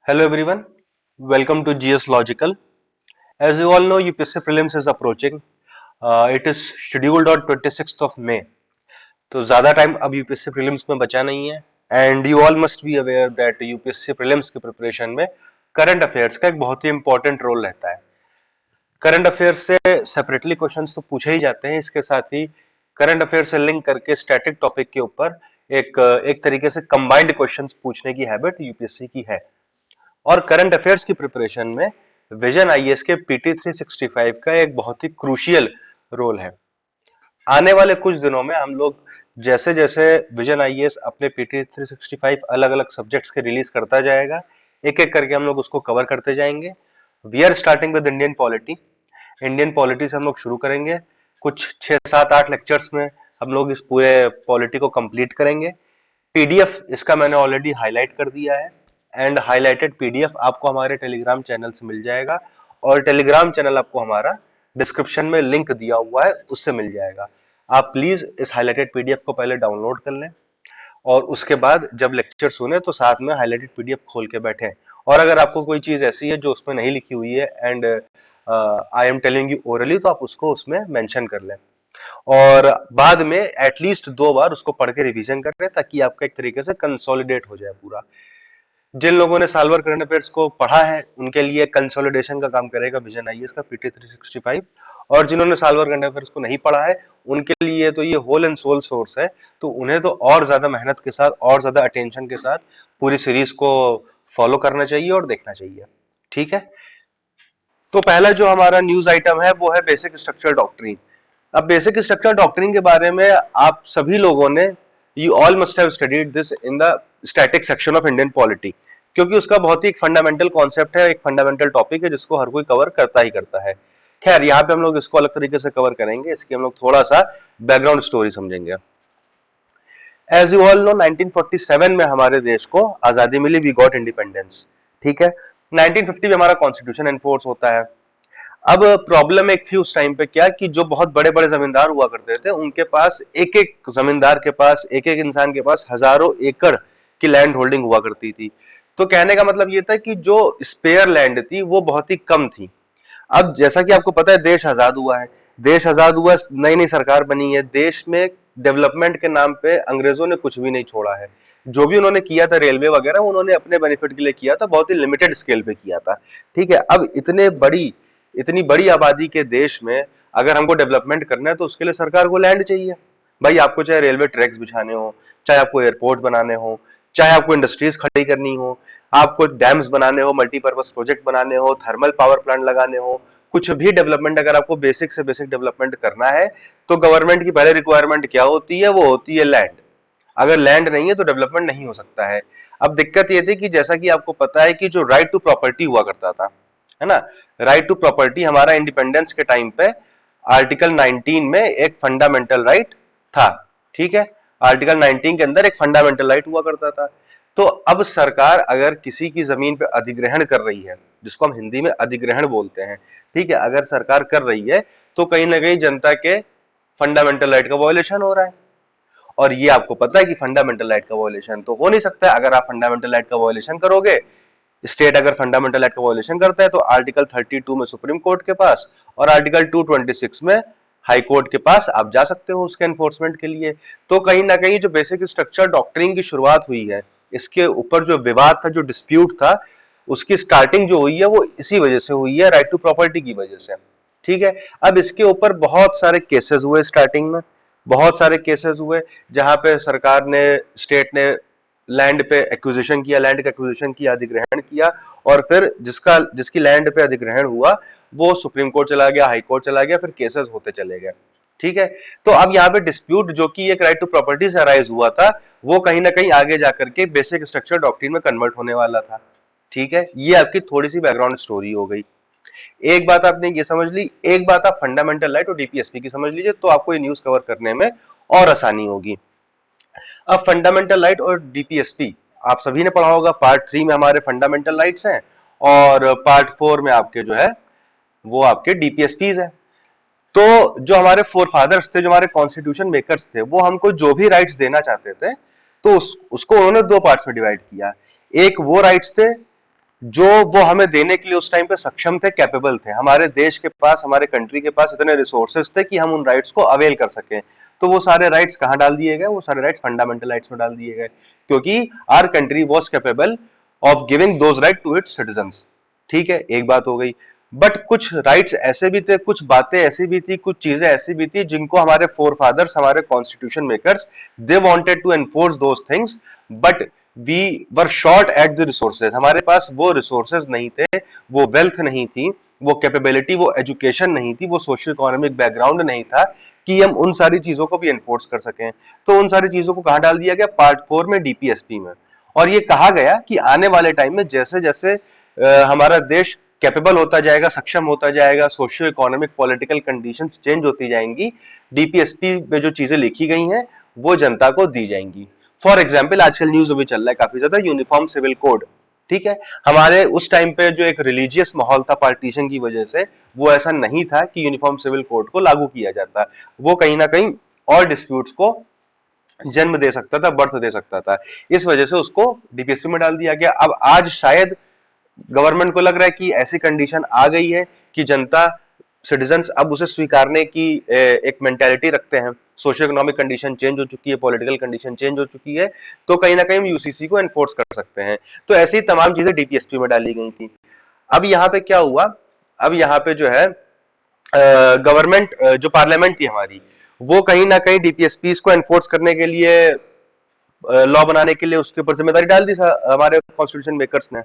Hello everyone, welcome to GS Logical. As you all know, UPSC prelims is approaching. It is scheduled on 26th of May. तो ज़्यादा time अब UPSC prelims में बचा नहीं है and you all must be aware that UPSC prelims की preparation में current affairs का एक बहुत ही इंपॉर्टेंट रोल रहता है। करंट अफेयर्स से सेपरेटली क्वेश्चंस तो पूछे ही जाते हैं, इसके साथ ही करंट अफेयर से लिंक करके स्टैटिक टॉपिक के ऊपर एक तरीके से कंबाइंड क्वेश्चंस पूछने की हैबिट यूपीएससी की है। और करंट अफेयर्स की प्रिपरेशन में विजन आईएएस के पीटी 365 का एक बहुत ही क्रूशियल रोल है। आने वाले कुछ दिनों में हम लोग जैसे जैसे विजन आईएएस अपने पीटी 365 अलग अलग सब्जेक्ट्स के रिलीज करता जाएगा, एक एक करके हम लोग उसको कवर करते जाएंगे। We are starting with Indian polity. Indian polity से हम लोग शुरू करेंगे। कुछ 6 7 8 लेक्चर्स में हम लोग इस पूरे पॉलिटी को कंप्लीट करेंगे। पीडीएफ इसका मैंने ऑलरेडी हाईलाइट कर दिया है एंड हाईलाइटेड पीडीएफ आपको हमारे टेलीग्राम चैनल से मिल जाएगा और टेलीग्राम चैनल आपको हमारा डिस्क्रिप्शन में लिंक दिया हुआ है, उससे मिल जाएगा। आप प्लीज इस हाईलाइटेड पीडीएफ को पहले डाउनलोड कर लें और उसके बाद जब लेक्चर सुने तो साथ में हाईलाइटेड पीडीएफ खोल के बैठें। और अगर आपको कोई चीज ऐसी है जो उसमें नहीं लिखी हुई है and I am telling you orally, तो आप उसको उसमें मेंशन कर लें और बाद में एटलीस्ट 2 बार उसको पढ़ के रिवीजन कर लें ताकि आपका एक तरीके से कंसोलिडेट हो जाए पूरा। जिन लोगों ने साल भर करंट अफेयर्स को पढ़ा है उनके लिए कंसोलिडेशन का काम करेगा विजन आईएएस का पीटी 365, और जिन्होंने साल भर करंट अफेयर्स को नहीं पढ़ा है उनके लिए तो ये होल एंड सोल सोर्स है। तो उन्हें तो और ज्यादा मेहनत के साथ और ज्यादा अटेंशन के साथ पूरी सीरीज को फॉलो करना चाहिए और देखना चाहिए। ठीक है, तो पहला जो हमारा न्यूज आइटम है वो है बेसिक स्ट्रक्चर डॉक्ट्रिन। अब बेसिक स्ट्रक्चर डॉक्ट्रिन के बारे में आप सभी लोगों ने, you all must have studied this in the static section of Indian polity, क्योंकि उसका बहुत ही एक फंडामेंटल कॉन्सेप्ट है, एक फंडामेंटल टॉपिक है जिसको हर कोई कवर करता ही करता है। खैर यहाँ पे हम लोग इसको अलग तरीके से कवर करेंगे, इसकी हम लोग थोड़ा सा बैकग्राउंड स्टोरी समझेंगे। एज यू ऑल नो 1947 में हमारे देश को आजादी मिली, वी गॉट इंडिपेंडेंस। ठीक है, 1950 में हमारा कॉन्स्टिट्यूशन एनफोर्स होता है। अब प्रॉब्लम एक थी उस टाइम पे क्या कि जो बहुत बड़े बड़े जमींदार हुआ करते थे उनके पास, एक एक जमींदार के पास, एक एक इंसान के पास हजारों एकड़ की लैंड होल्डिंग हुआ करती थी। तो कहने का मतलब ये था कि जो स्पेयर लैंड थी वो बहुत ही कम थी। अब जैसा कि आपको पता है देश आजाद हुआ है, देश आजाद हुआ, नई नई सरकार बनी है, देश में डेवलपमेंट के नाम पे अंग्रेजों ने कुछ भी नहीं छोड़ा है। जो भी उन्होंने किया था रेलवे वगैरह, उन्होंने अपने बेनिफिट के लिए किया था, बहुत ही लिमिटेड स्केल पे किया था। ठीक है, अब इतनी बड़ी आबादी के देश में अगर हमको डेवलपमेंट करना है तो उसके लिए सरकार को लैंड चाहिए। भाई आपको चाहे रेलवे ट्रैक्स बिछाने हो, चाहे आपको एयरपोर्ट बनाने हो, चाहे आपको इंडस्ट्रीज खड़ी करनी हो, आपको डैम्स बनाने हो, मल्टीपर्पज प्रोजेक्ट बनाने हो, थर्मल पावर प्लांट लगाने हो, कुछ भी डेवलपमेंट अगर आपको बेसिक से बेसिक डेवलपमेंट करना है तो गवर्नमेंट की पहले रिक्वायरमेंट क्या होती है? वो होती है लैंड। अगर लैंड नहीं है तो डेवलपमेंट नहीं हो सकता है। अब दिक्कत ये थी कि जैसा कि आपको पता है कि जो राइट टू प्रॉपर्टी हुआ करता था, है ना, राइट टू प्रॉपर्टी हमारा इंडिपेंडेंस के टाइम पे आर्टिकल 19 में एक फंडामेंटल राइट था। ठीक है, आर्टिकल 19 के अंदर एक फंडामेंटल राइट हुआ करता था। तो अब सरकार अगर किसी की जमीन पे अधिग्रहण कर रही है, जिसको हम हिंदी में अधिग्रहण बोलते हैं, ठीक है, अगर सरकार कर रही है तो कहीं ना कहीं जनता के फंडामेंटल राइट का वायोलेशन हो रहा है। और ये आपको पता है कि फंडामेंटल राइट का वायोलेशन तो हो नहीं सकता है। अगर आप फंडामेंटल राइट का वायोलेशन करोगे, स्टेट अगर फंडामेंटल राइट का वायोलेशन करता है तो आर्टिकल 32 में सुप्रीम कोर्ट के पास और आर्टिकल 226 में हाई कोर्ट के पास आप जा सकते हो उसके एनफोर्समेंट के लिए। तो कहीं ना कहीं जो बेसिक स्ट्रक्चर डॉक्ट्रिन की शुरुआत हुई है, इसके ऊपर जो विवाद था, जो डिस्प्यूट था, उसकी स्टार्टिंग जो हुई है वो इसी वजह से हुई है, राइट टू प्रॉपर्टी की वजह से। ठीक है, अब इसके ऊपर बहुत सारे केसेस हुए, स्टार्टिंग में बहुत सारे केसेस हुए जहां पे सरकार ने, स्टेट ने लैंड पे एक्विजिशन किया, लैंड का एक्विजिशन किया, अधिग्रहण किया, और फिर जिसकी लैंड पे अधिग्रहण हुआ वो सुप्रीम कोर्ट चला गया, हाई कोर्ट चला गया, फिर केसेस होते चले गए। ठीक है, तो अब यहाँ पे डिस्प्यूट जो कि एक राइट टू प्रॉपर्टी से अराइज हुआ था, वो कहीं ना कहीं आगे जाकर के बेसिक स्ट्रक्चर डॉक्ट्रिन में कन्वर्ट होने वाला था। ठीक है, ये आपकी थोड़ी सी बैकग्राउंड स्टोरी हो गई। एक बात आपने ये समझ ली, एक बात आप फंडामेंटल राइट और डीपीएसपी की समझ लीजिए, तो आपको ये न्यूज कवर करने में और आसानी होगी। अब फंडामेंटल राइट और डीपीएसपी आप सभी ने पढ़ा होगा। पार्ट 3 में हमारे फंडामेंटल राइट्स हैं और पार्ट 4 में आपके जो है वो आपके डीपीएसपीज हैं। तो जो हमारे फोर फादर्स थे, जो हमारे कॉन्स्टिट्यूशन मेकर्स थे, वो हमको जो भी राइट्स देना चाहते थे तो उसको उन्होंने 2 पार्ट्स में डिवाइड किया। एक वो राइट्स थे जो वो हमें देने के लिए उस टाइम पे सक्षम थे, कैपेबल थे। हमारे देश के पास, हमारे कंट्री के पास इतने रिसोर्सेज थे कि हम उन राइट्स को अवेल कर सकें। तो वो सारे राइट्स कहाँ डाल दिए गए? वो सारे राइट्स फंडामेंटल राइट्स में डाल दिए गए, क्योंकि our country was capable of giving those right to its citizens. ठीक है, एक बात हो गई। बट कुछ राइट्स ऐसे भी थे, कुछ बातें ऐसी भी थी, कुछ चीजें ऐसी भी थी जिनको हमारे फोर फादर्स, हमारे constitution makers, they wanted to enforce those things, but we were short at the resources. हमारे पास वो रिसोर्सेज नहीं थे, वो वेल्थ नहीं थी, वो कैपेबिलिटी, वो एजुकेशन नहीं थी, वो सोशियो इकोनॉमिक बैकग्राउंड नहीं था कि हम उन सारी चीजों को भी एनफोर्स कर सकें। तो उन सारी चीजों को कहां डाल दिया गया? पार्ट 4 में, डीपीएसपी में। और ये कहा गया कि आने वाले टाइम में जैसे जैसे हमारा देश कैपेबल होता जाएगा, सक्षम होता जाएगा, socio economic political conditions change होती जाएंगी, डीपीएसपी में जो चीजें लिखी गई हैं वो जनता को दी जाएंगी। फॉर एग्जाम्पल, आजकल न्यूज में चल रहा है काफी ज्यादा, यूनिफॉर्म सिविल कोड। ठीक है, हमारे उस टाइम पे जो एक रिलीजियस माहौल था पार्टीशन की वजह से, वो ऐसा नहीं था कि यूनिफॉर्म सिविल कोड को लागू किया जाता। वो कहीं ना कहीं और डिस्प्यूट्स को जन्म दे सकता था, बर्थ दे सकता था। इस वजह से उसको डीपीएसपी में डाल दिया गया। अब आज शायद गवर्नमेंट को लग रहा है कि ऐसी कंडीशन आ गई है कि जनता, सिटीजन्स अब उसे स्वीकारने की एक मेंटेलिटी रखते हैं। सोशियो इकोनॉमिक कंडीशन चेंज हो चुकी है, पॉलिटिकल कंडीशन चेंज हो चुकी है, तो कहीं ना कहीं हम यूसीसी को एनफोर्स कर सकते हैं। तो ऐसी तमाम चीजें डीपीएसपी में डाली गई थी। अब यहाँ पे क्या हुआ? अब यहाँ पे जो है गवर्नमेंट, जो पार्लियामेंट थी हमारी, वो कहीं ना कहीं डीपीएसपी को एनफोर्स करने के लिए, लॉ बनाने के लिए उसके ऊपर जिम्मेदारी डाल दी था हमारे कॉन्स्टिट्यूशन मेकर्स ने।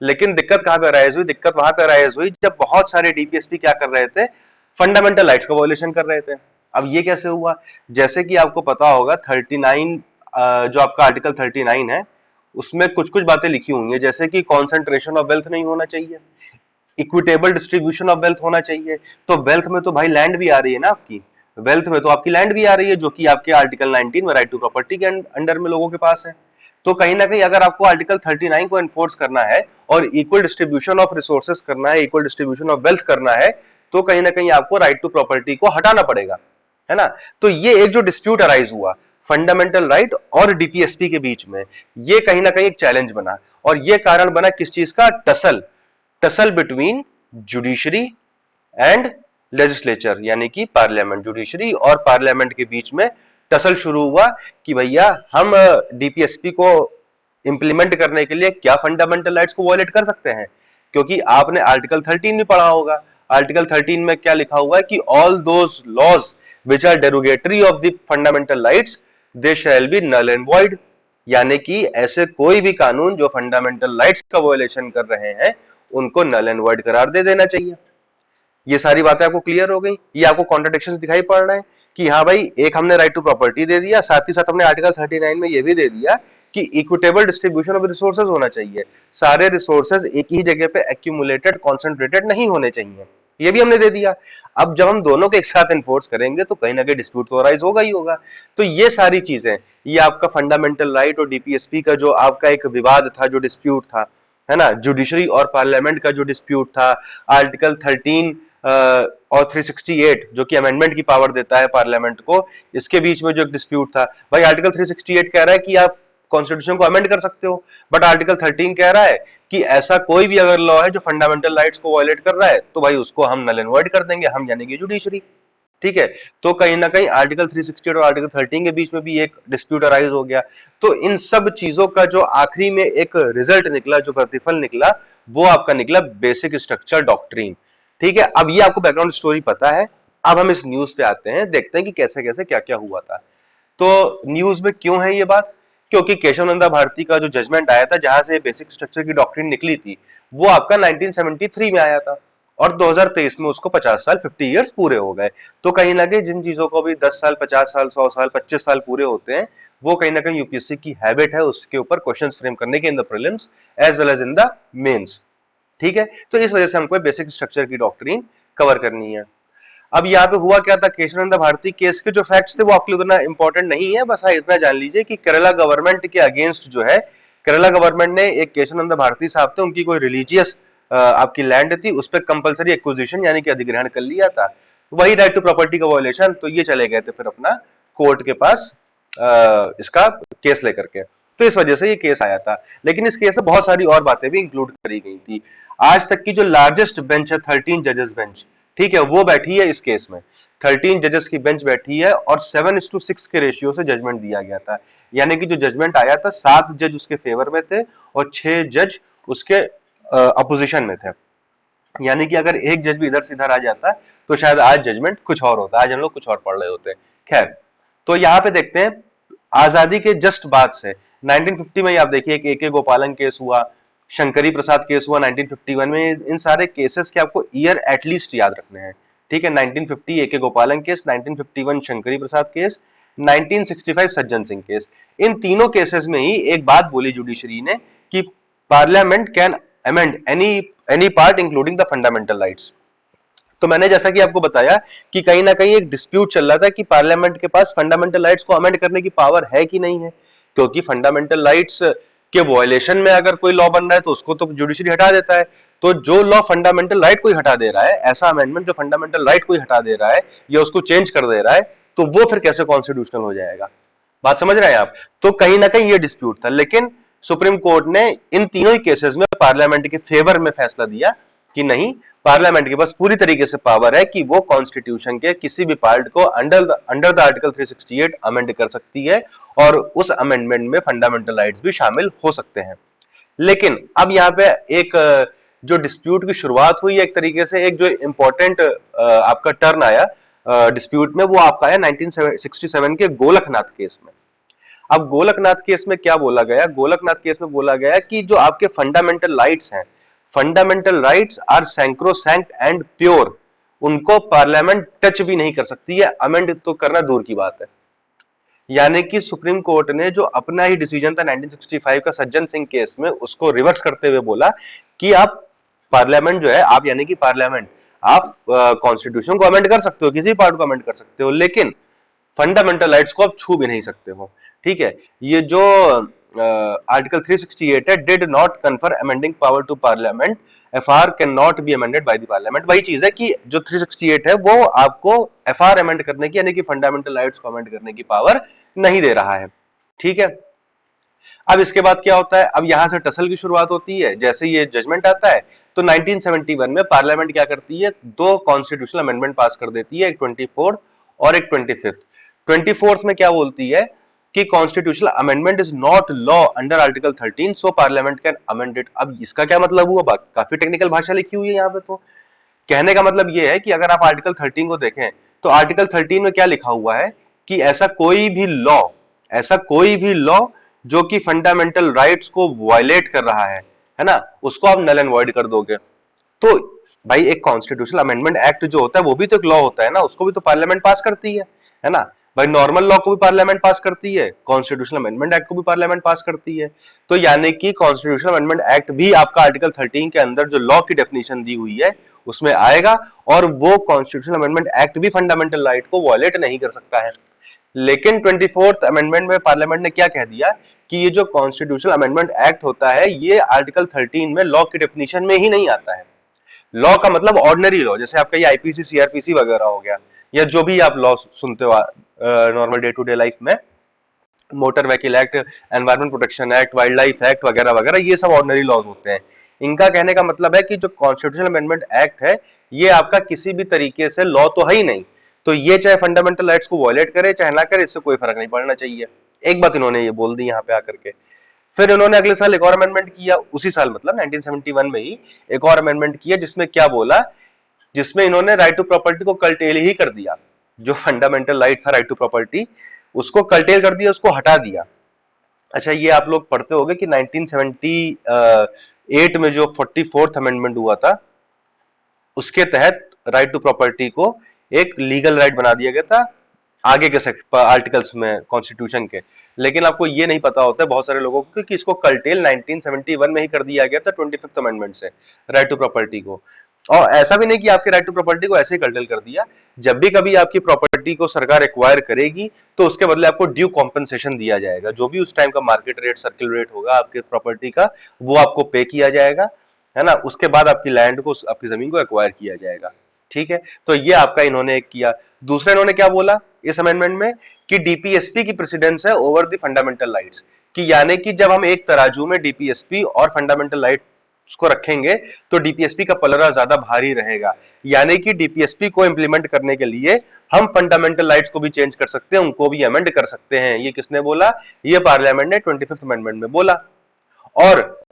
लेकिन दिक्कत कहां पे अराइज हुई? दिक्कत वहां पे अराइज हुई जब बहुत सारे डीपीएसपी क्या कर रहे थे? फंडामेंटल राइट्स का वॉयलेशन कर रहे थे। अब ये कैसे हुआ? जैसे कि आपको पता होगा 39, जो आपका आर्टिकल 39 है, उसमें कुछ कुछ बातें लिखी हुई है, जैसे कि कॉन्सेंट्रेशन ऑफ वेल्थ नहीं होना चाहिए, इक्विटेबल डिस्ट्रीब्यूशन ऑफ वेल्थ होना चाहिए। तो वेल्थ में तो भाई लैंड भी आ रही है ना आपकी, वेल्थ में तो आपकी लैंड भी आ रही है, जो कि आपके आर्टिकल 19 में राइट टू प्रॉपर्टी के अंडर में लोगों के पास है। तो कहीं ना कहीं अगर आपको आर्टिकल 39 को एनफोर्स करना है और इक्वल डिस्ट्रीब्यूशन ऑफ रिसोर्सेज करना है, इक्वल डिस्ट्रीब्यूशन ऑफ वेल्थ करना है, तो कहीं ना कहीं आपको राइट टू प्रॉपर्टी को हटाना पड़ेगा, है ना? तो ये एक जो डिस्प्यूट अराइज हुआ फंडामेंटल राइट और डीपीएसपी के बीच में, ये कहीं ना कहीं एक चैलेंज बना। और ये कारण बना किस चीज का? Tussle, tussle between judiciary and legislature, यानी कि पार्लियामेंट, जुडिशरी और पार्लियामेंट के बीच में टसल शुरू हुआ कि भैया हम डीपीएसपी को इंप्लीमेंट करने के लिए क्या फंडामेंटल राइट्स को वॉयलेट कर सकते हैं? क्योंकि आपने आर्टिकल 13 भी पढ़ा होगा। आर्टिकल 13 में क्या लिखा हुआ है कि all those laws which are derogatory of the fundamental rights they shall be null and void. यानी कि ऐसे कोई भी कानून जो फंडामेंटल राइट्स का वॉयलेशन कर रहे हैं, उनको नल एंड वॉइड करार दे देना चाहिए। ये सारी बातें आपको क्लियर हो गई? ये आपको कॉन्ट्रडिक्शंस दिखाई पड़ रहे हैं कि हाँ भाई, एक हमने राइट टू प्रॉपर्टी दे दिया, साथ ही साथ हमने आर्टिकल 39 में ये भी दे दिया कि इक्विटेबल डिस्ट्रीब्यूशन ऑफ रिसोर्सेज होना चाहिए, सारे रिसोर्सेज एक ही जगह पे एक्यूमुलेटेड, कॉन्सेंट्रेटेड नहीं होने चाहिए, ये भी हमने दे दिया। अब जब हम दोनों को एक साथ एनफोर्स करेंगे तो कहीं ना कहीं डिस्प्यूट तो अराइज होगा ही होगा। तो ये सारी चीजें, ये आपका फंडामेंटल राइट और डीपीएसपी का जो आपका एक विवाद था, जो डिस्प्यूट था, है ना, जुडिशरी और पार्लियामेंट का जो डिस्प्यूट था, आर्टिकल 13 और 368 जो कि अमेंडमेंट की पावर देता है पार्लियामेंट को, इसके बीच में जो एक डिस्प्यूट था, भाई आर्टिकल 368 कह रहा है कि आप कॉन्स्टिट्यूशन को अमेंड कर सकते हो, बट आर्टिकल 13 कह रहा है कि ऐसा कोई भी अगर लॉ है जो फंडामेंटल राइट्स को वायलेट कर रहा है तो भाई उसको हम नल एंड वॉइड कर देंगे, हम यानी कि जुडिशरी। ठीक है, तो कहीं ना कहीं आर्टिकल 368 और आर्टिकल 13 के बीच में भी एक डिस्प्यूट अराइज हो गया। तो इन सब चीजों का जो आखिरी में एक रिजल्ट निकला, जो प्रतिफल निकला, वो आपका निकला बेसिक स्ट्रक्चर डॉक्ट्रिन। ठीक है, अब ये आपको बैकग्राउंड स्टोरी पता है। अब हम इस न्यूज पे आते हैं, देखते हैं कि कैसे कैसे क्या क्या हुआ था। तो न्यूज में क्यों है ये बात? क्योंकि केशवानंदा भारती का जो जजमेंट आया था, जहां से बेसिक स्ट्रक्चर की डॉक्ट्रिन निकली थी, वो आपका 1973 में आया था और 2023 में उसको 50 साल, 50 इयर्स पूरे हो गए। तो कहीं ना कहीं जिन चीजों को भी 10 साल, 50 साल, 100 साल, 25 साल पूरे होते हैं, वो कहीं ना कहीं यूपीएससी की हैबिट है उसके ऊपर क्वेश्चंस फ्रेम करने के in the prelims as well as in the mains. ठीक है, तो इस वजह से हमको बेसिक स्ट्रक्चर की डॉक्ट्रिन कवर करनी है। अब यहाँ पे हुआ क्या था? केशवानंद भारती केस के जो फैक्ट्स थे वो आपके लिए उतना इंपॉर्टेंट नहीं है, बस हाँ इतना जान लीजिए कि केरला गवर्नमेंट के अगेंस्ट जो है, केरला गवर्नमेंट ने एक केशवानंद भारती साहब थे, उनकी कोई रिलीजियस आपकी लैंड थी, उस पर कंपलसरी एक्विजिशन यानी कि अधिग्रहण कर लिया था, वही राइट टू प्रॉपर्टी का वायलेशन। तो ये चले गए थे फिर अपना कोर्ट के पास इसका केस लेकर के। तो इस वजह से ये केस आया था। लेकिन इस केस में बहुत सारी और बातें भी इंक्लूड करी गई थी। आज तक की जो लार्जेस्ट बेंच है 13 जजेस बेंच, ठीक है, वो बैठी है इस केस में। 13 जजेस की बेंच बैठी है और 7:6 के रेशियो से जजमेंट दिया गया था। यानी कि जो जजमेंट आया था 7 जज उसके फेवर में थे और 6 जज उसके अपोजिशन में थे। यानी कि अगर एक जज भी इधर से इधर आ जाता तो शायद आज जजमेंट कुछ और होता, आज हम लोग कुछ और पढ़ रहे होते। खैर, तो यहाँ पे देखते हैं आजादी के जस्ट बाद से 1950 में आप देखिए कि ए गोपालन केस हुआ, शंकरी प्रसाद केस हुआ 1951 में। इन सारे केसेस के आपको ईयर एटलीस्ट याद रखने हैं, ठीक है। 1950 ए गोपालन केस, 1951 शंकरी प्रसाद केस, 1965 सज्जन सिंह केस। इन तीनों केसेस में ही एक बात बोली जुडिशरी ने कि parliament can amend any part including the fundamental rights. तो मैंने जैसा कि आपको बताया कि कहीं ना कहीं एक डिस्प्यूट चल रहा था कि पार्लियामेंट के पास फंडामेंटल राइट्स को अमेंड करने की पावर है कि नहीं है, क्योंकि फंडामेंटल राइट्स के वायलेशन में अगर कोई लॉ बन रहा है तो उसको तो जुडिशरी हटा देता है। तो जो लॉ फंडामेंटल राइट को ही हटा दे रहा है, ऐसा अमेंडमेंट जो फंडामेंटल राइट को ही हटा दे रहा है या उसको चेंज कर दे रहा है, तो वो फिर कैसे कॉन्स्टिट्यूशनल हो जाएगा? बात समझ रहे हैं आप? तो कहीं ना कहीं ये डिस्प्यूट था, लेकिन सुप्रीम कोर्ट ने इन तीनों ही केसेस में पार्लियामेंट के फेवर में फैसला दिया कि नहीं, पार्लियामेंट के पास पूरी तरीके से पावर है कि वो कॉन्स्टिट्यूशन के किसी भी पार्ट को अंडर द आर्टिकल 368 अमेंड कर सकती है और उस अमेंडमेंट में फंडामेंटल राइट्स भी शामिल हो सकते हैं। लेकिन अब यहाँ पे एक जो डिस्प्यूट की शुरुआत हुई एक तरीके से, एक जो इंपॉर्टेंट आपका टर्न आया डिस्प्यूट में, वो आपका आया 1967 के गोलकनाथ केस में। अब गोलकनाथ केस में क्या बोला गया? गोलकनाथ केस में बोला गया कि जो आपके फंडामेंटल राइट्स हैं, fundamental rights are sacrosanct and pure, उनको पार्लियामेंट टच भी नहीं कर सकती है, अमेंड तो करना दूर की बात है। यानी कि सुप्रीम कोर्ट ने जो अपना ही डिसीजन था 1965 का सज्जन सिंह केस में, उसको रिवर्स करते हुए बोला कि आप पार्लियामेंट जो है, आप यानी कि पार्लियामेंट, आप कॉन्स्टिट्यूशन को अमेंड कर सकते हो, किसी पार्ट को अमेंड कर सकते हो, लेकिन फंडामेंटल राइट्स को आप छू भी नहीं सकते हो। ठीक है, ये जो आर्टिकल 368 है, did not confer amending power to parliament, FR can not be amended by the parliament. वही चीज है कि जो 368 है वो आपको एफआर अमेंड करने की, यानी कि फंडामेंटल राइट्स को अमेंड करने की पावर नहीं दे रहा है। ठीक है, अब इसके बाद क्या होता है? अब यहां से टसल की शुरुआत होती है। जैसे ये जजमेंट आता है तो 1971 में पार्लियामेंट क्या करती है, दो कॉन्स्टिट्यूशनल अमेंडमेंट पास कर देती है, एक 24th और एक 25th। 24th में क्या बोलती है कि constitutional amendment is not law under article 13, so parliament can amend it. अब इसका क्या मतलब हुआ? काफी टेक्निकल भाषा लिखी हुई है यहाँ पे। तो कहने का मतलब ये है कि अगर आप आर्टिकल 13 को देखें तो आर्टिकल 13 में क्या लिखा हुआ है कि ऐसा कोई भी लॉ जो कि फंडामेंटल राइट्स को वायलेट कर रहा है ना, उसको आप नल एंड वॉइड कर दोगे। तो भाई एक कॉन्स्टिट्यूशनल अमेंडमेंट एक्ट जो होता है वो भी तो एक लॉ होता है ना, उसको भी तो पार्लियामेंट पास करती है ना। भाई नॉर्मल लॉ को भी पार्लियामेंट पास करती है, कॉन्स्टिट्यूशनल अमेंडमेंट एक्ट को भी पार्लियामेंट पास करती है। तो यानी कि कॉन्स्टिट्यूशनल अमेंडमेंट एक्ट भी आपका आर्टिकल 13 के अंदर जो लॉ की डेफिनेशन दी हुई है उसमें आएगा, और वो कॉन्स्टिट्यूशनल अमेंडमेंट एक्ट भी फंडामेंटल राइट को वायलेट नहीं कर सकता है। लेकिन 24th अमेंडमेंट में पार्लियामेंट ने क्या कह दिया कि ये जो कॉन्स्टिट्यूशनल अमेंडमेंट एक्ट होता है ये आर्टिकल 13 में लॉ की डेफिनेशन में ही नहीं आता है। लॉ का मतलब ऑर्डिनरी लॉ, जैसे आपका ये आईपीसी सीआरपीसी वगैरह हो गया, या जो भी आप लॉ सुनते हो normal day to day life में, motor vehicle act, environment protection act, wild life act वगैरह वगैरह, ये सब ऑर्डिनरी लॉज होते हैं। इनका कहने का मतलब है कि जो कॉन्स्टिट्यूशनल अमेंडमेंट एक्ट है ये आपका किसी भी तरीके से लॉ तो है ही नहीं, तो ये चाहे फंडामेंटल राइट्स को वायलेट करे चाहे ना करे, इससे कोई फर्क नहीं पड़ना चाहिए। एक बात इन्होंने ये बोल दी यहाँ पे आकर के। फिर इन्होंने अगले साल एक और अमेंडमेंट किया, उसी साल मतलब 1971 में ही एक और अमेंडमेंट किया, जिसमें क्या बोला, जिसमें इन्होंने राइट टू प्रॉपर्टी को कर्टेल ही कर दिया। जो फंडामेंटल राइट था राइट टू प्रॉपर्टी, उसको कर्टेल कर दिया, उसको हटा दिया। अच्छा, ये आप लोग पढ़ते होंगे कि 1978 में जो 44th अमेंडमेंट हुआ था उसके तहत राइट टू प्रॉपर्टी को एक लीगल राइट बना दिया गया था आगे के आर्टिकल्स में कॉन्स्टिट्यूशन के। लेकिन आपको ये नहीं पता होता है बहुत सारे लोगों को कि इसको कर्टेल 1971 में ही कर दिया गया था 25th अमेंडमेंट से, राइट टू प्रॉपर्टी को। और ऐसा भी नहीं कि आपके राइट टू प्रॉपर्टी को ऐसे ही कर्टेल कर दिया, जब भी कभी आपकी प्रॉपर्टी को सरकार एक्वायर करेगी तो उसके बदले आपको ड्यू कॉम्पनसेशन दिया जाएगा। जो भी उस टाइम का मार्केट रेट, सर्किल रेट होगा आपके प्रॉपर्टी का, वो आपको पे किया जाएगा, है ना। उसके बाद आपकी लैंड को, आपकी जमीन को एक्वायर किया जाएगा। ठीक है, तो ये आपका इन्होंने एक किया। दूसरा इन्होंने क्या बोला इस अमेंडमेंट में कि डीपीएसपी की प्रेसिडेंस है ओवर द फंडामेंटल राइट्स, कि यानी कि जब हम एक तराजू में डीपीएसपी और फंडामेंटल राइट्स को रखेंगे तो डीपीएसपी का पलड़ा ज्यादा भारी रहेगा। यानी कि डीपीएसपी को इंप्लीमेंट करने के लिए हम फंडामेंटल राइट्स को भी चेंज कर सकते हैं, उनको भी अमेंड कर सकते हैं। ये किसने बोला? ये पार्लियामेंट ने 25th अमेंडमेंट में बोला। और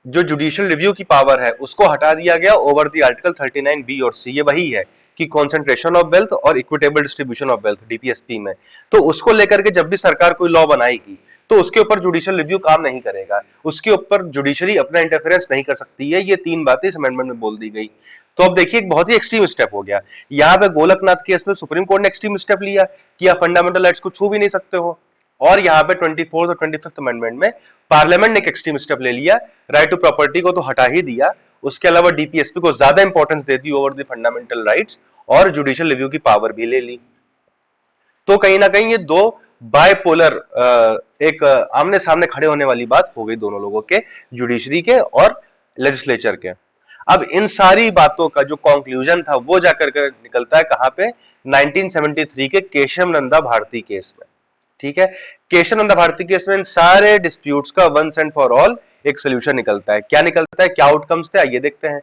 जो जुडिशियल रिव्यू की पावर है उसको हटा दिया गया ओवर द आर्टिकल 39 बी और सी। ये वही है कि कॉन्सेंट्रेशन ऑफ वेल्थ और equitable distribution of wealth DPSP में। तो उसको लेकर के जब भी सरकार कोई लॉ बनाएगी तो उसके ऊपर जुडिशियल रिव्यू काम नहीं करेगा, उसके ऊपर जुडिशरी अपना इंटरफेरेंस नहीं कर सकती है। ये तीन बातें इस अमेंडमेंट में बोल दी गई। तो अब देखिए एक बहुत ही एक्सट्रीम स्टेप हो गया यहाँ पे गोलकनाथ केस में सुप्रीम कोर्ट ने एक्सट्रीम स्टेप लिया कि आप फंडामेंटल राइट्स को छू भी नहीं सकते हो। और यहाँ पे 24th और 25th अमेंडमेंट में पार्लियामेंट ने एक एक्सट्रीम स्टेप ले लिया, राइट टू प्रॉपर्टी को तो हटा ही दिया, उसके अलावा डीपीएसपी को ज्यादा importance they the over the fundamental rights और जुडिशियल रिव्यू की पावर भी ले ली। तो कहीं ना कहीं ये दो बायपोलर एक आमने सामने खड़े होने वाली बात हो गई दोनों लोगों के, जुडिशरी के और लेजिस्लेचर के। अब इन सारी बातों का जो कंक्लूजन था वो जाकर के निकलता है कहां पे? 1973 के केशव नंदा भारती केस में। ठीक है, केशव नंदा भारती केस में इन सारे डिस्प्यूट्स का वंस एंड फॉर ऑल एक सोल्यूशन निकलता है। क्या निकलता है, क्या आउटकम्स थे, आइए देखते हैं।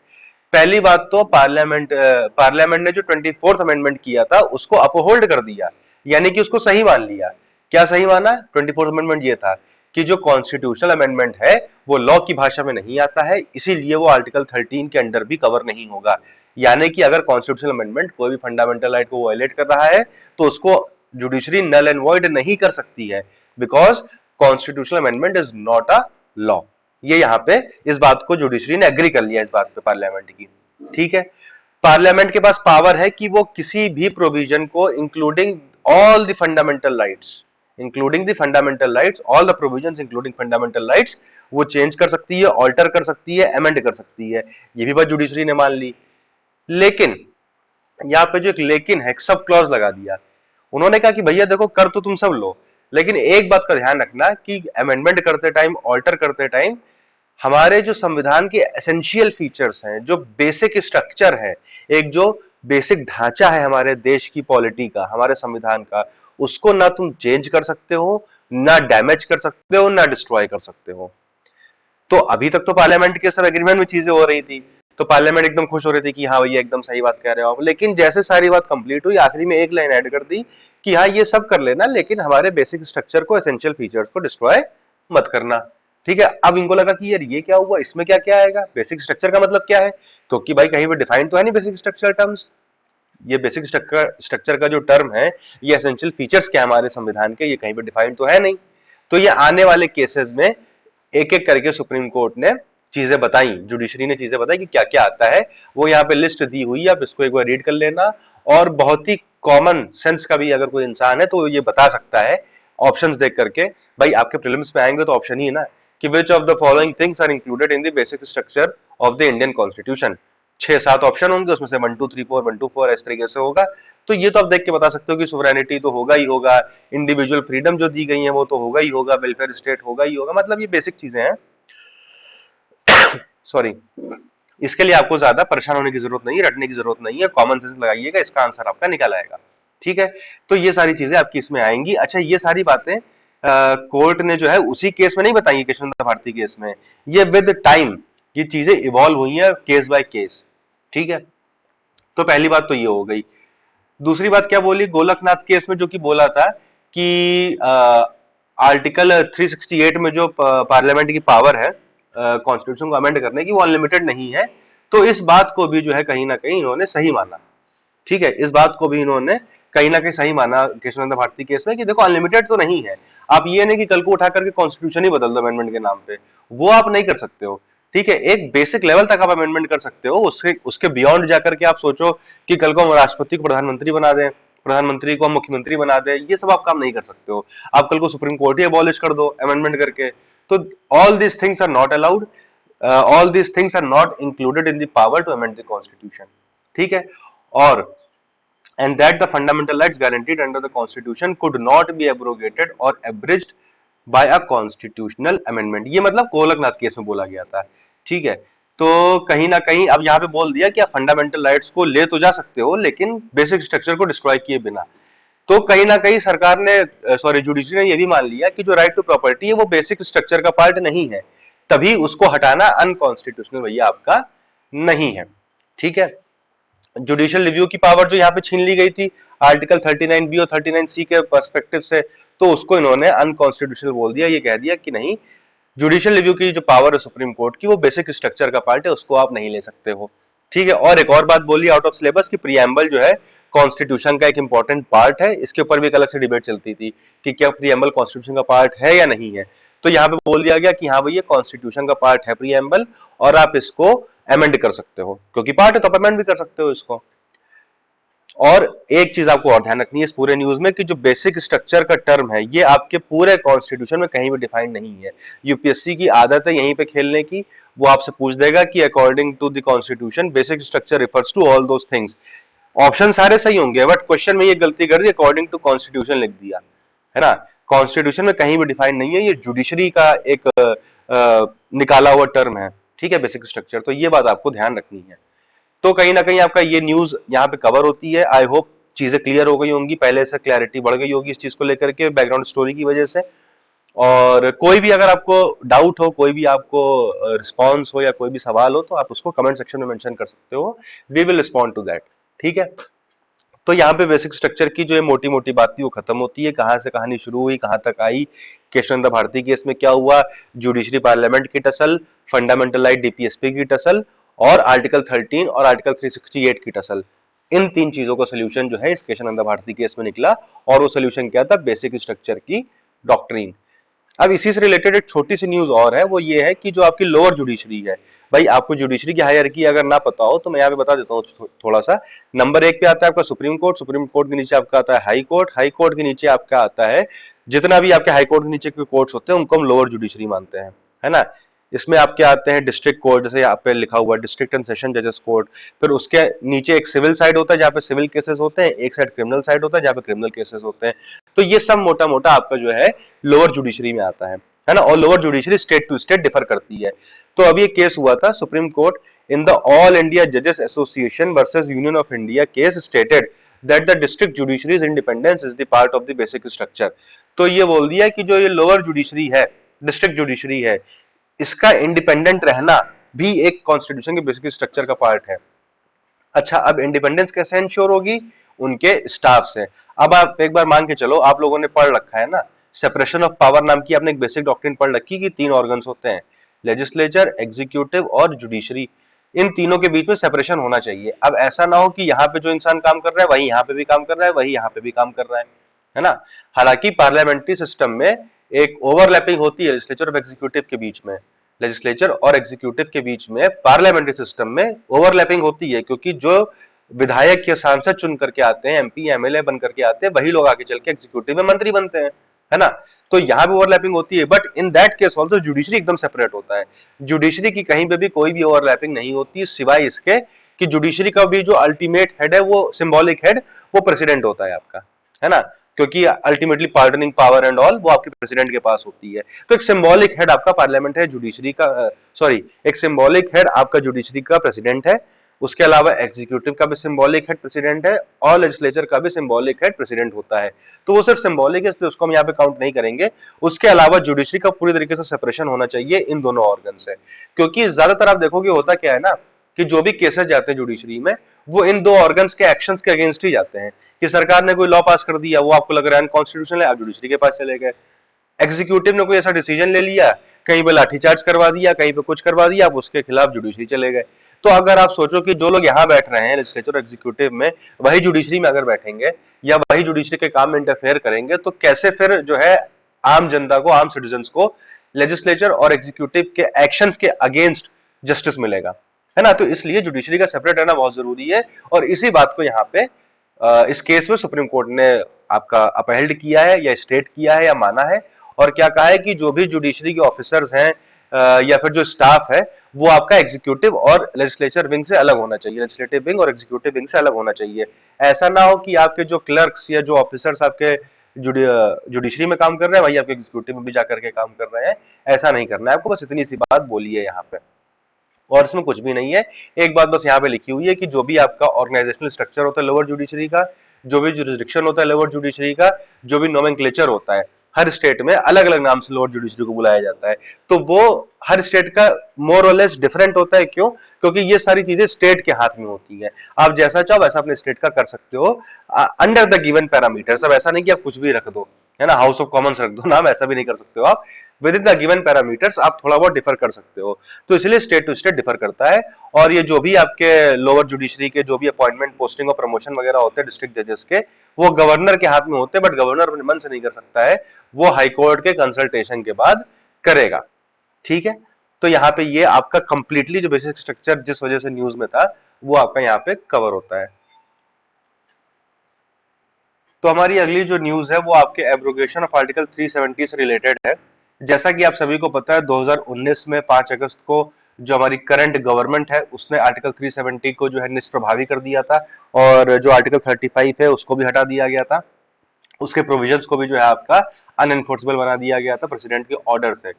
पहली बात तो पार्लियामेंट ने जो 24th अमेंडमेंट किया था उसको अपहोल्ड कर दिया, यानी कि उसको सही मान लिया। क्या सही माना? 24th अमेंडमेंट ये था कि जो कॉन्स्टिट्यूशनल अमेंडमेंट है वो लॉ की भाषा में नहीं आता है, इसीलिए वो आर्टिकल 13 के अंडर भी कवर नहीं होगा। यानी कि अगर कॉन्स्टिट्यूशनल अमेंडमेंट कोई भी फंडामेंटल राइट को वायलेट कर रहा है तो उसको जुडिशरी नल एंड वॉइड नहीं कर सकती है, because constitutional amendment is not a law. ये यहां पे इस बात को जुडिशरी ने एग्री कर लिया इस बात पे पार्लियामेंट की। ठीक है, पार्लियामेंट के पास पावर है कि वो किसी भी प्रोविजन को including all the fundamental rights, including the fundamental rights, all the provisions including fundamental rights, वो चेंज कर सकती है, ऑल्टर कर सकती है, अमेंड कर सकती है। ये भी बात जुडिशरी ने मान ली। लेकिन यहाँ पे जो एक लेकिन है, एक सब क्लॉज लगा दिया। उन्होंने कहा कि भैया देखो कर तो तुम सब लो, लेकिन एक बात का ध्यान रखना कि अमेंडमेंट करते टाइम, ऑल्टर करते टाइम हमारे जो संविधान के एसेंशियल फीचर्स हैं, जो बेसिक स्ट्रक्चर है, एक जो बेसिक ढांचा है हमारे देश की पॉलिटी का, हमारे संविधान का, उसको ना तुम चेंज कर सकते हो, ना डैमेज कर सकते हो, ना डिस्ट्रॉय कर सकते हो। तो अभी तक तो पार्लियामेंट के सब एग्रीमेंट में चीजें हो रही थी, तो पार्लियामेंट एकदम खुश हो रही थी कि हाँ भैया एकदम सही बात कह रहे हो आप। लेकिन जैसे सारी बात कंप्लीट हुई, आखिरी में एक लाइन ऐड कर दी कि हाँ ये सब कर लेना, लेकिन हमारे बेसिक स्ट्रक्चर को, एसेंशियल फीचर्स को डिस्ट्रॉय मत करना। ठीक है, अब इनको लगा कि यार ये क्या हुआ, इसमें क्या क्या आएगा, बेसिक स्ट्रक्चर का मतलब क्या है? क्योंकि भाई कहीं पे डिफाइन तो है नहीं बेसिक स्ट्रक्चर टर्म्स। ये बेसिक स्ट्रक्चर का जो टर्म है, ये एसेंशियल फीचर्स क्या हमारे संविधान के, ये कहीं पे डिफाइंड तो है नहीं। तो ये आने वाले केसेस में एक एक करके सुप्रीम कोर्ट ने चीजें बताई, जुडिशरी ने चीजें बताई कि क्या क्या आता है। वो यहाँ पे लिस्ट दी हुई है, आप इसको एक बार रीड कर लेना। और बहुत ही कॉमन सेंस का भी अगर कोई इंसान है तो ये बता सकता है ऑप्शंस देख करके। भाई आपके प्रीलिम्स में आएंगे तो ऑप्शन ही है ना कि which of the following things are included in the basic structure of the Indian constitution. 6-7 option होंगे, उसमें से 1 2 3 4 1 2 4 इस तरीके से होगा। तो ये तो आप देख के बता सकते हो कि सोवरेनिटी तो होगा ही होगा, इंडिविजुअल फ्रीडम जो दी गई है वो तो होगा ही होगा, वेलफेयर स्टेट होगा ही होगा, मतलब ये बेसिक चीजें हैं। सॉरी, इसके लिए आपको ज्यादा परेशान होने की जरूरत नहीं है, रटने की जरूरत नहीं है, कॉमन सेंस लगाइएगा, इसका आंसर आपका निकल आएगा। ठीक है, तो ये सारी चीजें आपकी इसमें आएंगी। अच्छा, ये सारी बातें कोर्ट ने जो है उसी केस में नहीं बताई, केशव भारती केस में, ये विद टाइम ये चीजें इवॉल्व हुई हैं केस बाय केस। ठीक है, तो पहली बात तो ये हो गई। दूसरी बात क्या बोली गोलकनाथ केस में, जो कि बोला था कि आर्टिकल 368 में जो पार्लियामेंट की पावर है कॉन्स्टिट्यूशन को अमेंड करने की, वो अनलिमिटेड नहीं है। तो इस बात को भी जो है कहीं ना कहीं इन्होंने सही माना। ठीक है, इस बात को भी इन्होंने कहीं ना कहीं सही माना केशव भारती केस में कि देखो अनलिमिटेड तो नहीं है। आप ये नहीं कि कल को उठा करके कॉन्स्टिट्यूशन ही बदल दो अमेंडमेंट के नाम पे, वो आप नहीं कर सकते हो। ठीक है, एक बेसिक लेवल तक आप अमेंडमेंट कर सकते हो, उसके उसके बियॉन्ड जाकर के आप सोचो कि कल को हम राष्ट्रपति को प्रधानमंत्री बना दें, प्रधानमंत्री को हम मुख्यमंत्री बना दें, ये सब आप काम नहीं कर सकते हो। आप कल को सुप्रीम कोर्ट ही अबॉलिश कर दो अमेंडमेंट करके। तो all these things are not allowed, all these things are not included in the power to amend the constitution. ठीक है, और and that the fundamental rights guaranteed under the constitution could not be abrogated or abridged by a constitutional amendment। ये मतलब Golaknath case में बोला गया था। ठीक है, तो कहीं ना कहीं अब यहाँ पे बोल दिया कि आप फंडामेंटल राइट्स को ले तो जा सकते हो, लेकिन बेसिक स्ट्रक्चर को डिस्ट्रॉय किए बिना। तो कहीं ना कहीं सरकार ने, सॉरी जुडिशरी ने ये भी मान लिया कि जो राइट टू प्रॉपर्टी है वो बेसिक स्ट्रक्चर का पार्ट नहीं है, तभी उसको हटाना अनकॉन्स्टिट्यूशनल भैया आपका नहीं है। ठीक है, जुडिशियल रिव्यू की पावर जो यहाँ पे छीन ली गई थी आर्टिकल 39 बी और 39 सी के पर्सपेक्टिव से, तो उसको इन्होंने अनकॉन्स्टिट्यूशनल बोल दिया। ये कह दिया कि नहीं, जुडिशियल रिव्यू की जो पावर है सुप्रीम कोर्ट की वो बेसिक स्ट्रक्चर का पार्ट है, उसको आप नहीं ले सकते हो। ठीक है, और एक और बात बोली आउट ऑफ सिलेबस की प्रीएम्बल जो है कॉन्स्टिट्यूशन का एक इंपॉर्टेंट पार्ट है, इसके ऊपर भी एक अलग से डिबेट चलती थी कि क्या प्रीएम्बल कॉन्स्टिट्यूशन का पार्ट है या नहीं है। तो यहाँ पे बोल दिया गया कि हाँ भैया कॉन्स्टिट्यूशन का पार्ट है प्रीएम्बल, और आप इसको अमेंड कर सकते हो, क्योंकि पार्ट है तो आप अमेंड भी कर सकते हो इसको। और एक चीज आपको और ध्यान रखनी है इस पूरे न्यूज में कि जो बेसिक स्ट्रक्चर का टर्म है ये आपके पूरे कॉन्स्टिट्यूशन में कहीं भी डिफाइंड नहीं है। यूपीएससी की आदत है यहीं पे खेलने की, वो आपसे पूछ देगा कि according to the constitution basic structure refers to all those things. Option सारे सही होंगे बट क्वेश्चन में ये गलती कर दी, अकॉर्डिंग टू कॉन्स्टिट्यूशन लिख दिया, है ना। कॉन्स्टिट्यूशन में कहीं भी डिफाइंड नहीं है, ये जुडिशरी का एक निकाला हुआ टर्म है। ठीक है, बेसिक स्ट्रक्चर, तो ये बात आपको ध्यान रखनी है। तो कहीं ना कहीं आपका ये न्यूज यहाँ पे कवर होती है। आई होप चीजें क्लियर हो गई होंगी, पहले से क्लैरिटी बढ़ गई होगी इस चीज को लेकर के बैकग्राउंड स्टोरी की वजह से। और कोई भी अगर आपको डाउट हो, कोई भी आपको रिस्पॉन्स हो या कोई भी सवाल हो, तो आप उसको कमेंट सेक्शन में मेंशन कर सकते हो, we will respond to that. ठीक है, तो यहाँ पे बेसिक स्ट्रक्चर की जो मोटी मोटी बात थी वो खत्म होती है। कहाँ से कहानी शुरू हुई, कहाँ तक आई, केशवचंद्र भारती केस में क्या हुआ, जुडिशरी पार्लियामेंट की टसल, फंडामेंटल राइट डीपीएसपी की टसल, और आर्टिकल 13 और आर्टिकल 368 की टसल। इन तीन चीजों का सोल्यूशन जो है इस केशवचंद्र भारती केस में निकला, और वो सोल्यूशन क्या था, बेसिक स्ट्रक्चर की डॉक्ट्रिन। अब इसी से रिलेटेड एक छोटी सी न्यूज और है, वो ये है कि जो आपकी लोअर जुडिशरी है, भाई आपको जुडिशरी की हायरार्की अगर ना पता हो तो मैं यहाँ पे बता देता हूँ थोड़ा सा। नंबर 1 पे आता है आपका सुप्रीम कोर्ट, सुप्रीम कोर्ट के नीचे आपका आता है हाई कोर्ट, हाई कोर्ट के नीचे आपका आता है, जितना भी आपके हाई कोर्ट के नीचे के कोर्ट्स होते हैं उनको हम लोअर जुडिशरी मानते हैं, है ना। इसमें आपके आते हैं डिस्ट्रिक्ट कोर्ट, जैसे यहाँ पे लिखा हुआ है डिस्ट्रिक्ट एंड सेशन जजेस कोर्ट। फिर उसके नीचे एक सिविल साइड होता है जहाँ पे सिविल केसेस होते हैं, एक साइड क्रिमिनल साइड होता है जहाँ पे क्रिमिनल केसेस होते हैं। तो ये सब मोटा मोटा आपका जो है लोअर जुडिशरी में आता है ना। और lower judiciary state to state differ करती है। तो अभी एक केस हुआ था supreme court in the all India जजेस association versus union of India case stated that the district judiciary's independence is the part of the basic structure. तो ये बोल दिया कि जो ये लोअर जुडिशरी है, डिस्ट्रिक्ट जुडिशरी है, इसका इंडिपेंडेंट रहना भी एक कॉन्स्टिट्यूशन के बेसिक स्ट्रक्चर का पार्ट है। अच्छा, अब इंडिपेंडेंस कैसे इंश्योर होगी, उनके स्टाफ से। अब आप एक बार मान के चलो, आप लोगों ने पढ़ रखा है ना, सेपरेशन ऑफ पावर नाम की आपने एक बेसिक डॉक्ट्रिन पढ़ रखी कि 3 ऑर्गन्स होते हैं, लेजिस्लेचर, एग्जीक्यूटिव और जुडिशरी। इन तीनों के बीच में सेपरेशन होना चाहिए। अब ऐसा ना हो कि यहाँ पे जो इंसान काम कर रहा है वही यहाँ पे भी काम कर रहा है, वही यहाँ पे भी काम कर रहा है ना। हालांकि पार्लियामेंट्री सिस्टम में एक ओवरलैपिंग होती है लेजिस्लेचर और एग्जीक्यूटिव के बीच में, लेजिस्लेचर और एग्जीक्यूटिव के बीच में पार्लियामेंट्री सिस्टम में ओवरलैपिंग होती है, क्योंकि जो विधायक या सांसद चुन करके आते हैं, एमपी एमएलए बन करके आते हैं, वही लोग आगे चल के एग्जीक्यूटिव में मंत्री बनते हैं, है ना। तो यहाँ भी ओवरलैपिंग होती है, but in that case also judiciary एकदम सेपरेट होता है। जुडिशरी की कहीं पे भी कोई भी ओवरलैपिंग नहीं होती, सिवाय इसके कि जुडिशरी का भी जो अल्टीमेट हेड है, वो सिंबॉलिक हेड, वो प्रेसिडेंट होता है आपका, है ना। क्योंकि ultimately pardoning power and all वो आपके प्रेसिडेंट के पास होती है। तो एक सिंबॉलिक हेड आपका पार्लियामेंट है, जुडिशरी का, सॉरी, एक सिंबॉलिक हेड आपका जुडिशरी का प्रेसिडेंट है। उसके अलावा एग्जीक्यूटिव का भी सिंबॉलिक हेड प्रेसिडेंट है, और लेजिस्लेचर का भी सिंबॉलिक हेड प्रेसिडेंट होता है। तो वो सिर्फ सिंबॉलिक है, इसलिए उसको हम यहाँ पे काउंट नहीं करेंगे। उसके अलावा जुडिशरी का पूरी तरीके से सेपरेशन होना चाहिए इन दोनों ऑर्गन से, क्योंकि ज्यादातर आप देखोगे होता क्या है ना, कि जो भी केसेस जाते हैं जुडिशरी में, वो इन दो ऑर्गन्स के एक्शंस के अगेंस्ट ही जाते हैं। कि सरकार ने कोई लॉ पास कर दिया, वो आपको लग रहा है अनकॉन्स्टिट्यूशनल है, आप जुडिशरी के पास चले गए। एग्जीक्यूटिव ने कोई ऐसा डिसीजन ले लिया, कहीं पे लाठीचार्ज करवा दिया, कहीं पे कुछ करवा दिया, आप उसके खिलाफ जुडिशरी चले गए। तो अगर आप सोचो कि जो लोग यहाँ बैठ रहे हैं लेजिस्लेचर एग्जीक्यूटिव में, वही जुडिशरी में अगर बैठेंगे या वही जुडिशरी के काम में इंटरफेयर करेंगे, तो कैसे फिर जो है आम जनता को, आम सिटीजन को लेजिस्लेचर और एग्जीक्यूटिव के एक्शंस के अगेंस्ट जस्टिस मिलेगा, है ना। तो इसलिए जुडिशरी का सेपरेट रहना बहुत जरूरी है, और इसी बात को यहाँ पे इस केस में सुप्रीम कोर्ट ने आपका अपहेल्ड किया है, या स्टेट किया है, या माना है। और क्या कहा है कि जो भी जुडिशरी के ऑफिसर्स हैं या फिर जो स्टाफ है, वो आपका एग्जीक्यूटिव और लेजिस्लेचर विंग से अलग होना चाहिए, लेजिस्लेटिव विंग और एग्जीक्यूटिव विंग से अलग होना चाहिए। ऐसा ना हो कि आपके जो क्लर्क्स या जो ऑफिसर्स आपके जुडिशरी में काम कर रहे हैं वही आपके एग्जीक्यूटिव में भी जाकर के काम कर रहे हैं। ऐसा नहीं करना है आपको, बस इतनी सी बात बोली है यहाँ पे, और इसमें कुछ भी नहीं है। एक बात बस यहाँ पे लिखी हुई है कि जो भी आपका ऑर्गेनाइजेशनल स्ट्रक्चर होता है लोअर जुडिशरी का, जो भी जुरिस्डिक्शन होता है लोअर जुडिशरी का, जो भी नोमेनक्लेचर होता है, हर स्टेट में अलग अलग नाम से लोअर जुडिशरी को बुलाया जाता है। तो वो हर स्टेट का मोर और लेस डिफरेंट होता है। क्यों? क्योंकि ये सारी चीजें स्टेट के हाथ में होती है। आप जैसा चाहो वैसा अपने स्टेट का कर सकते हो अंडर द गिवन पैरामीटर। सब ऐसा नहीं कि आप कुछ भी रख दो, है ना, हाउस ऑफ कॉमन्स रख दो नाम, ऐसा भी नहीं कर सकते हो आप। With in the given parameters आप थोड़ा बहुत डिफर कर सकते हो। तो इसलिए स्टेट टू स्टेट डिफर करता है। और ये जो भी आपके लोअर जुडिशरी के जो भी अपॉइंटमेंट, पोस्टिंग और प्रमोशन वगैरह होते हैं डिस्ट्रिक्ट जजेस के, वो गवर्नर के हाथ में होते हैं। बट गवर्नर अपने मन से नहीं कर सकता है, वो हाईकोर्ट के कंसल्टेशन के बाद करेगा। ठीक है? तो यहाँ पे ये आपका कंप्लीटली जो बेसिक स्ट्रक्चर जिस वजह से न्यूज में था, वो आपका यहाँ पे कवर होता है। तो हमारी अगली जो न्यूज है वो आपके एब्रोगेशन ऑफ आर्टिकल 370 से रिलेटेड है। जैसा कि आप सभी को पता है, 2019 में 5 अगस्त को जो हमारी करंट गवर्नमेंट है उसने आर्टिकल 370 को जो है निष्प्रभावी कर दिया था, और जो आर्टिकल 35 है उसको भी हटा दिया गया था। उसके प्रोविजंस को भी जो है आपका अनएनफोर्सेबल बना दिया गया था प्रेसिडेंट के ऑर्डर से।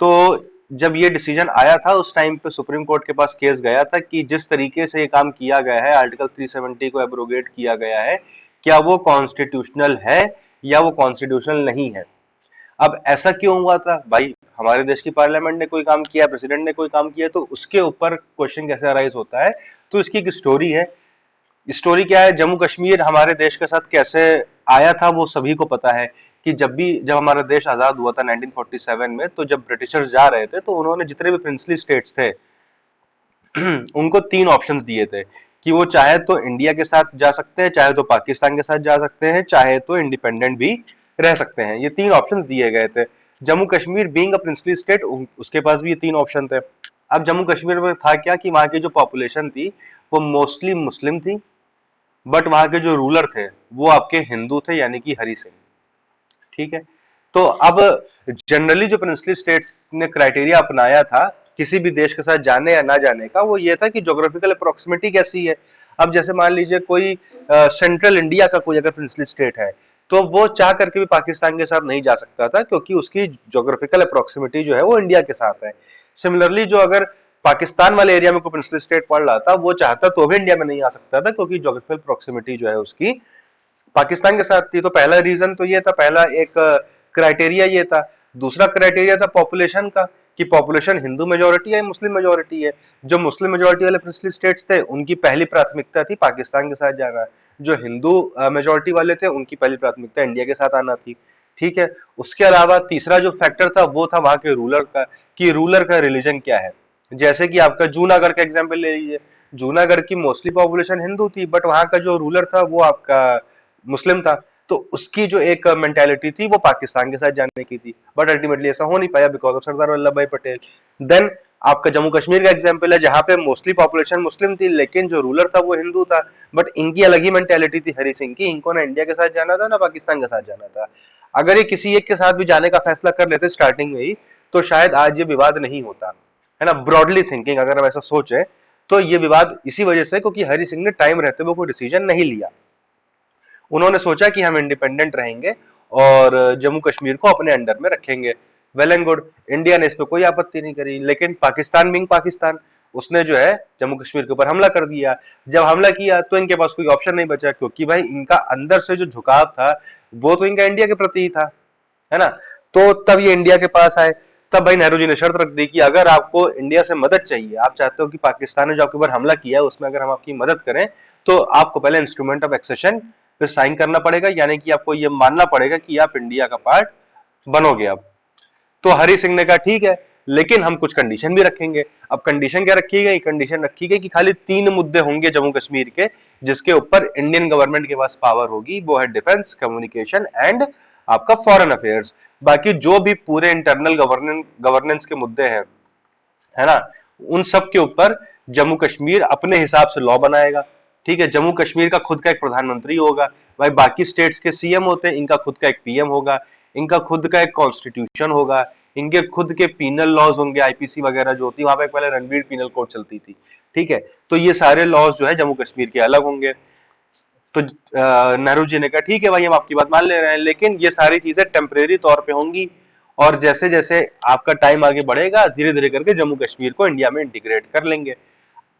तो जब ये डिसीजन आया था उस टाइम पे सुप्रीम कोर्ट के पास केस गया था कि जिस तरीके से ये काम किया गया है, आर्टिकल 370 को एब्रोगेट किया गया है, क्या वो कॉन्स्टिट्यूशनल है या वो कॉन्स्टिट्यूशनल नहीं है। अब ऐसा क्यों हुआ था भाई? हमारे देश की पार्लियामेंट ने कोई काम किया, प्रेसिडेंट ने कोई काम किया, तो उसके ऊपर क्वेश्चन कैसे अराइज होता है। तो इसकी एक स्टोरी है। स्टोरी क्या है? जम्मू कश्मीर हमारे देश के साथ कैसे आया था वो सभी को पता है कि जब हमारा देश आजाद हुआ था 1947 में, तो जब ब्रिटिशर्स जा रहे थे तो उन्होंने जितने भी प्रिंसली स्टेट्स थे उनको 3 ऑप्शंस दिए थे कि वो चाहे तो इंडिया के साथ जा सकते हैं, चाहे तो पाकिस्तान के साथ जा सकते हैं, चाहे तो इंडिपेंडेंट भी रह सकते हैं। ये 3 ऑप्शंस दिए गए थे। Jammu Kashmir being a princely state, उसके पास भी ये 3 ऑप्शन थे। अब जम्मू कश्मीर में था क्या कि वहां की जो पॉपुलेशन थी वो मोस्टली मुस्लिम थी, बट वहां के जो रूलर थे वो आपके हिंदू थे, यानी कि हरि सिंह। ठीक है? तो अब जनरली जो प्रिंसली स्टेट्स ने क्राइटेरिया अपनाया था किसी भी देश के साथ जाने या ना जाने का, वो ये था कि ज्योग्राफिकल अप्रोक्सीमेटी कैसी है। अब जैसे मान लीजिए कोई सेंट्रल इंडिया का कोई अगर प्रिंसली स्टेट है, तो वो चाह करके भी पाकिस्तान के साथ नहीं जा सकता था, क्योंकि उसकी ज्योग्राफिकल अप्रोक्सीमेटी जो है वो इंडिया के साथ है। सिमिलरली जो अगर पाकिस्तान वाले एरिया में कोई प्रिंसली स्टेट पड़ रहा था, वो चाहता तो भी इंडिया में नहीं आ सकता था, क्योंकि ज्योग्राफिकल प्रोक्सिमिटी जो है उसकी पाकिस्तान के साथ थी। तो पहला रीजन तो ये था, पहला एक क्राइटेरिया ये था। दूसरा क्राइटेरिया था पॉपुलेशन का, कि पॉपुलेशन हिंदू मेजोरिटी है मुस्लिम मेजोरिटी है। जो मुस्लिम मेजोरिटी वाले प्रिंसली स्टेट्स थे उनकी पहली प्राथमिकता थी पाकिस्तान के साथ जाना। जो हिंदू मेजोरिटी वाले थे उनकी पहली प्राथमिकता इंडिया के साथ आना थी। ठीक है? उसके अलावा तीसरा जो फैक्टर था वो था वहां के रूलर का, कि रूलर का रिलीजन क्या है। जैसे कि आपका जूनागढ़ का एग्जाम्पल ले लीजिए। जूनागढ़ की मोस्टली पॉपुलेशन हिंदू थी, बट वहां का जो रूलर था वो आपका मुस्लिम था। तो उसकी जो एक मेंटेलिटी थी वो पाकिस्तान के साथ जाने की थी, बट अल्टीमेटली ऐसा हो नहीं पाया बिकॉज ऑफ सरदार वल्लभ भाई पटेल। देन आपका जम्मू कश्मीर का एग्जाम्पल है, जहां पे मोस्टली पॉपुलेशन मुस्लिम थी लेकिन जो रूलर था वो हिंदू था। बट इनकी अलग ही मेंटेलिटी थी हरि सिंह की, इनको ना इंडिया के साथ जाना था ना पाकिस्तान के साथ जाना था। अगर ये किसी एक के साथ भी जाने का फैसला कर लेते स्टार्टिंग में ही, तो शायद आज ये विवाद नहीं होता, है ना। ब्रॉडली थिंकिंग अगर हम ऐसा सोचे, तो ये विवाद इसी वजह से क्योंकि हरि सिंह ने टाइम रहते हुए कोई डिसीजन नहीं लिया। उन्होंने सोचा कि हम इंडिपेंडेंट रहेंगे और जम्मू कश्मीर को अपने अंडर में रखेंगे। वेल एंड गुड, इंडिया ने इस पर कोई आपत्ति नहीं करी, लेकिन पाकिस्तान बिंग पाकिस्तान, उसने जो है जम्मू कश्मीर के ऊपर हमला कर दिया। जब हमला किया तो इनके पास कोई ऑप्शन नहीं बचा, क्योंकि भाई इनका अंदर से जो झुकाव था वो तो इनका इंडिया के प्रति ही था, है ना। तो तब ये इंडिया के पास आए। तब भाई नेहरू जी ने शर्त रख दी कि अगर आपको इंडिया से मदद चाहिए, आप चाहते हो कि पाकिस्तान ने जो आपके ऊपर हमला किया है उसमें अगर हम आपकी मदद करें, तो आपको पहले इंस्ट्रूमेंट ऑफ एक्सेशन पे साइन करना पड़ेगा, यानी कि आपको ये मानना पड़ेगा कि आप इंडिया का पार्ट बनोगे। अब तो हरि सिंह ने कहा ठीक है, लेकिन हम कुछ कंडीशन भी रखेंगे। अब कंडीशन क्या रखी गई? कंडीशन रखी गई कि खाली 3 मुद्दे होंगे जम्मू कश्मीर के जिसके ऊपर इंडियन गवर्नमेंट के पास पावर होगी, वो है डिफेंस, कम्युनिकेशन एंड आपका फॉरेन अफेयर्स। बाकी जो भी पूरे इंटरनल गवर्नेंस के मुद्दे हैं, है ना, उन सब के ऊपर जम्मू कश्मीर अपने हिसाब से लॉ बनाएगा। ठीक है? जम्मू कश्मीर का खुद का एक प्रधानमंत्री होगा। भाई बाकी स्टेट्स के सीएम होते हैं, इनका खुद का एक पीएम होगा, इनका खुद का एक कॉन्स्टिट्यूशन होगा, इनके खुद के पीनल लॉज होंगे, आईपीसी वगैरह जो होती है, वहां पे पहले रणवीर पीनल कोड चलती थी। ठीक है? तो ये सारे लॉज जो है जम्मू कश्मीर के अलग होंगे। तो नेहरू जी ने कहा ठीक है भाई, हम आपकी बात मान ले रहे हैं, लेकिन ये सारी चीजें टेम्परेरी तौर पे होंगी, और जैसे जैसे आपका टाइम आगे बढ़ेगा धीरे धीरे करके जम्मू कश्मीर को इंडिया में इंटीग्रेट कर लेंगे।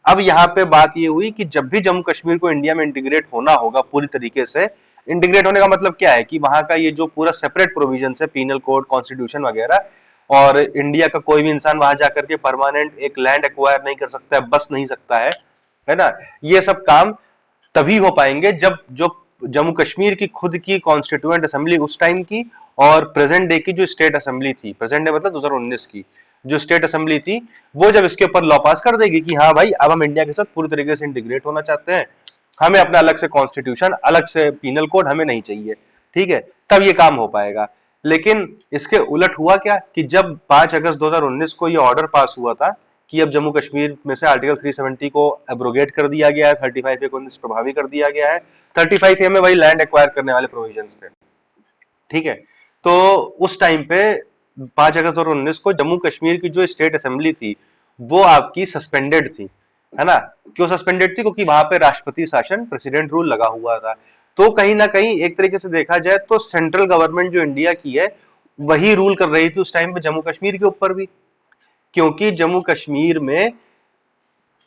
अब यहाँ पे बात ये हुई कि जब भी जम्मू कश्मीर को इंडिया में इंटीग्रेट होना होगा पूरी तरीके से, इंटीग्रेट होने का मतलब क्या है कि वहां का ये जो पूरा सेपरेट प्रोविजन है, पीनल कोड, कॉन्स्टिट्यूशन वगैरह, और इंडिया का कोई भी इंसान वहां जाकर के परमानेंट एक लैंड एक्वायर नहीं कर सकता है, बस नहीं सकता है ना, ये सब काम तभी हो पाएंगे जब जो जम्मू कश्मीर की खुद की कॉन्स्टिट्यूएंट असेंबली उस टाइम की और प्रेजेंट डे की जो स्टेट असेंबली थी, प्रेजेंट डे मतलब 2019 की जो स्टेट असेंबली थी, वो जब इसके ऊपर लॉ पास कर देगी कि हाँ भाई अब हम इंडिया के साथ पूरी तरीके से इंटीग्रेट होना चाहते हैं, हमें अपना अलग से कॉन्स्टिट्यूशन, अलग से पीनल कोड हमें नहीं चाहिए, ठीक है, तब ये काम हो पाएगा। लेकिन इसके उलट हुआ क्या कि जब 5 अगस्त 2019 को ये ऑर्डर पास हुआ था कि अब जम्मू कश्मीर में से आर्टिकल 370 को एब्रोगेट कर दिया गया है, 35A को प्रभावी कर दिया गया है, 35A में वही लैंड एक्वायर करने वाले प्रोविजंस थे, ठीक है। तो उस टाइम पे 5 अगस्त 2019 को जम्मू कश्मीर की जो स्टेट असेंबली थी वो आपकी सस्पेंडेड थी, है ना। क्यों सस्पेंडेड थी? क्योंकि वहां पे राष्ट्रपति शासन, प्रेसिडेंट रूल लगा हुआ था। तो कहीं ना कहीं एक तरीके से देखा जाए तो सेंट्रल गवर्नमेंट जो इंडिया की है वही रूल कर रही थी उस टाइम पे जम्मू कश्मीर के ऊपर भी, क्योंकि जम्मू कश्मीर में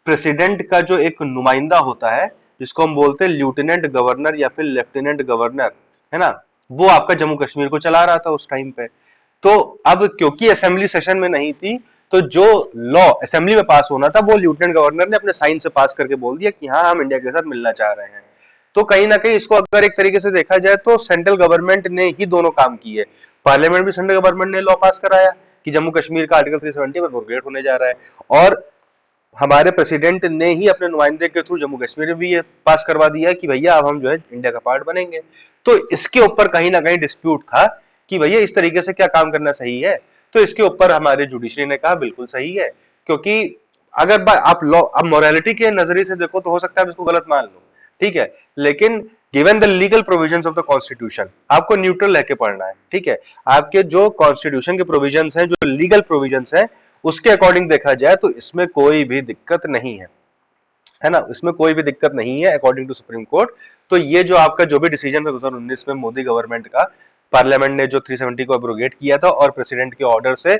प्रेसिडेंट का जो एक नुमाइंदा होता है जिसको हम बोलते हैं लेफ्टिनेंट गवर्नर या फिर लेफ्टिनेंट गवर्नर, है ना, वो आपका जम्मू कश्मीर को चला रहा था उस टाइम पे। तो अब क्योंकि असेंबली सेशन में नहीं थी, तो जो लॉ असेंबली में पास होना था वो लेफ्टिनेंट गवर्नर ने अपने साइन से पास करके बोल दिया कि हाँ हम इंडिया के साथ मिलना चाह रहे हैं। तो कहीं ना कहीं इसको अगर एक तरीके से देखा जाए तो सेंट्रल गवर्नमेंट ने ही दोनों काम किए। पार्लियामेंट भी सेंट्रल गवर्नमेंट ने लॉ पास कराया कि जम्मू कश्मीर का आर्टिकल 370 पर प्रोग्रेड होने जा रहा है, और हमारे प्रेसिडेंट ने ही अपने नुमाइंदे के थ्रू जम्मू कश्मीर में भी ये पास करवा दिया कि भैया अब हम जो है इंडिया का पार्ट बनेंगे। तो इसके ऊपर कहीं ना कहीं डिस्प्यूट था कि भैया इस तरीके से क्या काम करना सही है। तो इसके ऊपर हमारे जुडिशरी ने कहा बिल्कुल सही है, क्योंकि अगर आप लॉ अब मोरालिटी के नजरिए से देखो तो हो सकता है इसको गलत मान लो, ठीक है, लेकिन given the legal provisions of the constitution आपको न्यूट्रल रह के पढ़ना है, ठीक है। आपके जो कॉन्स्टिट्यूशन के प्रोविजंस हैं, जो लीगल प्रोविजंस हैं, उसके अकॉर्डिंग देखा जाए तो इसमें कोई भी दिक्कत नहीं है ना, इसमें कोई भी दिक्कत नहीं है अकॉर्डिंग टू सुप्रीम कोर्ट। तो ये जो आपका जो भी डिसीजन था 2019 में मोदी गवर्नमेंट का, पार्लियामेंट ने जो 370 को एब्रोगेट किया था और प्रेसिडेंट के ऑर्डर से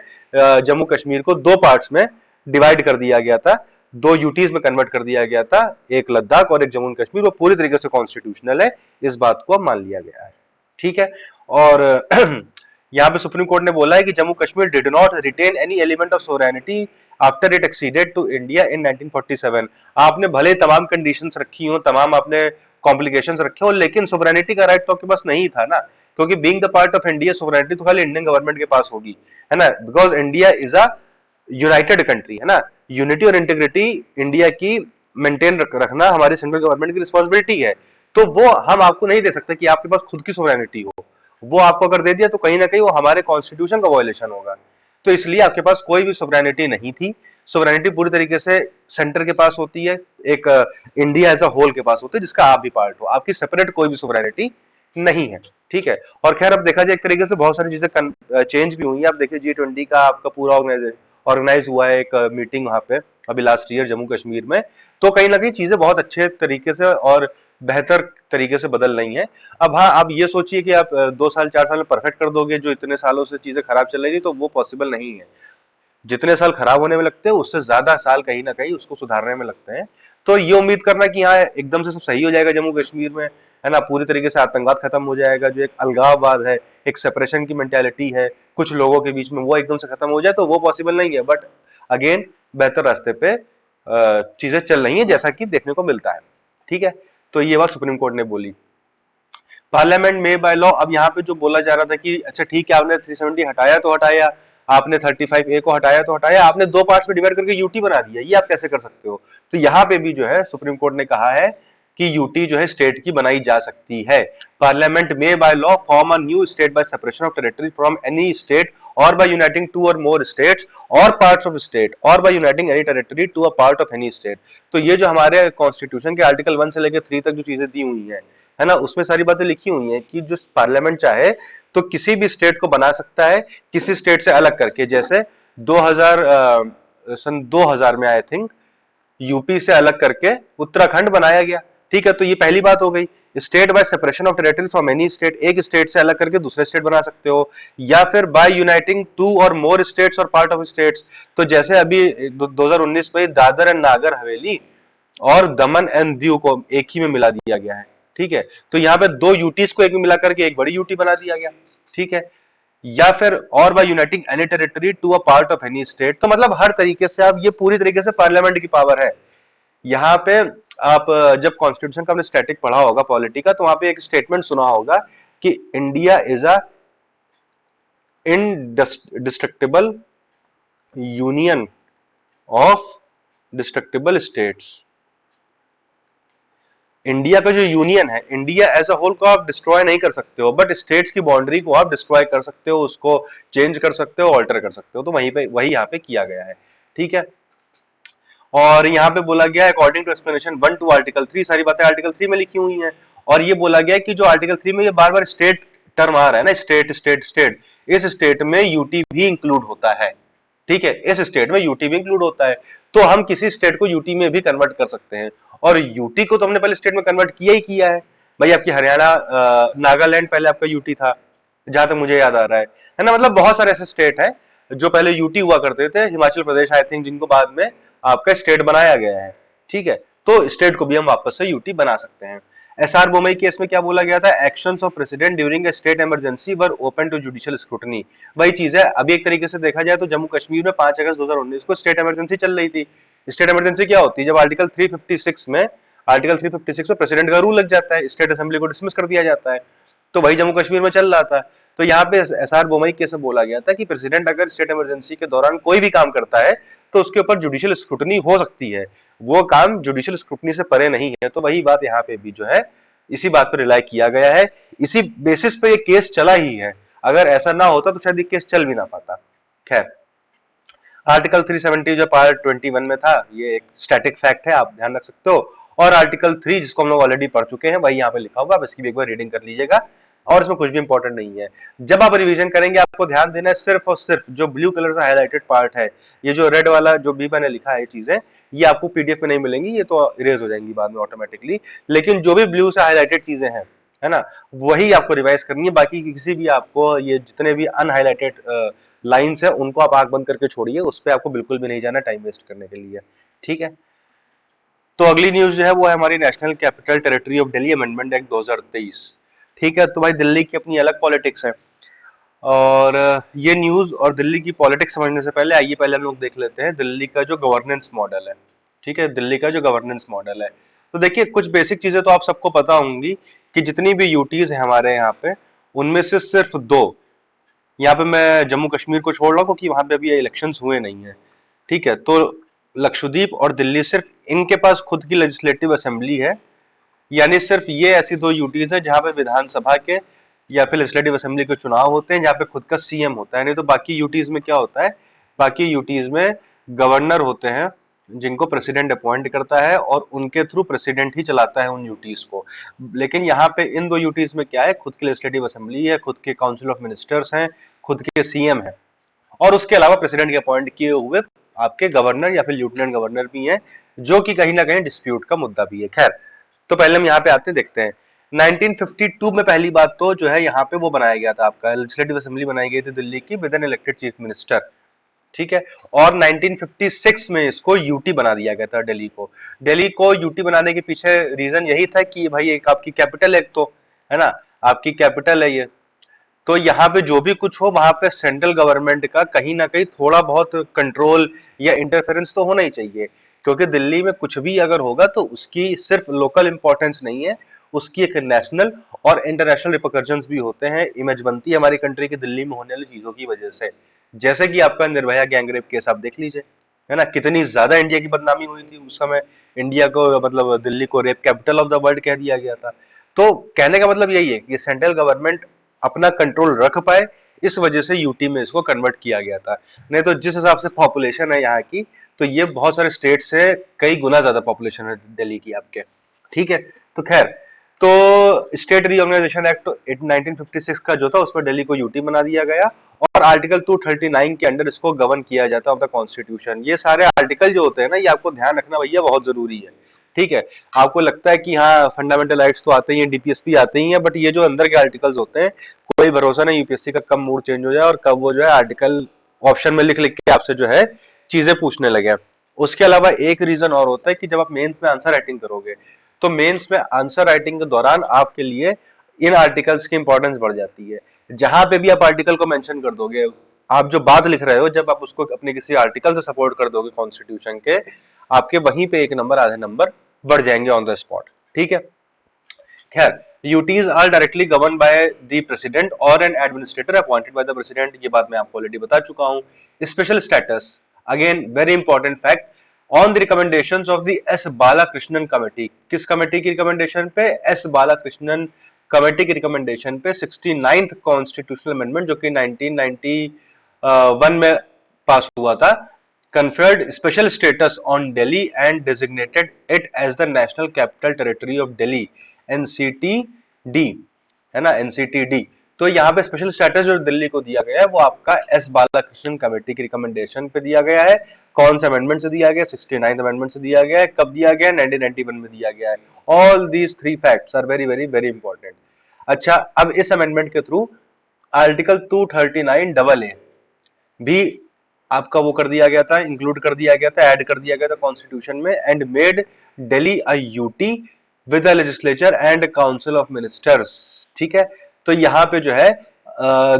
जम्मू कश्मीर को दो पार्ट्स में डिवाइड कर दिया गया था, दो यूटीज में कन्वर्ट कर दिया गया था, एक लद्दाख और एक जम्मू कश्मीर, वो पूरी तरीके से कॉन्स्टिट्यूशनल है, इस बात को अब मान लिया गया है, ठीक है। और यहाँ पे सुप्रीम कोर्ट ने बोला है कि Jammu Kashmir did not retain any element of sovereignty after it acceded to India in 1947। आपने भले तमाम कंडीशंस रखी हो, तमाम आपने कॉम्प्लिकेशंस रखे हो, लेकिन सोवरेनिटी का राइट तो आपके पास नहीं था ना, क्योंकि being the part of India sovereignty तो खाली इंडियन गवर्नमेंट के पास होगी, है ना, because India is a United country, है ना। यूनिटी और इंटीग्रिटी इंडिया की मेंटेन रखना हमारी सेंट्रल गवर्नमेंट की रिस्पॉन्सिबिलिटी है। तो वो हम आपको नहीं दे सकते कि आपके पास खुद की सोवरेनिटी हो, वो आपको अगर दे दिया तो कहीं ना कहीं वो हमारे कॉन्स्टिट्यूशन का वायलेशन होगा। तो इसलिए आपके पास कोई भी सोवरेनिटी नहीं थी, सोवरेनिटी पूरी तरीके से सेंटर के पास होती है, एक इंडिया एज अ होल के पास होती है जिसका आप भी पार्ट हो, आपकी सेपरेट कोई भी सोवरेनिटी नहीं है, ठीक है। और खैर अब देखा जाए एक तरीके से बहुत सारी चीजें चेंज भी हुई है। आप देखिए G20 का आपका पूरा ऑर्गेनाइज हुआ है एक मीटिंग वहां पे अभी लास्ट ईयर जम्मू कश्मीर में। तो कहीं ना कहीं चीजें बहुत अच्छे तरीके से और बेहतर तरीके से बदल रही हैं। अब हाँ, आप ये सोचिए कि आप 2 साल 4 साल में परफेक्ट कर दोगे जो इतने सालों से चीजें खराब चल रही थी, तो वो पॉसिबल नहीं है। जितने साल खराब होने में लगते हैं उससे ज्यादा साल कहीं ना कहीं उसको सुधारने में लगते हैं। तो ये उम्मीद करना कि हाँ एकदम से सब सही हो जाएगा जम्मू कश्मीर में, है ना, पूरी तरीके से आतंकवाद खत्म हो जाएगा, जो एक अलगाववाद है, एक सेपरेशन की मेंटेलिटी है कुछ लोगों के बीच में, वो एकदम से खत्म हो जाए, तो वो पॉसिबल नहीं है। बट अगेन बेहतर रास्ते पे चीजें चल रही हैं जैसा कि देखने को मिलता है, ठीक है। तो ये बात सुप्रीम कोर्ट ने बोली। पार्लियामेंट में बाय लॉ, अब यहाँ पे जो बोला जा रहा था कि अच्छा ठीक है आपने 370 हटाया तो हटाया, आपने 35A को हटाया तो हटाया, आपने दो पार्ट्स में डिवाइड करके यूटी बना दिया, ये आप कैसे कर सकते हो? तो यहाँ पे भी जो है सुप्रीम कोर्ट ने कहा है कि यूटी जो है स्टेट की बनाई जा सकती है। पार्लियामेंट में by law form a new state by separation of territory from any state or by uniting two or more states or parts of state or by uniting any territory to a part of any state. तो ये जो हमारे constitution के article 1 से लेकर 3 तक जो चीजें दी हुई है ना, उसमें सारी बातें लिखी हुई हैं कि जो पार्लियामेंट चाहे तो किसी भी स्टेट को बना सकता है, किसी स्टेट से अलग करके। जैसे 2000 सन 2000 में आई थिंक यूपी से अलग करके उत्तराखंड बनाया गया, ठीक है, तो ये पहली बात हो गई। State by separation of territory from any state, एक स्टेट से अलग करके दूसरे स्टेट बना सकते हो, या फिर bye uniting two or more states और पार्ट ऑफ स्टेट्स। तो जैसे अभी 2019 में दादर एंड नागर हवेली और दमन एंड दीव को एक ही में मिला दिया गया है। ठीक है, तो यहाँ पे दो यूटीज को एक में मिला करके एक बड़ी यूटी बना दिया गया। ठीक है, या फिर or by uniting any territory to a part of any state. तो मतलब हर तरीके से आप, ये पूरी तरीके से पार्लियामेंट की पावर है यहाँ पे। आप जब कॉन्स्टिट्यूशन का आपने स्टैटिक पढ़ा होगा पॉलिटी का, तो वहां पे एक स्टेटमेंट सुना होगा कि India is a indestructible union of destructible states. India का जो यूनियन है, इंडिया एज अ होल को आप डिस्ट्रॉय नहीं कर सकते हो, बट स्टेट्स की बाउंड्री को आप डिस्ट्रॉय कर सकते हो, उसको चेंज कर सकते हो, ऑल्टर कर सकते हो। तो वहीं पे वही यहाँ पे किया गया है। ठीक है, और यहाँ पे बोला गया according to explanation 1 to article 3, सारी बातें आर्टिकल 3 में लिखी हुई हैं। और ये बोला गया कि जो आर्टिकल 3 में ये बार बार स्टेट टर्म आ रहा है ना, स्टेट स्टेट स्टेट, इस स्टेट में यूटी भी इंक्लूड होता है। ठीक है, इस स्टेट में यूटी भी इंक्लूड होता है, तो हम किसी स्टेट को यूटी में भी कन्वर्ट कर सकते हैं। और यूटी को तो हमने पहले स्टेट में कन्वर्ट किया ही किया है भाई। आपकी हरियाणा, नागालैंड पहले आपका यूटी था, जहां तक मुझे याद आ रहा है ना। मतलब बहुत सारे ऐसे स्टेट है जो पहले यूटी हुआ करते थे, हिमाचल प्रदेश आई थिंक, जिनको बाद में आपका स्टेट बनाया गया है। ठीक है, तो स्टेट को भी हम वापस से यूटी बना सकते हैं। एसआर बोमई केस में क्या बोला गया था, actions of president during a state emergency were open to judicial scrutiny. वही चीज है, अभी एक तरीके से देखा जाए तो जम्मू कश्मीर में 5 अगस्त 2019 को स्टेट इमरजेंसी चल रही थी। स्टेट इमरजेंसी क्या होती है, जब आर्टिकल 356 में प्रेसिडेंट का रूल लग जाता है, स्टेट असेंबली को डिसमिस कर दिया जाता है। तो वही जम्मू कश्मीर में चल रहा था। तो यहाँ पे एसआर बोमई केस में बोला गया था कि प्रेसिडेंट अगर स्टेट इमरजेंसी के दौरान कोई भी काम करता है तो उसके ऊपर जुडिशियल स्क्रूटनी हो सकती है, वो काम जुडिशियल स्क्रूटनी से परे नहीं है। तो वही बात यहाँ पे भी जो है, इसी बात पर रिलाई किया गया है, इसी बेसिस पे ये केस चला ही है। अगर ऐसा ना होता तो शायद ये केस चल भी ना पाता। खैर, आर्टिकल 370 जो पार्ट 21 में था, ये एक स्टैटिक फैक्ट है, आप ध्यान रख सकते हो। और आर्टिकल 3 जिसको हम लोग ऑलरेडी पढ़ चुके हैं, वही यहाँ पे लिखा होगा, आप इसकी भी एक बार रीडिंग कर लीजिएगा। और इसमें कुछ भी इंपॉर्टेंट नहीं है। जब आप रिवीजन करेंगे आपको ध्यान देना है सिर्फ और सिर्फ जो ब्लू कलर से हाईलाइटेड पार्ट है, ये जो रेड वाला जो भी मैंने लिखा है चीजें, ये आपको पीडीएफ में नहीं मिलेंगी, ये तो इरेज हो जाएंगी बाद में ऑटोमेटिकली। लेकिन जो भी ब्लू से हाईलाइटेड चीजें हैं, है ना, वही आपको रिवाइज करनी है। बाकी की किसी भी आपको ये जितने भी अनहाइलाइटेड लाइंस है, उनको आप आंख बंद करके छोड़िए, उस पर आपको बिल्कुल भी नहीं जाना टाइम वेस्ट करने के लिए। ठीक है, तो अगली न्यूज जो है वो है हमारी national capital territory of Delhi amendment act 2023। ठीक है, तो भाई दिल्ली की अपनी अलग पॉलिटिक्स है। और ये न्यूज और दिल्ली की पॉलिटिक्स समझने से पहले आइए पहले हम लोग देख लेते हैं दिल्ली का जो गवर्नेंस मॉडल है। ठीक है, दिल्ली का जो गवर्नेंस मॉडल है, तो देखिए कुछ बेसिक चीजें तो आप सबको पता होंगी कि जितनी भी यूटीज है हमारे यहाँ पे, उनमें से सिर्फ दो, यहाँ पे मैं जम्मू कश्मीर को छोड़ रहा हूँ क्योंकि वहां पे अभी इलेक्शंस हुए नहीं है। ठीक है, तो लक्षद्वीप और दिल्ली, सिर्फ इनके पास खुद की लेजिस्लेटिव असेंबली है। यानी सिर्फ ये ऐसी दो यूटीज है जहां पे विधानसभा के या फिर लेजिस्लेटिव असेंबली के चुनाव होते हैं, जहाँ पे खुद का सीएम होता है। नहीं तो बाकी यूटीज में क्या होता है, बाकी यूटीज में गवर्नर होते हैं जिनको प्रेसिडेंट अपॉइंट करता है और उनके थ्रू प्रेसिडेंट ही चलाता है उन यूटीज को। लेकिन यहाँ पे इन दो यूटीज में क्या है, खुद की लेजिस्लेटिव असेंबली है, खुद के काउंसिल ऑफ मिनिस्टर्स हैं, खुद के सीएम है, और उसके अलावा प्रेसिडेंट के अपॉइंट किए हुए आपके गवर्नर या फिर लेफ्टिनेंट गवर्नर भी हैं, जो कि कहीं ना कहीं डिस्प्यूट का मुद्दा भी है। खैर, तो पहले हम यहाँ पे आते देखते हैं। 1952 में पहली बात तो जो है यहाँ पे वो बनाया गया था, आपका लेजिस्लेटिव असेंबली बनाई गई थी दिल्ली की with an elected chief minister. ठीक है, और 1956 में इसको यूटी बना दिया गया था दिल्ली को। दिल्ली को यूटी बनाने के पीछे रीजन यही था कि भाई एक आपकी कैपिटल है, एक तो है ना, आपकी कैपिटल है ये, तो यहाँ पे जो भी कुछ हो वहां पे सेंट्रल गवर्नमेंट का कहीं ना कहीं थोड़ा बहुत कंट्रोल या इंटरफेरेंस तो होना ही चाहिए। क्योंकि दिल्ली में कुछ भी अगर होगा तो उसकी सिर्फ लोकल इंपॉर्टेंस नहीं है, उसकी एक नेशनल और इंटरनेशनल रिपरकशंस भी होते हैं। इमेज बनती है हमारी कंट्री की दिल्ली में होने वाली चीजों की वजह से। जैसे कि आपका निर्भया गैंगरेप केस आप देख लीजिए, है ना, कितनी ज्यादा इंडिया की बदनामी हुई थी उस समय। इंडिया को, मतलब दिल्ली को rape capital of the world कह दिया गया था। तो कहने का मतलब यही है कि सेंट्रल गवर्नमेंट अपना कंट्रोल रख पाए, इस वजह से यूटी में इसको कन्वर्ट किया गया था। नहीं तो जिस हिसाब से पॉपुलेशन है यहाँ की, तो ये बहुत सारे स्टेट से कई गुना ज्यादा पॉपुलेशन है दिल्ली की आपके। ठीक है, तो खैर, तो स्टेट रीऑर्गेनाइजेशन एक्ट 1956 का जो था उस पर दिल्ली को यूटी बना दिया गया, और आर्टिकल 239 के अंडर इसको गवर्न किया जाता है ऑफ द कॉन्स्टिट्यूशन। ये सारे आर्टिकल जो होते हैं ना, ये आपको ध्यान रखना भैया बहुत जरूरी है। ठीक है, आपको लगता है कि हाँ फंडामेंटल राइट्स तो आते ही हैं, डीपीएसपी आते ही हैं, बट ये जो अंदर के आर्टिकल्स होते हैं कोई भरोसा नहीं यूपीएससी का कब मूड चेंज हो जाए और कब वो जो है आर्टिकल ऑप्शन में लिख लिख के आपसे जो है चीजें पूछने लगे। उसके अलावा एक रीजन और होता है कि जब आप मेंस में आंसर राइटिंग करोगे तो मेंस में आंसर राइटिंग के दौरान आपके लिए इन आर्टिकल्स की इंपॉर्टेंस बढ़ जाती है। जहां पे भी आप आर्टिकल को मेंशन कर दोगे, आप जो बात लिख रहे हो जब आप उसको अपने किसी आर्टिकल से सपोर्ट कर दोगे कॉन्स्टिट्यूशन के, आपके वहीं पे एक नंबर आधे नंबर बढ़ जाएंगे ऑन द स्पॉट। ठीक है, खैर UTs are directly govern by the president और an administrator appointed by the president, ये बात मैं आपको ऑलरेडी बता चुका हूं। Special status, again very important fact, on the recommendations of the S Balakrishnan committee. किस कमेटी की रिकमेंडेशन पे? एस बालाकृष्णन कमेटी की रिकमेंडेशन पे 69th कॉन्स्टिट्यूशनल अमेंडमेंट जो कि 1991 में पास हुआ था, conferred special status on Delhi and designated it as the National Capital Territory of Delhi, NCTD, है ना, NCTD। तो यहाँ पे स्पेशल स्टेटस जो दिल्ली को दिया गया है वो आपका एस बालाकृष्णन कमेटी की रिकमेंडेशन पे दिया गया है। कौन सा अमेंडमेंट से दिया गया? 69th अमेंडमेंट से दिया गया है। कब दिया गया है? 1991 में दिया गया है। All these three facts are very very very important. अच्छा, अब इस अमेंडमेंट के थ्रू आर्टिकल 239 डबल ए भी आपका वो कर दिया गया था, इंक्लूड कर दिया गया था, ऐड कर दिया गया था कॉन्स्टिट्यूशन में, and made Delhi a UT with the legislature and council of ministers. ठीक है, तो यहाँ पे जो है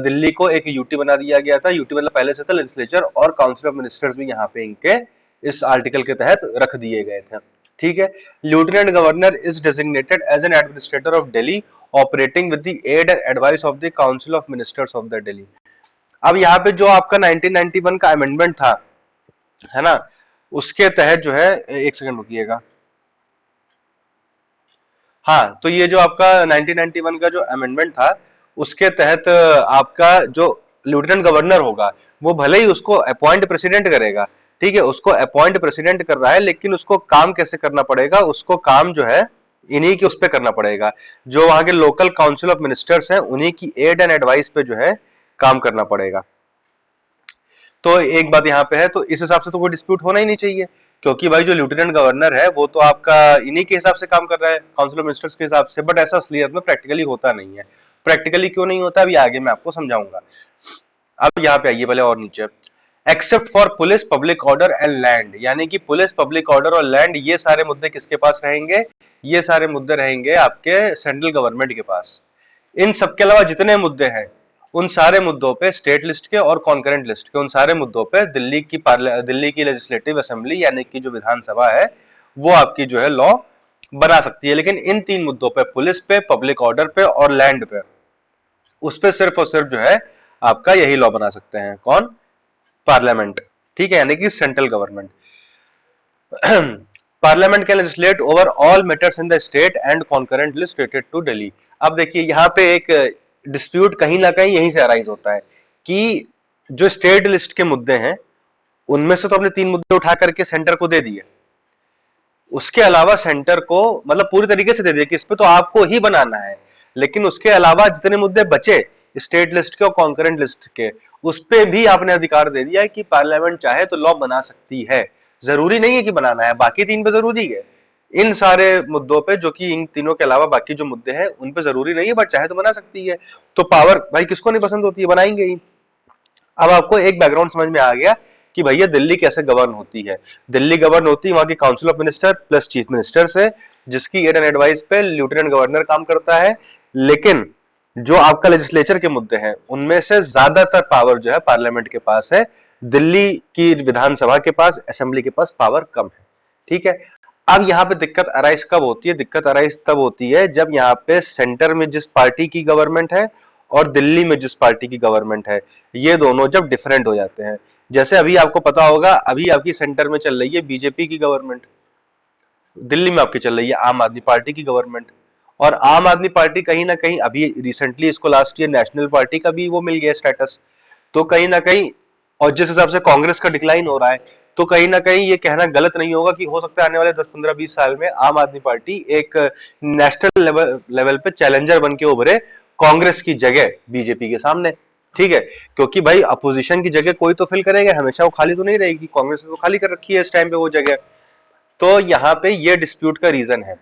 दिल्ली को एक यूटी बना दिया गया था। यूटी मतलब पहले से था, लेजिस्लेचर और काउंसिल ऑफ मिनिस्टर्स भी यहाँ पे इनके इस आर्टिकल के तहत रख दिए गए थे। ठीक है, lieutenant governor is designated as an administrator of Delhi operating with the aid and advice of the council of ministers of the Delhi. अब यहाँ पे जो आपका 1991 का अमेंडमेंट था, है ना, उसके तहत जो है, एक सेकंड रुकिएगा, हाँ, तो ये जो आपका 1991 का जो अमेंडमेंट था उसके तहत आपका जो लेफ्टिनेंट गवर्नर होगा वो भले ही उसको अपॉइंट प्रेसिडेंट करेगा, ठीक है, उसको अपॉइंट प्रेसिडेंट कर रहा है, लेकिन उसको काम कैसे करना पड़ेगा? उसको काम जो है इन्हीं के उस पे करना पड़ेगा, जो वहां के लोकल काउंसिल ऑफ मिनिस्टर्स हैं उन्हीं की एड एंड एडवाइस पे जो है काम करना पड़ेगा। तो एक बात यहाँ पे है, तो इस हिसाब से तो कोई डिस्प्यूट होना ही नहीं चाहिए, क्योंकि भाई जो लेफ्टिनेंट गवर्नर है वो तो आपका इन्हीं के हिसाब से काम कर रहा है, काउंसिल ऑफ मिनिस्टर्स के हिसाब से। बट ऐसा असलियत में प्रैक्टिकली होता नहीं है। प्रैक्टिकली क्यों नहीं होता, अभी आगे मैं आपको समझाऊंगा। अब यहाँ पे आइए पहले और नीचे, except for police, public order and land, यानी कि पुलिस, पब्लिक ऑर्डर और लैंड, ये सारे मुद्दे किसके पास रहेंगे? ये सारे मुद्दे रहेंगे आपके सेंट्रल गवर्नमेंट के पास। इन सबके अलावा जितने मुद्दे हैं उन सारे मुद्दों पे, स्टेट लिस्ट के और कॉन्करेंट लिस्ट के, उन सारे मुद्दों पे दिल्ली की लेजिस्लेटिव असेंबली यानी कि जो विधानसभा है वो आपकी जो है लॉ बना सकती है। लेकिन इन तीन मुद्दों पे, पुलिस पे, पब्लिक ऑर्डर पे और लैंड पे, उस पे सिर्फ और सिर्फ जो है आपका यही लॉ बना सकते हैं, कौन? पार्लियामेंट। ठीक है, यानी कि central government. Parliament can legislate over all matters in the state and concurrent list related to Delhi. अब देखिए यहाँ पे एक डिस्प्यूट कहीं ना कहीं यहीं से अराइज होता है कि जो स्टेट लिस्ट के मुद्दे हैं उनमें से तो हमने तीन मुद्दे उठा करके सेंटर को दे दिए, उसके अलावा सेंटर को मतलब पूरी तरीके से दे दिया कि इस पे तो आपको ही बनाना है, लेकिन उसके अलावा जितने मुद्दे बचे स्टेट लिस्ट के और कॉन्करेंट लिस्ट के, उस पे भी आपने अधिकार दे दिया है कि पार्लियामेंट चाहे तो लॉ बना सकती है। जरूरी नहीं है कि बनाना है, बाकी तीन पे जरूरी है। इन सारे मुद्दों पे, जो कि इन तीनों के अलावा बाकी जो मुद्दे हैं उन पे जरूरी नहीं है, बट चाहे तो बना सकती है। तो पावर भाई किसको नहीं पसंद होती है, बनाएंगे ही। अब आपको एक बैकग्राउंड समझ में आ गया कि भैया दिल्ली कैसे गवर्न होती है। दिल्ली गवर्न होती है वहां की council of minister plus chief minister से, जिसकी एड एंड एडवाइस पे लेफ्टिनेंट गवर्नर काम करता है। लेकिन जो आपका लेजिस्लेचर के मुद्दे हैं उनमें से ज्यादातर पावर जो है पार्लियामेंट के पास है, दिल्ली की विधानसभा के पास, असेंबली के पास पावर कम है। ठीक है, अब यहाँ पे दिक्कत अराइज कब होती है? दिक्कत अराइज तब होती है जब यहाँ पे सेंटर में जिस पार्टी की गवर्नमेंट है और दिल्ली में जिस पार्टी की गवर्नमेंट है, ये दोनों जब डिफरेंट हो जाते हैं। जैसे अभी आपको पता होगा, अभी आपकी सेंटर में चल रही है बीजेपी की गवर्नमेंट, दिल्ली में आपकी चल रही है आम आदमी पार्टी की गवर्नमेंट, और आम आदमी पार्टी कहीं ना कहीं अभी रिसेंटली इसको लास्ट ईयर नेशनल पार्टी का भी वो मिल गया स्टेटस। तो कहीं ना कहीं, और जिस हिसाब से कांग्रेस का डिक्लाइन हो रहा है, तो कहीं ना कहीं ये कहना गलत नहीं होगा कि हो सकता है आने वाले 10-15-20 साल में आम आदमी पार्टी एक नेशनल लेवल पे चैलेंजर बन के उभरे कांग्रेस की जगह बीजेपी के सामने। ठीक है, क्योंकि भाई अपोजिशन की जगह कोई तो फिल करेगा, हमेशा वो खाली तो नहीं रहेगी, कांग्रेस ने तो खाली कर रखी है इस टाइम पे वो जगह। तो यहाँ पे ये डिस्प्यूट का रीजन है।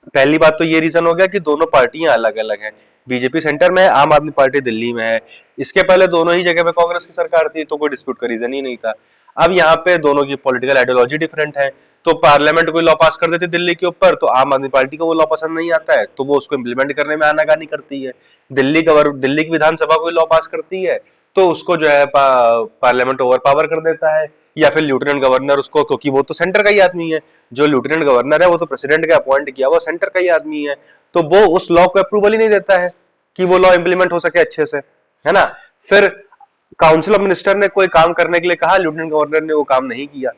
पहली बात तो ये रीजन हो गया कि दोनों पार्टियां अलग अलग हैं। बीजेपी सेंटर में है, आम आदमी पार्टी दिल्ली में है। इसके पहले दोनों ही जगह पे कांग्रेस की सरकार थी, तो कोई डिस्प्यूट का रीजन ही नहीं था। अब यहाँ पे दोनों की पॉलिटिकल आइडियोलॉजी डिफरेंट है, तो पार्लियामेंट कोई लॉ पास कर देती दिल्ली के ऊपर, तो आम आदमी पार्टी को वो लॉ पसंद नहीं आता है, तो वो उसको इम्प्लीमेंट करने में आनाकानी करती है। दिल्ली की विधानसभा कोई लॉ पास करती है, तो उसको जो है पार्लियामेंट ओवर पावर कर देता है, या फिर लेफ्टिनेंट गवर्नर उसको, क्योंकि वो तो सेंटर का ही आदमी है। जो लेफ्टिनेंट गवर्नर है वो तो प्रेसिडेंट का अपॉइंट किया वो सेंटर का ही आदमी है, तो वो उस लॉ को अप्रूवल ही नहीं देता है कि वो लॉ इंप्लीमेंट हो सके अच्छे से, है ना। फिर काउंसिल ऑफ मिनिस्टर ने कोई काम करने के लिए कहा, लेफ्टिनेंट गवर्नर ने वो काम नहीं किया,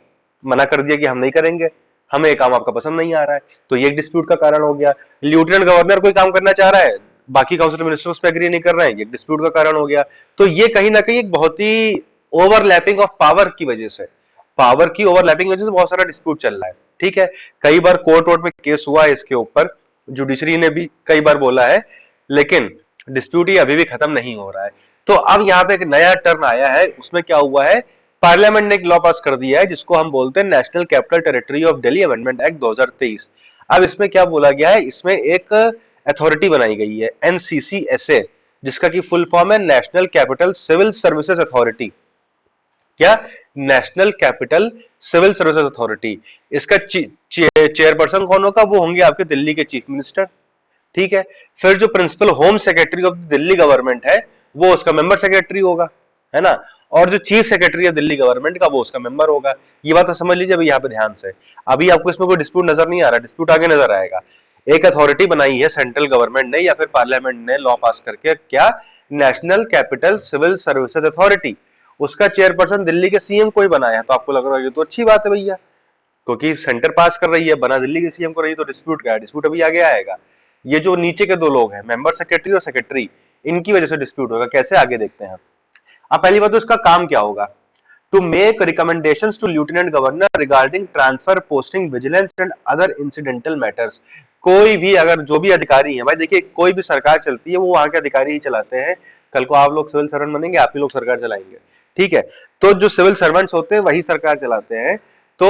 मना कर दिया कि हम नहीं करेंगे, हमें ये काम आपका पसंद नहीं आ रहा है, तो ये एक डिस्प्यूट का कारण हो गया। लेफ्टिनेंट गवर्नर कोई काम करना चाह रहा है, बाकी काउंसिल मिनिस्टर उस पर एग्री नहीं कर रहे हैं, ये डिस्प्यूट का कारण हो गया। तो ये कहीं ना कहीं एक बहुत ही ओवरलैपिंग ऑफ पावर की वजह से, पावर की ओवरलैपिंग की वजह से बहुत सारा डिस्प्यूट चल रहा है। ठीक है, कई बार कोर्ट वोर्ट में केस हुआ है इसके ऊपर, जुडिशरी ने भी कई बार बोला है, लेकिन डिस्प्यूट ये अभी भी खत्म नहीं हो रहा है। तो अब यहाँ पे एक नया टर्न आया है, उसमें क्या हुआ है, पार्लियामेंट ने एक लॉ पास कर दिया है जिसको हम बोलते हैं national capital territory of Delhi amendment act 2023। अब इसमें क्या बोला गया है, इसमें एक अथॉरिटी बनाई गई है एनसीसीएसए, जिसका की फुल फॉर्म है national capital civil services authority. क्या, national capital civil services authority. इसका चेयरपर्सन कौन होगा, वो होंगे आपके दिल्ली के चीफ मिनिस्टर। ठीक है, फिर जो principal home secretary of Delhi government है वो उसका मेंबर सेक्रेटरी होगा, है ना। और जो चीफ सेक्रेटरी है दिल्ली गवर्नमेंट का वो उसका मेंबर होगा। ये बात तो समझ लीजिए अभी यहाँ पे ध्यान से। अभी आपको इसमें कोई डिस्प्यूट नजर नहीं आ रहा, डिस्प्यूट आगे नजर आएगा। एक अथॉरिटी बनाई है सेंट्रल गवर्नमेंट ने या फिर पार्लियामेंट ने लॉ पास करके, क्या, national capital civil services authority. उसका चेयरपर्सन दिल्ली के सीएम को ही बनाया, तो आपको लग रहा है ये तो अच्छी बात है भैया, क्योंकि सेंटर पास कर रही है, बना दिल्ली के सीएम को रही है, तो डिस्प्यूट क्या है, डिस्प्यूट अभी आगे आएगा। ये जो नीचे के दो लोग हैं, मेंबर सेक्रेटरी और सेक्रेटरी, इनकी वजह से डिस्प्यूट होगा, कैसे आगे देखते हैं। अब पहली बात तो इसका काम क्या होगा, to make recommendations to lieutenant governor regarding transfer, posting, vigilance and other incidental matters. कोई भी अगर जो भी अधिकारी है, भाई देखिए कोई भी सरकार चलती है वो वहां के अधिकारी ही चलाते हैं। कल को आप लोग सिविल सर्वेंट बनेंगे, आप ही लोग सरकार चलाएंगे। ठीक है, तो जो सिविल सर्वेंट्स होते हैं वही सरकार चलाते हैं, तो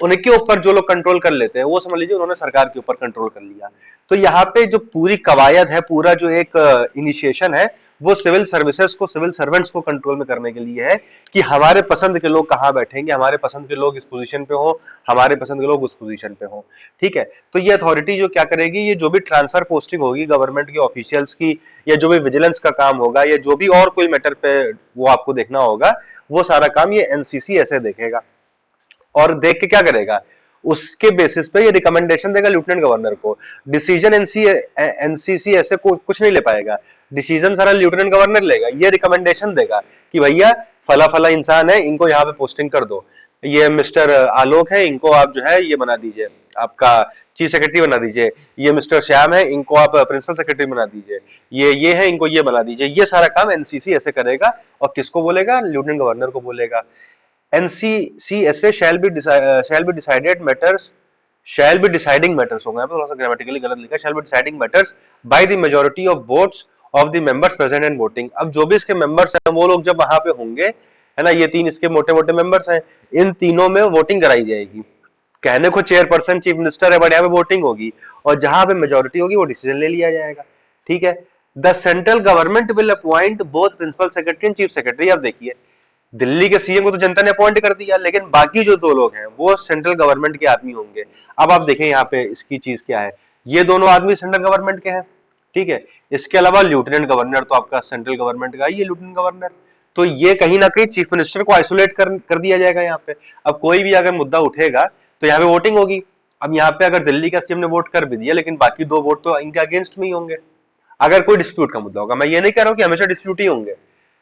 उनके ऊपर जो लोग कंट्रोल कर लेते हैं वो समझ लीजिए उन्होंने सरकार के ऊपर कंट्रोल कर लिया। तो यहाँ पे जो पूरी कवायद है, पूरा जो एक इनिशिएशन है, वो सिविल सर्विसेज को, सिविल सर्वेंट्स को कंट्रोल में करने के लिए है कि हमारे पसंद के लोग कहाँ बैठेंगे, हमारे पसंद के लोग इस पोजीशन पे हो, हमारे पसंद के लोग उस पोजीशन पे हो। ठीक है, तो ये अथॉरिटी जो क्या करेगी, ये जो भी ट्रांसफर पोस्टिंग होगी गवर्नमेंट के ऑफिशियल्स की, या जो भी विजिलेंस का काम होगा, या जो भी और कोई मैटर पे वो आपको देखना होगा, वो सारा काम ये एनसीसी ऐसे देखेगा। और देख के क्या करेगा, उसके बेसिस पे ये रिकमेंडेशन देगा लेफ्टिनेंट गवर्नर को। डिसीजन एनसीसी ऐसे कुछ नहीं ले पाएगा, डिसीजन सारा लेफ्टिनेंट गवर्नर लेगा। ये रिकमेंडेशन देगा कि भैया फला फला इंसान है, इनको यहाँ पे पोस्टिंग कर दो। ये मिस्टर आलोक है, इनको आप जो है ये बना दीजिए, आपका चीफ सेक्रेटरी बना दीजिए। ये मिस्टर श्याम है, इनको आप प्रिंसिपल सेक्रेटरी बना दीजिए। ये है, इनको ये बना दीजिए। ये सारा काम एनसीसी ऐसे करेगा, और किसको बोलेगा, लेफ्टिनेंट गवर्नर को बोलेगा। NCCSA shall be decided matters, shall be deciding matters होगा, थोड़ा सा ग्रामेटिकली गलत लिखा, shall be deciding matters by the majority of votes of the members present and voting। अब जो भी इसके मेंबर्स हैं वो लोग जब वहां पे होंगे, है ना, ये तीन इसके मोटे मोटे मेंबर्स हैं, इन तीनों में वोटिंग कराई जाएगी। कहने को चेयरपर्सन चीफ मिनिस्टर है, बट यहाँ पे वोटिंग होगी, और जहां पे मेजोरिटी होगी वो डिसीजन ले लिया जाएगा। ठीक है, the central government will appoint both principal secretary and chief secretary. अब देखिए दिल्ली के सीएम को तो जनता ने अपॉइंट कर दिया, लेकिन बाकी जो दो लोग हैं वो सेंट्रल गवर्नमेंट के आदमी होंगे। अब आप देखें यहाँ पे इसकी चीज क्या है, ये दोनों आदमी सेंट्रल गवर्नमेंट के हैं। ठीक है, इसके अलावा लेफ्टिनेंट गवर्नर तो आपका सेंट्रल गवर्नमेंट का, ये लेफ्टिनेंट गवर्नर, तो ये कहीं ना कहीं चीफ मिनिस्टर को आइसोलेट कर दिया जाएगा यहाँ पे। अब कोई भी अगर मुद्दा उठेगा तो यहाँ पे वोटिंग होगी। अब यहाँ पे अगर दिल्ली का सीएम ने वोट कर भी दिया, लेकिन बाकी दो वोट तो इनके अगेंस्ट में ही होंगे अगर कोई डिस्प्यूट का मुद्दा होगा। मैं ये नहीं कह रहा हूँ कि हमेशा डिस्प्यूट ही होंगे,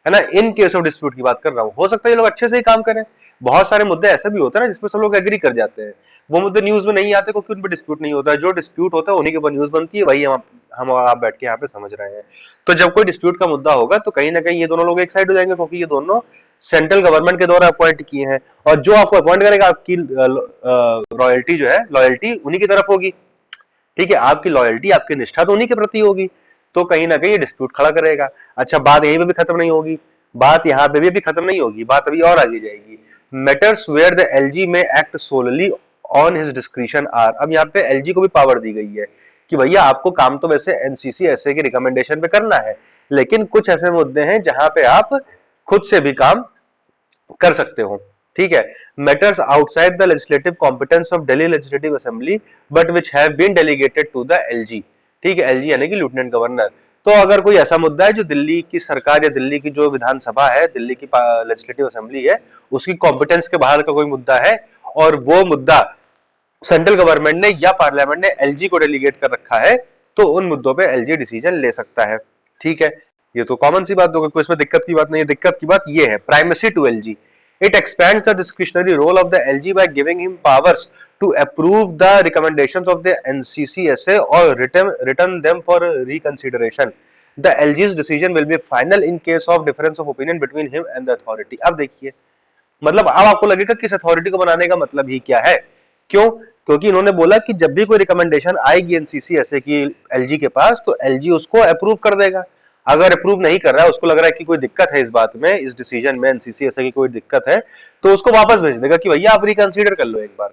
है ना, इन केस ऑफ डिस्प्यूट की बात कर रहा हूँ। हो सकता है ये लोग अच्छे से ही काम करें, बहुत सारे मुद्दे ऐसे भी होते हैं ना जिसमें सब लोग एग्री कर जाते हैं, वो मुद्दे न्यूज में नहीं आते क्योंकि उन पर डिस्प्यूट नहीं होता है। जो डिस्प्यूट होता है उन्हीं के ऊपर न्यूज बनती है, वही हम आप बैठ के यहाँ पे समझ रहे हैं। तो जब कोई डिस्प्यूट का मुद्दा होगा तो कहीं ना कहीं ये दोनों लोग एक साइड हो जाएंगे, क्योंकि ये दोनों सेंट्रल गवर्नमेंट के द्वारा अपॉइंट किए हैं, और जो आपको अपॉइंट करेगा आपकी रॉयल्टी जो है, लॉयल्टी उन्हीं की तरफ होगी। ठीक है, आपकी लॉयल्टी, आपकी निष्ठा तो उन्हीं के प्रति होगी, तो कहीं ना कहीं ये डिस्प्यूट खड़ा करेगा। अच्छा, बात यहीं पे भी खत्म नहीं होगी, बात यहाँ पे भी खत्म नहीं होगी, बात अभी और आगे जाएगी। Matters where the LG may act solely on his discretion are, अब यहाँ पे एलजी को भी पावर दी गई है कि भैया आपको काम तो वैसे एनसीसी ऐसे की रिकमेंडेशन पे करना है, लेकिन कुछ ऐसे मुद्दे हैं जहां पे आप खुद से भी काम कर सकते हो। ठीक है, matters outside the legislative competence of Delhi legislative assembly but which have been delegated to the LG. ठीक है, एलजी यानी कि लेफ्टिनेंट गवर्नर। तो अगर कोई ऐसा मुद्दा है जो दिल्ली की सरकार या दिल्ली की जो विधानसभा है, दिल्ली की लेजिस्लेटिव असेंबली है, उसकी कॉम्पिटेंस के बाहर का कोई मुद्दा है और वो मुद्दा सेंट्रल गवर्नमेंट ने या पार्लियामेंट ने एलजी को डेलीगेट कर रखा है, तो उन मुद्दों पे एलजी डिसीजन ले सकता है। ठीक है, ये तो कॉमन सी बात होगी, कोई इसमें दिक्कत की बात नहीं है। दिक्कत की बात ये है primacy to LG. It expands the discretionary role of the LG by giving him powers to approve the recommendations of the NCCSA or return them for reconsideration. The LG's decision will be final in case of difference of opinion between him and the authority. अब देखिए, मतलब अब आपको लगेगा कि इस authority को बनाने का मतलब ही क्या है। क्यों? क्योंकि इन्होंने बोला कि जब भी कोई रिकमेंडेशन आएगी एनसीसीएसए की एलजी के पास, तो एलजी उसको अप्रूव कर देगा। अगर अप्रूव नहीं कर रहा है, उसको लग रहा है कि कोई दिक्कत है इस बात में, इस डिसीजन में एनसीसीएसए की कोई दिक्कत है, तो उसको वापस भेज देगा कि भैया आप रिकंसीडर कर लो एक बार।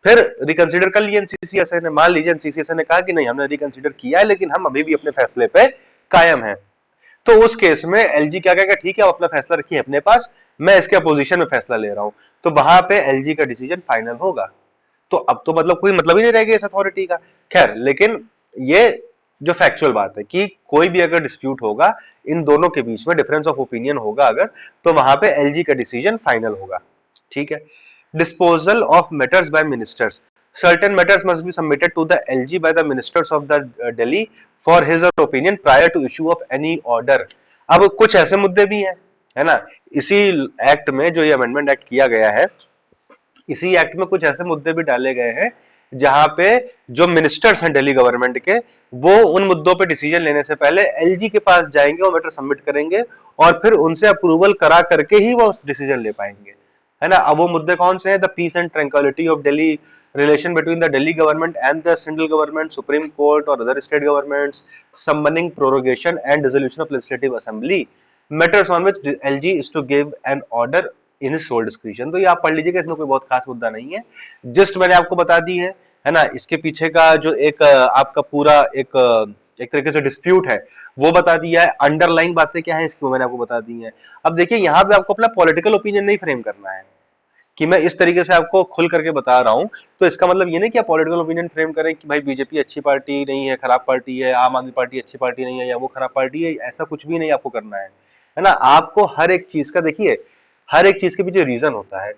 फिर रिकंसीडर कर लिया एनसीसीएसए ने, मान लीजिए एनसीसीएसए ने कहा कि नहीं हमने रिकंसीडर किया है लेकिन हम अभी भी अपने फैसले पे कायम हैं, तो उस केस में एलजी क्या कहेगा, ठीक है आप अपना फैसला रखिए अपने पास, मैं इसके अपोजिशन में फैसला ले रहा हूं, तो वहां पे एलजी का डिसीजन फाइनल होगा। तो अब तो मतलब कोई मतलब ही नहीं रहेगा इस अथॉरिटी का। खैर, लेकिन ये जो फैक्चुअल बात है कि कोई भी अगर डिस्प्यूट होगा, इन दोनों के बीच में डिफरेंस ऑफ ओपिनियन होगा अगर, तो वहां पे एलजी का डिसीजन फाइनल होगा। ठीक है, disposal of matters by ministers. Certain matters must be submitted to the LG by the ministers of the Delhi for his opinion prior to issue of any order. अब कुछ ऐसे मुद्दे भी हैं, है ना, इसी एक्ट में जो ये अमेंडमेंट एक्ट किया गया है, इसी एक्ट में कुछ ऐसे मुद्दे भी डाले गए हैं जहां पे जो मिनिस्टर्स हैं दिल्ली गवर्नमेंट के, वो उन मुद्दों पे डिसीजन लेने से पहले एलजी के पास जाएंगे और मैटर सबमिट करेंगे और फिर उनसे अप्रूवल करा करके ही वो डिसीजन ले पाएंगे, है ना। अब वो मुद्दे कौन से हैं? The peace and tranquillity of Delhi, relation between the Delhi government and the central government, supreme court और other state governments, summoning prorogation and dissolution of legislative assembly, matters on which LG is to give an order in sole description. तो ये आप पढ़ लीजिएगा, इसमें कोई बहुत खास मुद्दा नहीं है, जस्ट मैंने आपको बता दी है ना। इसके पीछे का जो एक आपका पूरा एक तरीके से डिस्प्यूट है वो बता दिया है, अंडरलाइन बातें क्या है इसकी मैंने आपको बता दी है। अब देखिए यहाँ पे आपको अपना पॉलिटिकल ओपिनियन नहीं फ्रेम करना है कि मैं इस तरीके से आपको खुल करके बता रहा हूं, तो इसका मतलब ये नहीं कि आप पॉलिटिकल ओपिनियन फ्रेम करें कि भाई बीजेपी अच्छी पार्टी नहीं है, खराब पार्टी है, आम आदमी पार्टी अच्छी पार्टी नहीं है या वो खराब पार्टी है, ऐसा कुछ भी नहीं आपको करना है ना। आपको हर एक चीज का देखिए, हर एक चीज के पीछे रीजन होता है,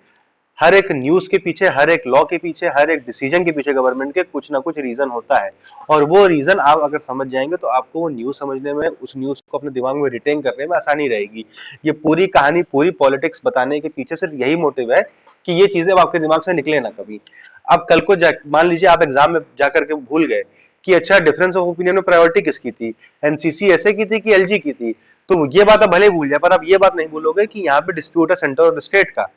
हर एक न्यूज के पीछे, हर एक लॉ के पीछे, हर एक डिसीजन के पीछे गवर्नमेंट के कुछ ना कुछ रीजन होता है, और वो रीजन आप अगर समझ जाएंगे तो आपको वो न्यूज समझने में, उस न्यूज को अपने दिमाग में रिटेन करने में आसानी रहेगी। ये पूरी कहानी, पूरी पॉलिटिक्स बताने के पीछे सिर्फ यही मोटिव है कि ये चीजें आपके दिमाग से निकले ना कभी। अब कल को मान लीजिए आप एग्जाम में जाकर के भूल गए कि अच्छा डिफरेंस ऑफ ओपिनियन में प्रायोरिटी किसकी थी, एनसीसीएसए की थी कि एलजी की थी, तो ये बात आप भले भूल जाए, पर आप ये बात नहीं भूलोगे कि यहाँ पे डिस्प्यूट है सेंटर और स्टेट का,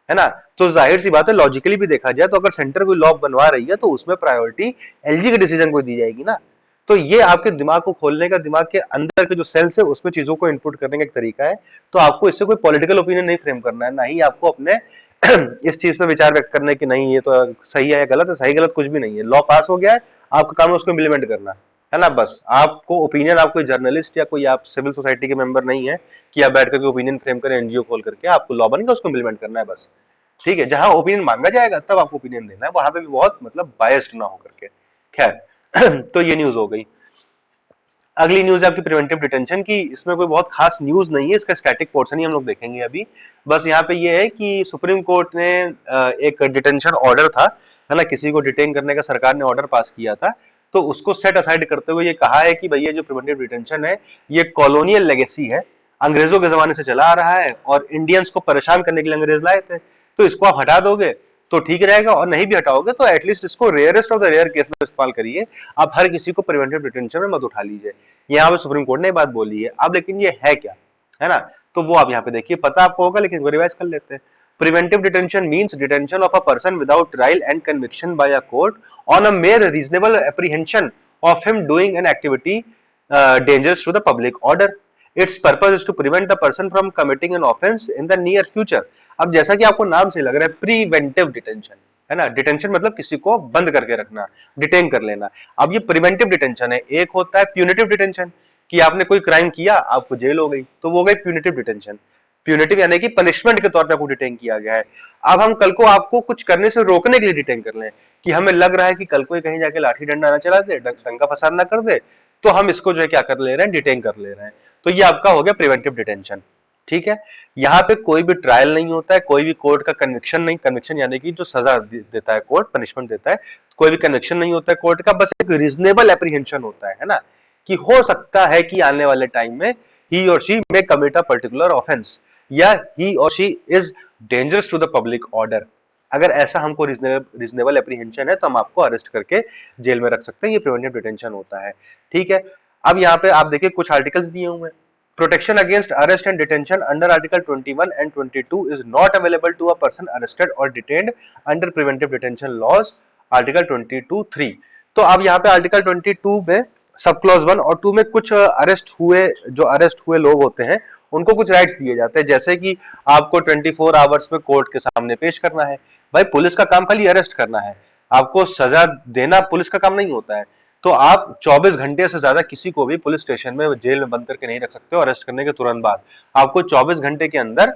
है ना। तो जाहिर सी बात है, लॉजिकली भी देखा जाए तो अगर सेंटर कोई लॉ बनवा रही है तो उसमें प्रायोरिटी एलजी के डिसीजन को दी जाएगी ना। तो ये आपके दिमाग को खोलने का, दिमाग के अंदर के जो सेल्स है उसमें चीजों को इनपुट करने का एक तरीका है। तो आपको इससे कोई पॉलिटिकल ओपिनियन नहीं फ्रेम करना है, ना ही आपको अपने इस चीज पे विचार व्यक्त करने की नहीं ये तो सही है या गलत है, सही गलत कुछ भी नहीं है, लॉ पास हो गया है, आपका काम है उसको इम्प्लीमेंट करना, है ना। बस आपको ओपिनियन, आप कोई जर्नलिस्ट या कोई आप सिविल सोसाइटी के मेंबर नहीं है कि आप बैठ करके ओपिनियन फ्रेम करें एनजीओ खोल करके, आपको लॉ बन गया उसको इम्प्लीमेंट करना है बस। ठीक है, जहां ओपिनियन मांगा जाएगा तब आपको ओपिनियन देना है, वहां पे भी बहुत मतलब बायस्ड ना होकर के। खैर तो ये न्यूज हो गई। अगली न्यूज है आपकी प्रिवेंटिव डिटेंशन की। इसमें कोई बहुत खास न्यूज नहीं है, इसका स्टैटिक पोर्शन ही हम लोग देखेंगे अभी। बस यहाँ पे ये है कि सुप्रीम कोर्ट ने एक डिटेंशन ऑर्डर था, है ना, किसी को डिटेन करने का सरकार ने ऑर्डर पास किया था, तो उसको सेट असाइड करते हुए ये कहा है कि भैया जो प्रिवेंटिव डिटेंशन है ये कॉलोनियल लेगेसी है, अंग्रेजों के जमाने से चला आ रहा है और इंडियंस को परेशान करने के लिए अंग्रेज लाए थे, तो इसको आप हटा दोगे तो ठीक रहेगा, और नहीं भी हटाओगे तो एटलीस्ट इसको rarest of the rare case में इस्तेमाल करिए, आप हर किसी को प्रिवेंटिव डिटेंशन में मत उठा लीजिए। यहाँ पे सुप्रीम कोर्ट ने बात बोली है। अब लेकिन ये है क्या, है ना, तो वो आप यहाँ पे देखिए, पता आपको होगा लेकिन वो रिवाइज कर लेते हैं। Preventive detention means detention of a person without trial and conviction by a court on a mere reasonable apprehension of him doing an activity dangerous to the public order. Its purpose is to prevent the person from committing an offense in the near future. अब जैसा कि आपको नाम से लग रहा है preventive detention, है ना। डिटेंशन मतलब किसी को बंद करके रखना, डिटेन कर लेना। अब ये प्रिवेंटिव डिटेंशन है, एक होता है प्यूनिटिव डिटेंशन कि आपने कोई क्राइम किया, आपको जेल हो गई, तो वो हो गई प्यूनिटिव डिटेंशन। प्यूनिटिव यानी कि पनिशमेंट के तौर पे आपको डिटेन किया गया है। अब हम कल को आपको कुछ करने से रोकने के लिए डिटेन कर लें कि हमें लग रहा है कि कल को कहीं जाके लाठी डंडा ना चला दे, दंगा फसाद ना कर दे, तो हम इसको जो है क्या कर ले रहे हैं, डिटेन कर ले रहे हैं। तो ये आपका हो गया प्रिवेंटिव डिटेंशन। ठीक है, यहाँ पे कोई भी ट्रायल नहीं होता है, कोई भी कोर्ट का कन्विक्शन नहीं, कन्विक्शन यानी कि जो सजा देता है कोर्ट, पनिशमेंट देता है, कोई भी कन्विक्शन नहीं होता है कोर्ट का, बस एक रीजनेबल एप्रीहेंशन होता है ना, कि हो सकता है कि आने वाले टाइम में he or she may commit a particular offence, या he or she is dangerous to the public order. अगर ऐसा हमको रीजनेबल एप्रीहेंशन है तो हम आपको अरेस्ट करके जेल में रख सकते हैं, ये प्रिवेंटिव डिटेंशन होता है। ठीक है, अब यहाँ पे आप देखिए कुछ आर्टिकल्स दिए हुए हैं। Protection against arrest and detention under Article 21 and 22 is not available to a person arrested or detained under preventive detention laws, Article 22(3). तो अब यहाँ पे Article 22 में सब क्लॉज 1 और 2 में कुछ अरेस्ट हुए लोग होते हैं, उनको कुछ राइट्स दिए जाते हैं, जैसे कि आपको 24 आवर्स में कोर्ट के सामने पेश करना है। भाई पुलिस का काम खाली अरेस्ट करना है, आपको सजा देना पुलिस का काम नहीं होता है। तो आप 24 घंटे से ज्यादा किसी को भी पुलिस स्टेशन में, जेल में बंद करके नहीं रख सकते हो। अरेस्ट करने के तुरंत बाद आपको 24 घंटे के अंदर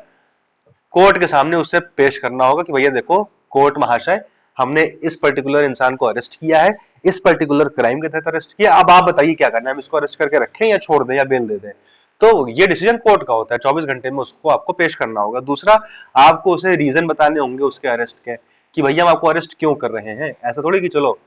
कोर्ट के सामने उससे पेश करना होगा कि भैया देखो कोर्ट महाशय, हमने इस पर्टिकुलर इंसान को अरेस्ट किया है, इस पर्टिकुलर क्राइम के तहत अरेस्ट किया, अब आप बताइए क्या करना है, हम इसको अरेस्ट करके रखें या छोड़ दें या बेल दे दें। तो ये डिसीजन कोर्ट का होता है, 24 घंटे में उसको आपको पेश करना होगा। दूसरा, आपको उसे रीजन बताने होंगे उसके अरेस्ट के, कि भैया हम आपको अरेस्ट क्यों कर रहे हैं। ऐसा थोड़ी कि चलो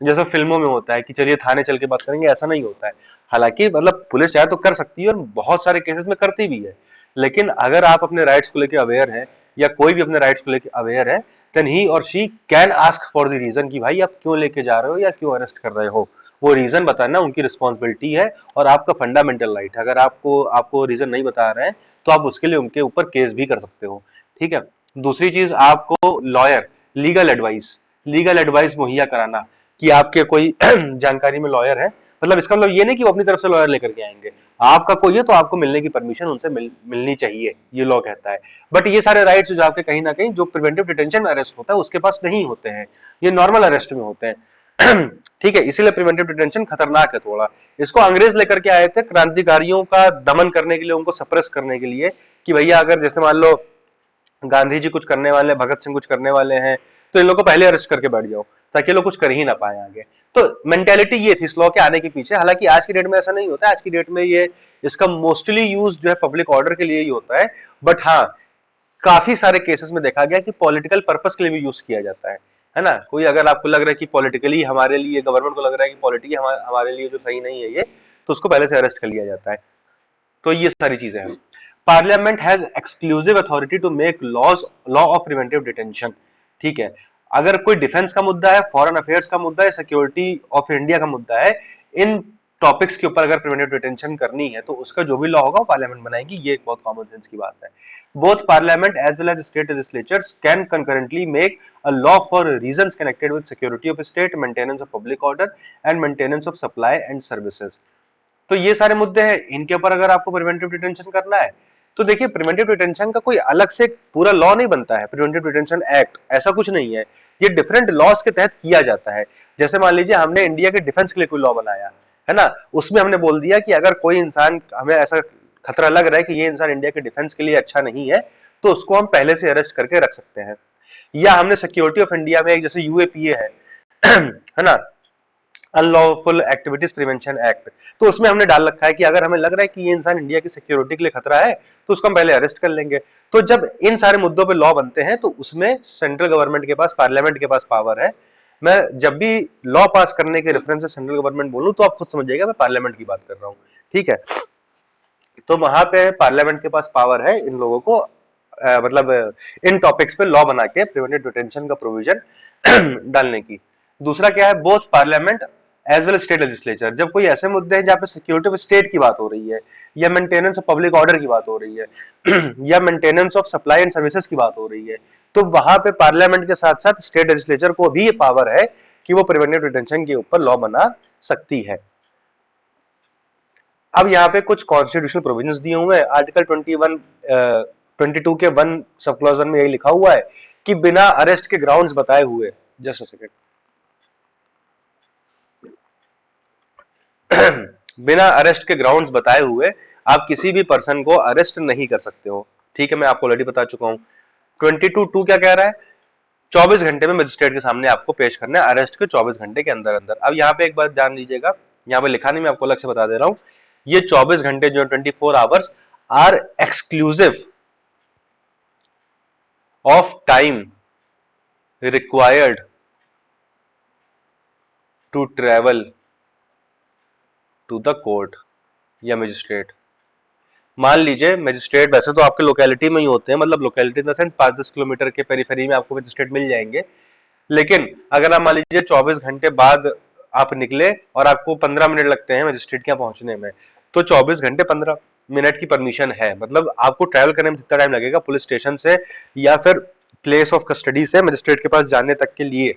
जैसा फिल्मों में होता है कि चलिए थाने चल के बात करेंगे, ऐसा नहीं होता है। हालांकि मतलब पुलिस चाहे तो कर सकती है और बहुत सारे केसेस में करती भी है, लेकिन अगर आप अपने राइट्स को लेकर अवेयर हैं या कोई भी अपने राइट्स को लेकर अवेयर है, then he or she can ask for the reason कि भाई आप क्यों लेके जा रहे हो या क्यों अरेस्ट कर रहे हो। वो रीजन बताना उनकी रिस्पॉन्सिबिलिटी है और आपका फंडामेंटल राइट है। अगर आपको आपको रीजन नहीं बता रहे हैं तो आप उसके लिए उनके ऊपर केस भी कर सकते हो। ठीक है, दूसरी चीज, आपको लॉयर लीगल एडवाइस मुहैया कराना कि आपके कोई जानकारी में लॉयर है, मतलब इसका मतलब ये नहीं कि वो अपनी तरफ से लॉयर लेकर के आएंगे, आपका कोई है तो आपको मिलने की परमिशन उनसे मिलनी चाहिए, ये लॉ कहता है। बट ये सारे राइट्स जो आपके कहीं ना कहीं जो प्रिवेंटिव डिटेंशन में अरेस्ट होता है उसके पास नहीं होते हैं, ये नॉर्मल अरेस्ट में होते हैं। ठीक है, इसीलिए प्रिवेंटिव डिटेंशन खतरनाक है थोड़ा। इसको अंग्रेज लेकर के आए थे क्रांतिकारियों का दमन करने के लिए, उनको सप्रेस करने के लिए, कि भैया अगर जैसे मान लो गांधी जी कुछ करने वाले, भगत सिंह कुछ करने वाले हैं, तो इन लोगों को पहले अरेस्ट करके बैठ जाओ ताकि लोग कुछ कर ही ना पाए आगे। तो मेंटेलिटी ये थी इस लॉ के आने के पीछे। हालांकि आज की डेट में ऐसा नहीं होता है, आज की डेट में ये इसका मोस्टली यूज जो है पब्लिक ऑर्डर के लिए ही होता है। बट हाँ, काफी सारे केसेस में देखा गया कि पॉलिटिकल पर्पस के लिए भी यूज किया जाता है ना। कोई अगर आपको लग रहा है कि पॉलिटिकली हमारे लिए, गवर्नमेंट को लग रहा है कि पॉलिटिकली हमारे लिए जो सही नहीं है ये, तो उसको पहले से अरेस्ट कर लिया जाता है। तो ये सारी चीजें हैं। Parliament has exclusive authority to make law of preventive detention. ठीक है, अगर कोई डिफेंस का मुद्दा है, फॉरेन अफेयर्स का मुद्दा है, सिक्योरिटी ऑफ इंडिया का मुद्दा है, इन टॉपिक्स के ऊपर अगर प्रिवेंटिव डिटेंशन करनी है तो उसका जो भी लॉ होगा वो पार्लियामेंट बनाएगी। ये एक बहुत कॉमन सेंस की बात है। Both parliament as well as state legislatures can concurrently make a law for reasons connected with security of state, maintenance of public order and maintenance of supply and services. तो ये सारे मुद्दे हैं, इनके ऊपर अगर आपको प्रिवेंटिव डिटेंशन करना है तो देखिए प्रिवेंटिव डिटेंशन का कोई अलग से पूरा लॉ नहीं बनता है, प्रिवेंटिव डिटेंशन एक्ट ऐसा कुछ नहीं है, ये डिफरेंट लॉज के तहत किया जाता है। जैसे मान लीजिए हमने इंडिया के डिफेंस के लिए कोई लॉ बनाया है ना, उसमें हमने बोल दिया कि अगर कोई इंसान, हमें ऐसा खतरा लग रहा है कि ये इंसान इंडिया के डिफेंस के लिए अच्छा नहीं है, तो उसको हम पहले से अरेस्ट करके रख सकते हैं। या हमने सिक्योरिटी ऑफ इंडिया में एक जैसे यूएपीए है है ना, अनलॉफुल एक्टिविटीज प्रिवेंशन एक्ट, तो उसमें हमने डाल रखा है कि अगर हमें लग रहा है कि ये इंसान इंडिया की सिक्योरिटी के लिए खतरा है तो उसको हम पहले अरेस्ट कर लेंगे। तो जब इन सारे मुद्दों पे लॉ बनते हैं तो उसमें सेंट्रल गवर्नमेंट के पास, पार्लियामेंट के पास पावर है। मैं जब भी लॉ पास करने के रेफरेंस से सेंट्रल गवर्नमेंट बोलूं तो आप खुद समझिएगा मैं पार्लियामेंट की बात कर रहा हूं। ठीक है, तो वहां पे पार्लियामेंट के पास पावर है इन लोगों को मतलब इन टॉपिक्स पे लॉ बना के प्रिवेंटिव डिटेंशन का प्रोविजन डालने की। दूसरा क्या है, both parliament as well state legislature, जब कोई ऐसे मुद्दे हैं जहां पे सिक्योरिटी ऑफ स्टेट की बात हो रही है, या मेंटेनेंस ऑफ पब्लिक ऑर्डर की बात हो रही है या maintenance of supply and services की बात हो रही है, तो वहां पे पार्लियामेंट के साथ साथ स्टेट लेजिस्लेचर को भी ये पावर है कि वो प्रिवेंटिव डिटेंशन के ऊपर लॉ बना सकती है। अब यहाँ पे कुछ कॉन्स्टिट्यूशनल प्रोविजंस दिए हुए हैं। आर्टिकल 21 22 के 1 सब क्लॉज 1 में यही लिखा हुआ है कि बिना अरेस्ट के ग्राउंड्स बताए हुए, जस्ट अ सेकेंड, बिना अरेस्ट के ग्राउंड्स बताए हुए आप किसी भी पर्सन को अरेस्ट नहीं कर सकते हो। ठीक है, मैं आपको ऑलरेडी बता चुका हूं। 22(2) क्या कह रहा है? 24 घंटे में मजिस्ट्रेट के सामने आपको पेश करना है, अरेस्ट के 24 घंटे के अंदर अंदर। अब यहाँ पे एक बात जान लीजिएगा, यहाँ पे लिखा नहीं, मैं आपको अलग से बता दे रहा हूं। ये 24 घंटे जो 24 hours are exclusive of time required to travel to the court या मजिस्ट्रेट। मान लीजिए मजिस्ट्रेट वैसे तो आपके लोकेलिटी में ही होते हैं, मतलब locality in the sense 5-10 kilometre के पेरीफेरी में आपको मजिस्ट्रेट मिल जाएंगे। लेकिन अगर आप मान लीजिए 24 घंटे बाद आप निकले और आपको 15 मिनट लगते हैं मजिस्ट्रेट के यहाँ पहुंचने में, तो 24 घंटे 15 मिनट की परमिशन है। मतलब आपको ट्रैवल करने में जितना टाइम लगेगा पुलिस स्टेशन से या फिर प्लेस ऑफ कस्टडी से मजिस्ट्रेट के पास जाने तक के लिए,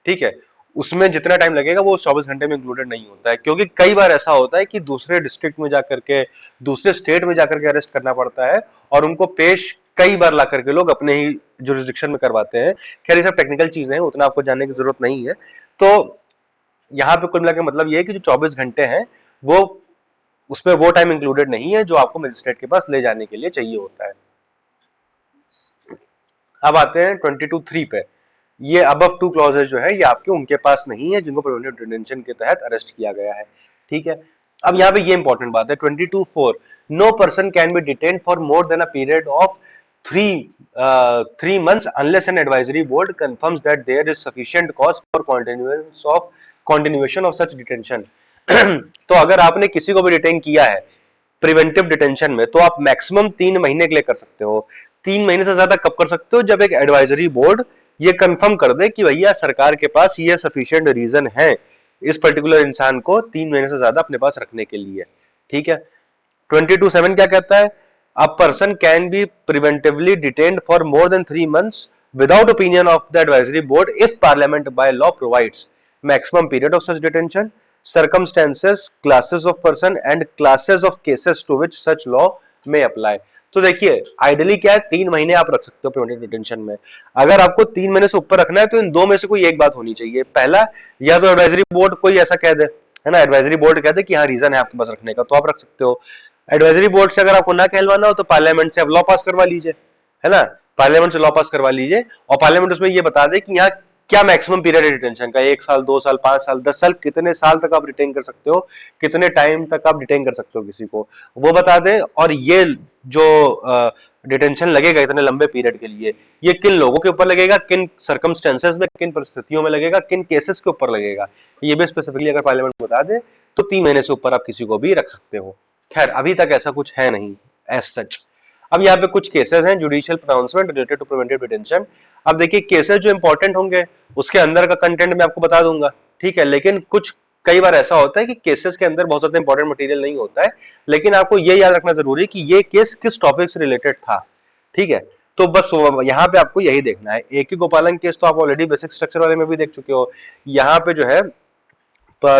ठीक है, उसमें जितना टाइम लगेगा वो 24 घंटे में इंक्लूडेड नहीं होता है। क्योंकि कई बार ऐसा होता है कि दूसरे डिस्ट्रिक्ट में जाकर के, दूसरे स्टेट में जाकर के अरेस्ट करना पड़ता है और उनको पेश कई बार ला करके लोग अपने ही जुरिस्डिक्शन में करवाते हैं। खैर ये सब टेक्निकल चीजें हैं, उतना आपको जानने की जरूरत नहीं है। तो यहाँ पे कुल मिला के मतलब ये है कि जो 24 घंटे हैं वो, उसमें वो टाइम इंक्लूडेड नहीं है जो आपको मजिस्ट्रेट के पास ले जाने के लिए चाहिए होता है। अब आते हैं 22(3) पे। ये अबव 2 क्लॉजेज जो है ये आपके उनके पास नहीं है जिनको प्रिवेंटिव डिटेंशन के तहत अरेस्ट किया गया है। ठीक है, अब यहाँ पे ये इंपॉर्टेंट बात है 22(4), no person can be detained for more than a period of 3 months unless an advisory board confirms that there is sufficient cause for continuation of such detention। तो अगर आपने किसी को भी डिटेन किया है प्रिवेंटिव डिटेंशन में तो आप मैक्सिमम 3 महीने के लिए कर सकते हो। 3 महीने से ज्यादा कब कर सकते हो? जब एक एडवाइजरी बोर्ड ये कंफर्म कर दे कि भैया सरकार के पास ये सफिशिएंट रीजन है इस पर्टिकुलर इंसान को 3 महीने से ज्यादा अपने पास रखने के लिए। ठीक है, 22(7) क्या कहता है? A person can be preventively detained for more than 3 months without opinion of the advisory board if Parliament by law provides maximum period of such detention, circumstances, classes of person and classes of cases to which such law may apply। तो देखिए ideally क्या है, 3 महीने आप रख सकते हो preventive detention में। अगर आपको 3 महीने से ऊपर रखना है तो इन दो में से कोई एक बात होनी चाहिए। पहला, या तो एडवाइजरी बोर्ड कोई ऐसा कह दे, है ना, एडवाइजरी बोर्ड कह दे कि हाँ रीजन है आपके पास रखने का, तो आप रख सकते हो। एडवाइजरी बोर्ड से अगर आपको ना कहलवाना हो तो पार्लियामेंट से आप लॉ पास करवा लीजिए, है ना, पार्लियामेंट से लॉ पास करवा लीजिए और पार्लियामेंट उसमें ये बता दे कि यहाँ क्या मैक्सिमम पीरियड है डिटेंशन का, 1 साल, 2 साल, 5 साल, 10 साल, कितने साल तक आप डिटेन कर सकते हो, कितने टाइम तक आप डिटेन कर सकते हो किसी को, वो बता दे। और ये जो डिटेंशन लगेगा इतने लंबे पीरियड के लिए, ये किन लोगों के ऊपर लगेगा, किन सर्कमस्टेंसेस में, किन परिस्थितियों में लगेगा, किन केसेस के ऊपर लगेगा, ये भी स्पेसिफिकली अगर पार्लियामेंट बता दे तो 3 महीने से ऊपर आप किसी को भी रख सकते हो। खैर अभी तक ऐसा कुछ है नहीं एज सच। अब यहाँ पे कुछ केसेस हैं judicial pronouncement related to preventive detention. अब देखिए केसेस जो इंपॉर्टेंट होंगे उसके अंदर का कंटेंट मैं आपको बता दूंगा, ठीक है, लेकिन कुछ कई बार ऐसा होता है कि केसेस के अंदर बहुत ज्यादा इंपॉर्टेंट मटेरियल नहीं होता है, लेकिन आपको ये याद रखना जरूरी है कि ये केस किस टॉपिक से रिलेटेड था। ठीक है, तो बस यहाँ पे आपको यही देखना है। A.K. गोपालन केस तो आप ऑलरेडी बेसिक स्ट्रक्चर वाले में भी देख चुके हो। यहाँ पे जो है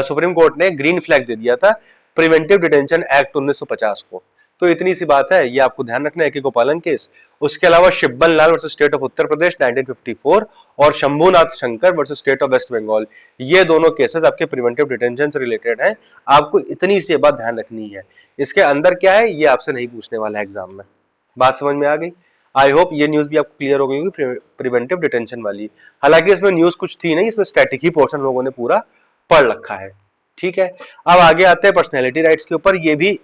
सुप्रीम कोर्ट ने ग्रीन फ्लैग दे दिया था प्रिवेंटिव डिटेंशन एक्ट 1950 को। तो इतनी सी बात है, ये आपको ध्यान रखना है A.K. गोपालन केस। उसके अलावा Shibban Lal versus state of Uttar Pradesh 1954 और Shambhunath Shankar versus state of West Bengal, ये दोनों केसेस आपके प्रिवेंटिव डिटेंशन से रिलेटेड हैं। आपको इतनी सी बात ध्यान रखनी है। इसके अंदर क्या है ये आपसे नहीं पूछने वाला है एग्जाम में। बात समझ में आ गई? आई होप ये न्यूज भी आपको क्लियर हो गई होगी प्रिवेंटिव डिटेंशन वाली। हालांकि इसमें न्यूज कुछ थी नहीं, इसमें स्टैटिक ही पोर्शन लोगों ने पूरा पढ़ रखा है। ठीक है, अब आगे आते हैं पर्सनैलिटी राइट्स के ऊपर। ये भी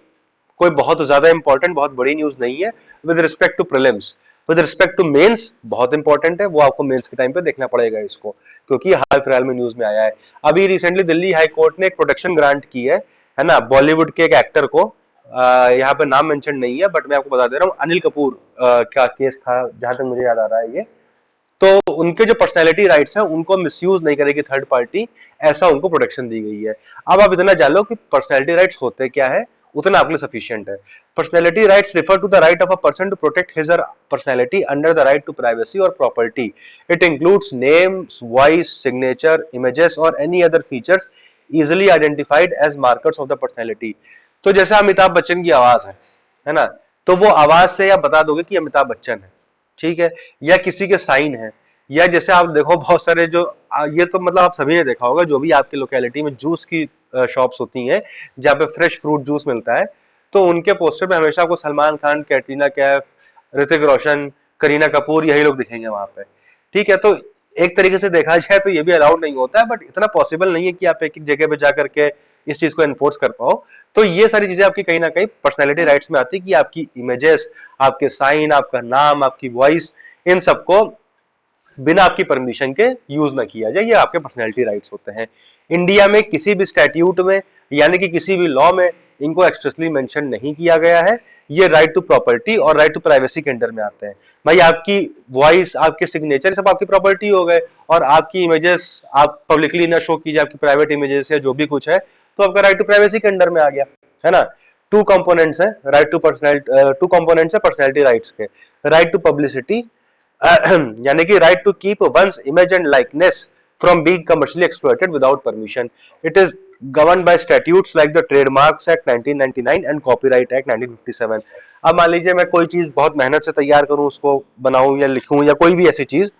कोई बहुत ज्यादा इंपॉर्टेंट, बहुत बड़ी न्यूज नहीं है with respect to prelims. With respect to mains बहुत इंपॉर्टेंट है, वो आपको मेंस के टाइम पे देखना पड़ेगा इसको, क्योंकि हाल फिलहाल में न्यूज में आया है। अभी रिसेंटली दिल्ली हाई कोर्ट ने एक प्रोटेक्शन ग्रांट की है ना, बॉलीवुड के एक एक्टर को, यहाँ पे नाम मेंशन नहीं है बट मैं आपको बता दे रहा हूँ, अनिल कपूर का केस था जहां तक मुझे याद आ रहा है ये। तो उनके जो पर्सनैलिटी राइट्स हैं उनको मिसयूज नहीं करेगी थर्ड पार्टी, ऐसा उनको प्रोटेक्शन दी गई है। अब आप इतना जान लो कि पर्सनैलिटी राइट्स होते क्या है, उतना आपके लिए सफिशिएंट है। Personality rights refer to the right of a person to protect his और personality under the right to privacy और property. It includes names, voice, signature, images और any other features easily identified as markers of the personality. तो जैसे अमिताभ बच्चन की आवाज है ना, तो वो आवाज से आप बता दोगे कि अमिताभ बच्चन है, ठीक है, या किसी के साइन है, या जैसे आप देखो बहुत सारे जो ये तो मतलब आप सभी ने देखा होगा, जो भी आपकी लोकेलिटी में जूस की शॉप्स होती हैं जहाँ पे फ्रेश फ्रूट जूस मिलता है, तो उनके पोस्टर पे हमेशा आपको सलमान खान, कैटरीना कैफ, ऋतिक रोशन, करीना कपूर, यही लोग दिखेंगे वहां पे। ठीक है, तो एक तरीके से देखा जाए तो ये भी अलाउड नहीं होता है, बट इतना पॉसिबल नहीं है कि आप एक एक जगह पे जाकर के इस चीज को एनफोर्स कर पाओ। तो ये सारी चीजें आपकी कहीं ना कहीं पर्सनैलिटी राइट्स में आती है कि आपकी इमेजेस, आपके साइन, आपका नाम, आपकी वॉइस, इन सबको बिना आपकी परमिशन के यूज ना किया जाए। ये आपके पर्सनैलिटी राइट्स होते हैं। इंडिया में किसी भी स्टैट्यूट में यानी कि किसी भी लॉ में इनको एक्सप्रेसली मेंशन नहीं किया गया है। ये राइट टू प्रॉपर्टी और राइट टू प्राइवेसी के अंडर में आते हैं। भाई आपकी वॉइस, आपके सिग्नेचर सब आपकी प्रॉपर्टी हो गए, और आपकी इमेजेस आप पब्लिकली ना शो कीजिए, आपकी प्राइवेट इमेजेस या जो भी कुछ है, तो आपका राइट टू प्राइवेसी के अंडर में आ गया, है ना। टू कंपोनेंट्स है right to personality, two components है पर्सनैलिटी राइट्स के। राइट टू पब्लिसिटी यानी कि right to keep one's image and likeness from being commercially exploited without permission. It is governed by statutes like the Trademarks Act 1999 and Copyright Act 1957। अब मान लीजिए मैं कोई चीज बहुत मेहनत से तैयार करूं, उसको बनाऊं या लिखूं या कोई भी ऐसी चीज,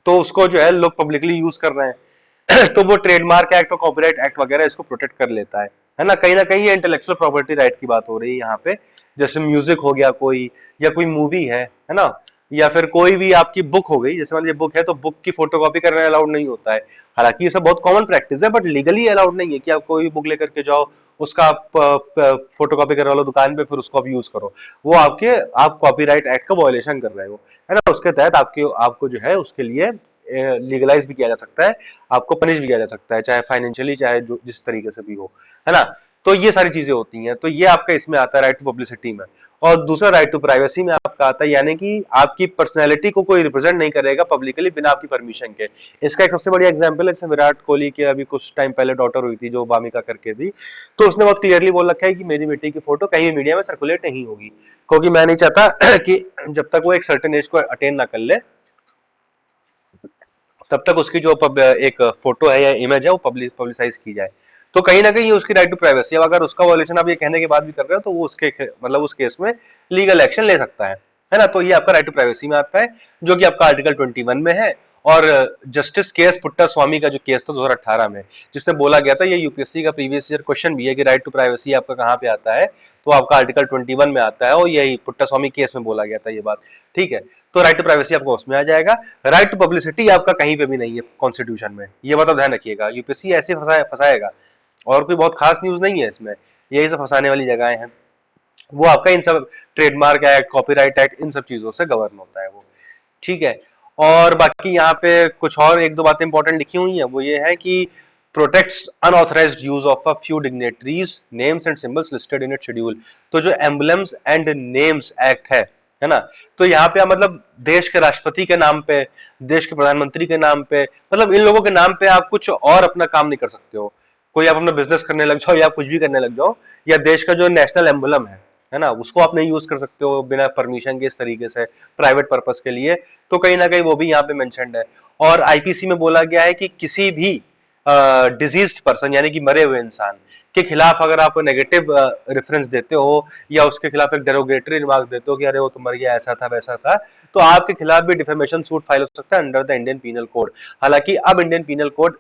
तो उसको जो है लोग पब्लिकली यूज कर रहे हैं तो वो ट्रेडमार्क एक्ट और कॉपीराइट एक्ट वगैरह इसको प्रोटेक्ट कर लेता है ना कहीं ये इंटेलेक्चुअल प्रॉपर्टी राइट की बात हो रही है यहाँ पे। जैसे म्यूजिक हो गया कोई, या कोई मूवी है ना, या फिर कोई भी आपकी बुक हो गई, जैसे मान लीजिए बुक है तो बुक की फोटोकॉपी करना अलाउड नहीं होता है। हालांकि ये सब बहुत कॉमन प्रैक्टिस है, बट लीगली अलाउड नहीं है कि आप कोई बुक लेकर के जाओ, उसका आप फोटोकॉपी करवा लो दुकान पे, फिर उसको आप यूज करो। वो आप कॉपीराइट एक्ट का वायलेशन कर रहे हो, है ना। उसके तहत आपको जो है उसके लिए लीगलाइज भी किया जा सकता है, आपको पनिश भी किया जा सकता है, चाहे फाइनेंशियली चाहे जो जिस तरीके से भी हो, है ना। तो ये सारी चीजें होती हैं, तो ये आपका इसमें आता है राइट टू पब्लिसिटी में। और दूसरा राइट टू प्राइवेसी में आपका आता है, यानी कि आपकी पर्सनैलिटी को कोई रिप्रेजेंट नहीं करेगा पब्लिकली बिना आपकी परमिशन के। इसका एक सबसे बड़ी एग्जांपल है, जैसे विराट कोहली की अभी कुछ टाइम पहले डॉटर हुई थी जो वामिका करके थी, तो उसने बहुत क्लियरली बोल रखा है कि मेरी बेटी की फोटो कहीं भी मीडिया में सर्कुलेट नहीं होगी, क्योंकि मैं नहीं चाहता कि जब तक वो एक सर्टेन एज को अटेन ना कर ले, तब तक उसकी जो एक फोटो है या इमेज है वो पब्लिसाइज की जाए। तो कहीं ना कहीं ये उसकी राइट टू प्राइवेसी। अब अगर उसका वॉल्यूशन आप ये कहने के बाद भी कर रहे हो, तो वो उसके मतलब उस केस में लीगल एक्शन ले सकता है ना। तो ये आपका राइट टू प्राइवेसी में आता है, जो कि आपका आर्टिकल 21 में है। और जस्टिस के एस पुट्टा स्वामी का जो केस था 2018 में, जिससे बोला गया था, ये यूपीएससी का प्रीवियस ईयर क्वेश्चन भी है कि राइट टू प्राइवेसी आपका कहाँ पे आता है, तो आपका आर्टिकल 21 में आता है, और यही पुट्टा स्वामी केस में बोला गया था ये बात। ठीक है, तो राइट टू प्राइवेसी आपको उसमें आ जाएगा। राइट टू पब्लिसिटी आपका कहीं पे भी नहीं है कॉन्स्टिट्यूशन में, ये बात आप ध्यान रखिएगा। यूपीएससी ऐसे फंसाएगा, और कोई बहुत खास न्यूज नहीं है इसमें, यही सब फंसाने वाली जगहें हैं। वो आपका इन सब ट्रेडमार्क एक्ट, कॉपीराइट एक्ट, इन सब चीजों से गवर्न होता है वो। ठीक है, और बाकी यहाँ पे कुछ और एक दो बातें इंपॉर्टेंट लिखी हुई हैं, वो ये है कि protects unauthorised use of a few dignitaries names and symbols listed in it schedule. तो जो एम्बलम्स एंड नेम्स एक्ट है ना, तो यहाँ पे मतलब देश के राष्ट्रपति के नाम पे, देश के प्रधानमंत्री के नाम पे, मतलब इन लोगों के नाम पे आप कुछ और अपना काम नहीं कर सकते हो। कोई आप अपना बिजनेस करने लग जाओ या कुछ भी करने लग जाओ, या देश का जो नेशनल एम्बलम है ना, उसको आप नहीं यूज कर सकते हो बिना परमिशन के इस तरीके से प्राइवेट पर्पस के लिए। तो कहीं ना कहीं वो भी यहाँ पे मेंशन्ड है। और आईपीसी में बोला गया है कि किसी भी डिजीज्ड पर्सन यानी कि मरे हुए इंसान के खिलाफ अगर आप नेगेटिव रेफरेंस देते हो, या उसके खिलाफ एक डेरोगेटरी रिमार्क देते हो कि अरे वो तो मर गया, ऐसा था वैसा था, तो आपके खिलाफ भी डिफेमेशन सूट फाइल हो सकता है under the Indian penal code. हालांकि अब इंडियन पीनल कोड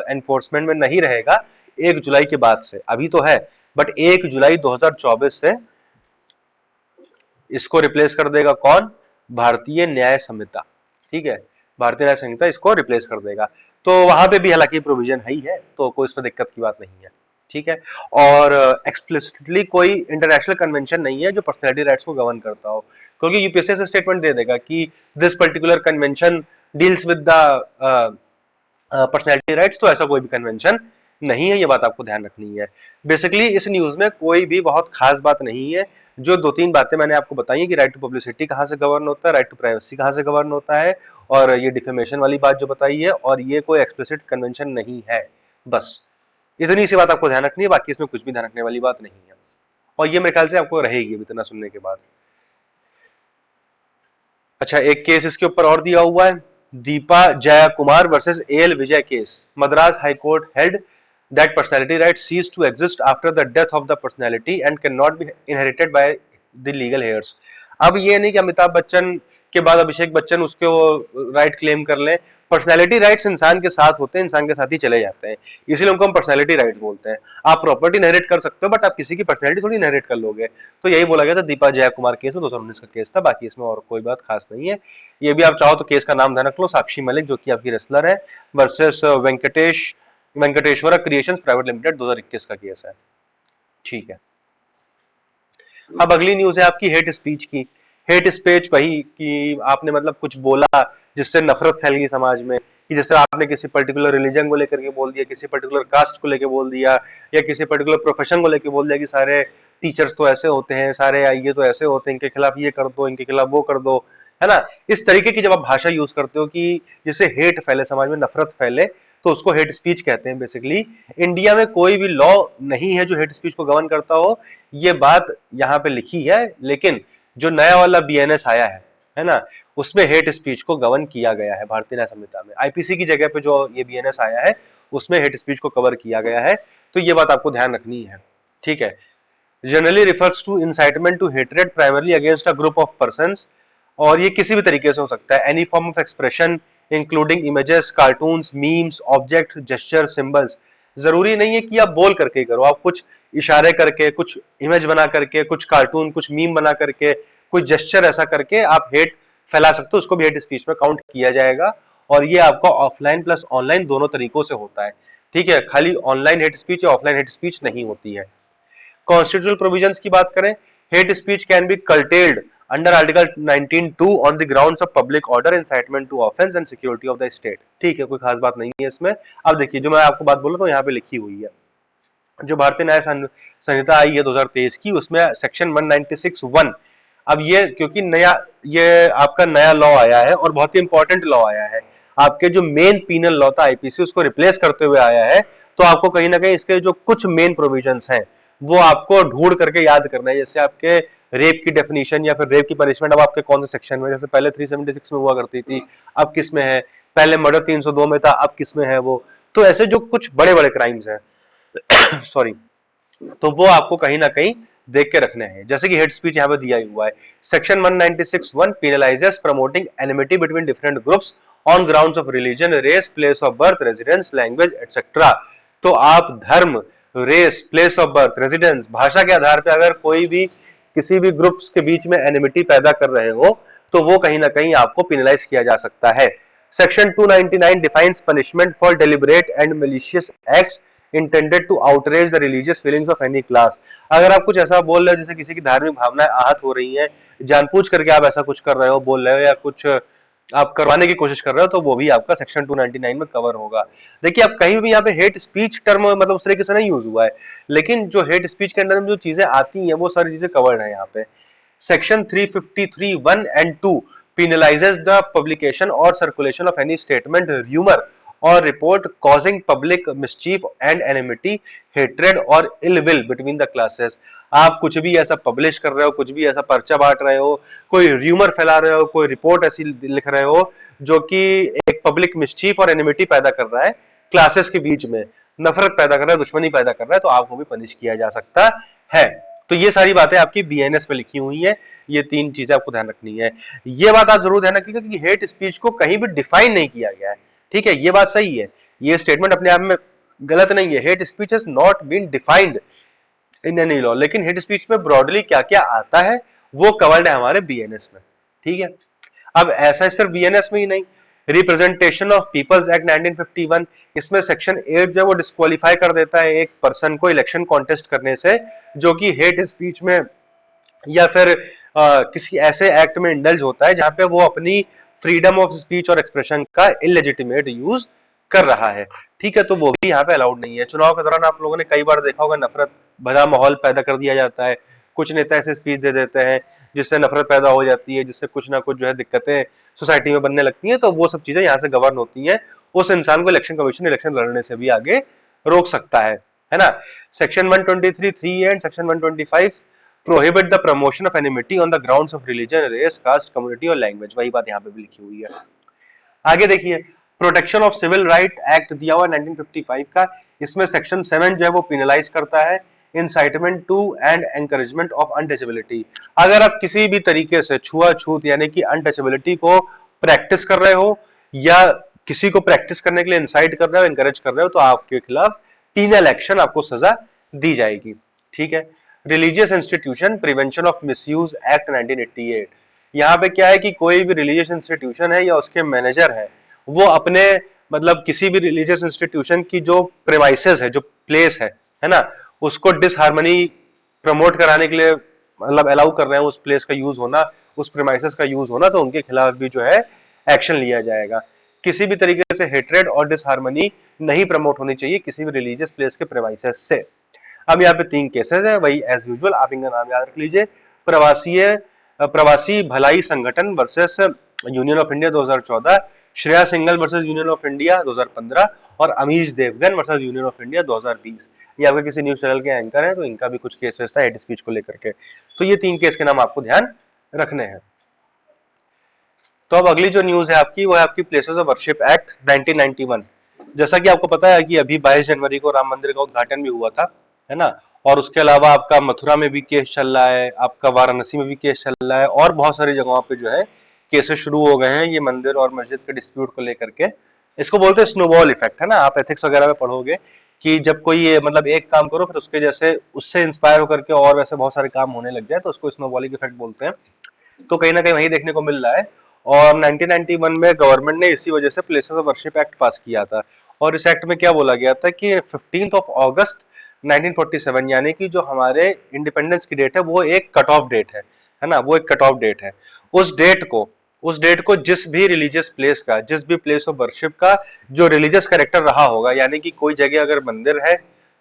एनफोर्समेंट में नहीं रहेगा 1 जुलाई के बाद से, अभी तो है, बट 1 जुलाई 2024 से इसको रिप्लेस कर देगा कौन? भारतीय न्याय संहिता। ठीक है, भारतीय न्याय संहिता इसको रिप्लेस कर देगा। तो वहां पे भी हालांकि प्रोविजन है ही है, तो कोई इसमें दिक्कत की बात नहीं है। ठीक है, और एक्सप्लिसिटली कोई इंटरनेशनल कन्वेंशन नहीं है जो पर्सनैलिटी राइट्स को गवर्न करता हो, क्योंकि यूपीएससी से स्टेटमेंट दे देगा कि this particular convention deals with the personality rights, तो ऐसा कोई भी कन्वेंशन नहीं है, ये बात आपको ध्यान रखनी है। बेसिकली इस न्यूज में कोई भी बहुत खास बात नहीं है। जो दो तीन बातें मैंने आपको बताई है कि राइट टू पब्लिसिटी कहाँ से गवर्न होता है, राइट टू प्राइवेसी कहाँ से गवर्न होता है, और ये डिफेमेशन वाली बात जो बताई है, और ये कोई एक्सप्लिसिट कन्वेंशन नहीं है। बस इतनी सी बात आपको ध्यान रखनी है, बाकी इसमें कुछ भी ध्यान रखने वाली बात नहीं है, और ये मेरे ख्याल से आपको रहेगी इतना सुनने के बाद। अच्छा, एक केस इसके ऊपर और दिया हुआ है, Deepa Jaya Kumar versus L Vijay case. Madras high court held that personality right cease to exist after the death of the personality and can not be inherited by the legal heirs. अब ये नहीं कि अमिताभ बच्चन के बाद अभिषेक बच्चन उसके वो राइट क्लेम कर लें। पर्सनैलिटी राइट्स इंसान के साथ होते हैं, इंसान के साथ ही चले जाते हैं, इसीलिए उनको हम पर्सनैलिटी राइट्स बोलते हैं। आप प्रॉपर्टी नरेट कर सकते हो बट आप किसी की पर्सनैलिटी थोड़ी नरेट कर लोगे। तो यही बोला गया था दीपा जय कुमार केस में, 2019 का केस था, बाकी इसमें और कोई बात खास नहीं है। ये भी आप चाहो तो केस का नाम ध्यान रख लो, साक्षी मलिक जो कि आपकी रेसलर है versus Venkateshwara creations private limited, 2021 का केस है। ठीक है, अब अगली न्यूज है आपकी हेट स्पीच की। हेट स्पीच वही कि आपने मतलब कुछ बोला जिससे नफरत फैल गई समाज में, कि जैसे आपने किसी पर्टिकुलर रिलीजन को लेकर के बोल दिया, किसी पर्टिकुलर कास्ट को लेकर बोल दिया, या किसी पर्टिकुलर प्रोफेशन को लेकर बोल दिया कि सारे टीचर्स तो ऐसे होते हैं, सारे आईए तो ऐसे होते हैं, इनके खिलाफ ये कर दो, इनके खिलाफ वो कर दो, है ना। इस तरीके की जब आप भाषा यूज करते हो कि जिससे हेट फैले, समाज में नफरत फैले, तो उसको हेट स्पीच कहते हैं बेसिकली। इंडिया में कोई भी लॉ नहीं है जो हेट स्पीच को गवर्न करता हो, ये बात यहाँ पे लिखी है, लेकिन जो नया वाला बीएनएस आया है ना, उसमें हेट स्पीच को गवर्न किया गया है भारतीय न्याय संहिता में। आईपीसी की जगह पे जो ये बीएनएस आया है उसमें हेट स्पीच को कवर किया गया है, तो ये बात आपको ध्यान रखनी है। ठीक है, generally refers to incitement to hatred primarily against a group of persons, और ये किसी भी तरीके से हो सकता है, any form of expression including images, cartoons, memes, object, gesture, symbols. जरूरी नहीं है कि आप बोल करके करो, आप कुछ इशारे करके, कुछ इमेज बना करके, कुछ कार्टून, कुछ मीम बना करके, कुछ जेस्चर ऐसा करके आप हेट फैला सकते हो, उसको भी हेट स्पीच में काउंट किया जाएगा। और ये आपका ऑफलाइन प्लस ऑनलाइन दोनों तरीकों से होता है। ठीक है, खाली ऑनलाइन हेट स्पीच या ऑफलाइन हेट स्पीच नहीं होती है। कॉन्स्टिट्यूशनल प्रोविजंस की बात करें, hate speech can be curtailed under article 19(2) on the grounds of public order, incitement to offence and security of the state. ठीक है, कोई खास बात नहीं है इसमें। अब देखिए, जो मैं आपको बात बोला तो यहाँ पे लिखी हुई है, जो भारतीय न्याय संहिता आई है 2023 की, उसमें सेक्शन 196(1), अब ये क्योंकि नया, ये आपका नया लॉ आया है और बहुत ही इंपॉर्टेंट लॉ आया है, आपके जो मेन पीनल लॉ था आईपीसी उसको रिप्लेस करते हुए आया है, तो आपको कहीं ना कहीं इसके जो कुछ मेन प्रोविजंस हैं वो आपको ढूंढ करके याद करना है। जैसे आपके रेप की डेफिनेशन या फिर रेप की पनिशमेंट अब आपके कौन से सेक्शन में, जैसे पहले 376 में हुआ करती थी, अब किस में है, पहले मर्डर 302 में था, अब किस में है वो। तो ऐसे जो कुछ बड़े बड़े क्राइम्स हैं सॉरी, तो वो आपको कहीं ना कहीं देख के रखने हैं। जैसे कि हेट स्पीच यहाँ पे दिया हुआ है, section 196(1) penalizes promoting enmity between different groups on grounds of religion, race, place of birth, residence, language, etc. तो आप धर्म, race, place of birth, residence, भाषा के आधार पर अगर कोई भी किसी भी ग्रुप्स के बीच में एनिमिटी पैदा कर रहे हो, तो वो कहीं ना कहीं आपको पिनलाइज किया जा सकता है। Section 299 defines punishment for deliberate and malicious acts intended to outrage the religious feelings of any class. अगर आप कुछ ऐसा बोल रहे हो जैसे किसी की धार्मिक भावनाएं आहत हो रही हैं, जानबूझ करके आप ऐसा कुछ कर रहे हो, बोल रहे हो, या कुछ आप करवाने की कोशिश कर रहे हो, तो वो भी आपका सेक्शन 299 में कवर होगा। देखिए, आप कहीं भी यहाँ पे हेट स्पीच टर्म मतलब उस तरीके से नहीं यूज हुआ है, लेकिन जो हेट स्पीच के अंदर में जो चीजें आती हैं वो सारी चीजें कवर्ड है यहाँ पे। Section 353(1) and 2 penalizes the publication or circulation of any statement, rumor or report causing public mischief and enmity, hatred or ill will between the classes। आप कुछ भी ऐसा पब्लिश कर रहे हो, कुछ भी ऐसा पर्चा बांट रहे हो, कोई र्यूमर फैला रहे हो, कोई रिपोर्ट ऐसी लिख रहे हो जो कि एक पब्लिक मिस्चीफ और एनिमिटी पैदा कर रहा है, क्लासेस के बीच में नफरत पैदा कर रहा है, दुश्मनी पैदा कर रहा है, तो आपको भी पनिश किया जा सकता है। तो ये सारी बातें आपकी बीएनएस में लिखी हुई है, ये तीन चीजें आपको ध्यान रखनी है। ये बात आप जरूर ध्यान रखिएगा कि हेट स्पीच को कहीं भी डिफाइन नहीं किया गया है। ठीक है, ये बात सही है, ये स्टेटमेंट अपने आप में गलत नहीं है, hate speech has not been defined in any law, लेकिन हेट स्पीच में ब्रॉडली क्या क्या आता है वो कवर्ड है हमारे बीएनएस में। ठीक है, अब ऐसा सिर्फ बीएनएस में ही नहीं, रिप्रेजेंटेशन ऑफ पीपल्स एक्ट 1951, इसमें सेक्शन 8 जो है वो डिस्क्वालीफाई कर देता है एक पर्सन को इलेक्शन कॉन्टेस्ट करने से जो कि हेट स्पीच में या फिर किसी ऐसे एक्ट में इंडल्ज होता है जहां पे वो अपनी फ्रीडम ऑफ स्पीच और एक्सप्रेशन का इलेजिटिमेट यूज कर रहा है। ठीक है, तो वो भी यहाँ पे अलाउड नहीं है। चुनाव के दौरान आप लोगों ने कई बार देखा होगा, नफरत भरा माहौल पैदा कर दिया जाता है, कुछ नेता ऐसे स्पीच दे देते हैं जिससे नफरत पैदा हो जाती है, जिससे कुछ ना कुछ जो है दिक्कतें सोसाइटी में बनने लगती हैं, तो वो सब चीजें यहाँ से गवर्न होती हैं। उस इंसान को इलेक्शन कमीशन इलेक्शन लड़ने से भी आगे रोक सकता है ना। Section 123(3) and section 125 prohibit the promotion of enmity on the grounds of religion, race, caste, community और लैंग्वेज। वही बात यहाँ पे भी लिखी हुई है। आगे देखिए, protection of civil right act दिया हुआ 1955 का, इसमें सेक्शन 7 जो है वो पिनलाइज करता है incitement to and encouragement of untouchability. अगर आप किसी भी तरीके से छुआछूत यानी कि अनटचेबिलिटी को प्रैक्टिस कर रहे हो या किसी को प्रैक्टिस करने के लिए इंसाइट कर रहे हो, एनकरेज कर रहे हो, तो आपके खिलाफ पीनल एक्शन, आपको सजा दी जाएगी। ठीक है। Religious institution prevention of misuse act 1988। यहाँ पे क्या है कि कोई भी रिलीजियस इंस्टीट्यूशन है या उसके मैनेजर है, वो अपने मतलब किसी भी रिलीजियस इंस्टीट्यूशन की जो प्रेमाइसेस है, जो प्लेस है ना, उसको डिसहार्मनी प्रमोट कराने के लिए मतलब अलाउ कर रहे हैं उस प्लेस का यूज होना, उस प्रेमाइसेस का यूज होना, तो उनके खिलाफ भी जो है एक्शन लिया जाएगा। किसी भी तरीके से हेट्रेड और डिसहार्मनी नहीं प्रमोट होनी चाहिए किसी भी रिलीजियस प्लेस के प्रेमाइसेस से। अब यहाँ पे 3 केसेस है, वही एज यूजुअल आप इनका नाम याद रख लीजिए। Pravasi Bhalai Sangathan versus union of India 2014, Shreya Singhal versus union of India 2015 और Amish Devgan versus union of India 2020। ये आपके किसी न्यूज चैनल के एंकर है, तो इनका भी कुछ केसेस था हेट स्पीच को लेकर के। तो ये 3 केस के नाम आपको ध्यान रखने हैं। तो अब अगली जो न्यूज है आपकी, वो है आपकी प्लेसेस ऑफ वर्शिप एक्ट 1991। जैसा कि आपको पता है कि अभी 22 जनवरी को राम मंदिर का उद्घाटन भी हुआ था, है ना, और उसके अलावा आपका मथुरा में भी केस चल रहा है, आपका वाराणसी में भी केस चल रहा है, और बहुत सारी जगहों पे जो है केसेस शुरू हो गए हैं ये मंदिर और मस्जिद के डिस्प्यूट को लेकर के। इसको बोलते हैं स्नोबॉल इफेक्ट, है ना, आप एथिक्स वगैरह में पढ़ोगे कि जब कोई ये मतलब एक काम करो फिर उसके जैसे उससे इंस्पायर होकर के और वैसे बहुत सारे काम होने लग जाए, तो उसको स्नोबॉलिंग इफेक्ट बोलते हैं। तो कहीं ना कहीं वही देखने को मिल रहा है। और 1991 में गवर्नमेंट ने इसी वजह से प्लेसेस ऑफ वर्शिप एक्ट पास किया था। और इस एक्ट में क्या बोला गया था कि 15 अगस्त 1947 यानी कि जो हमारे इंडिपेंडेंस की डेट है वो एक कट ऑफ डेट है ना, वो एक कट ऑफ डेट है। उस डेट को जिस भी रिलीजियस प्लेस का, जिस भी प्लेस ऑफ वर्शिप का जो रिलीजियस कैरेक्टर रहा होगा, यानी कि कोई जगह अगर मंदिर है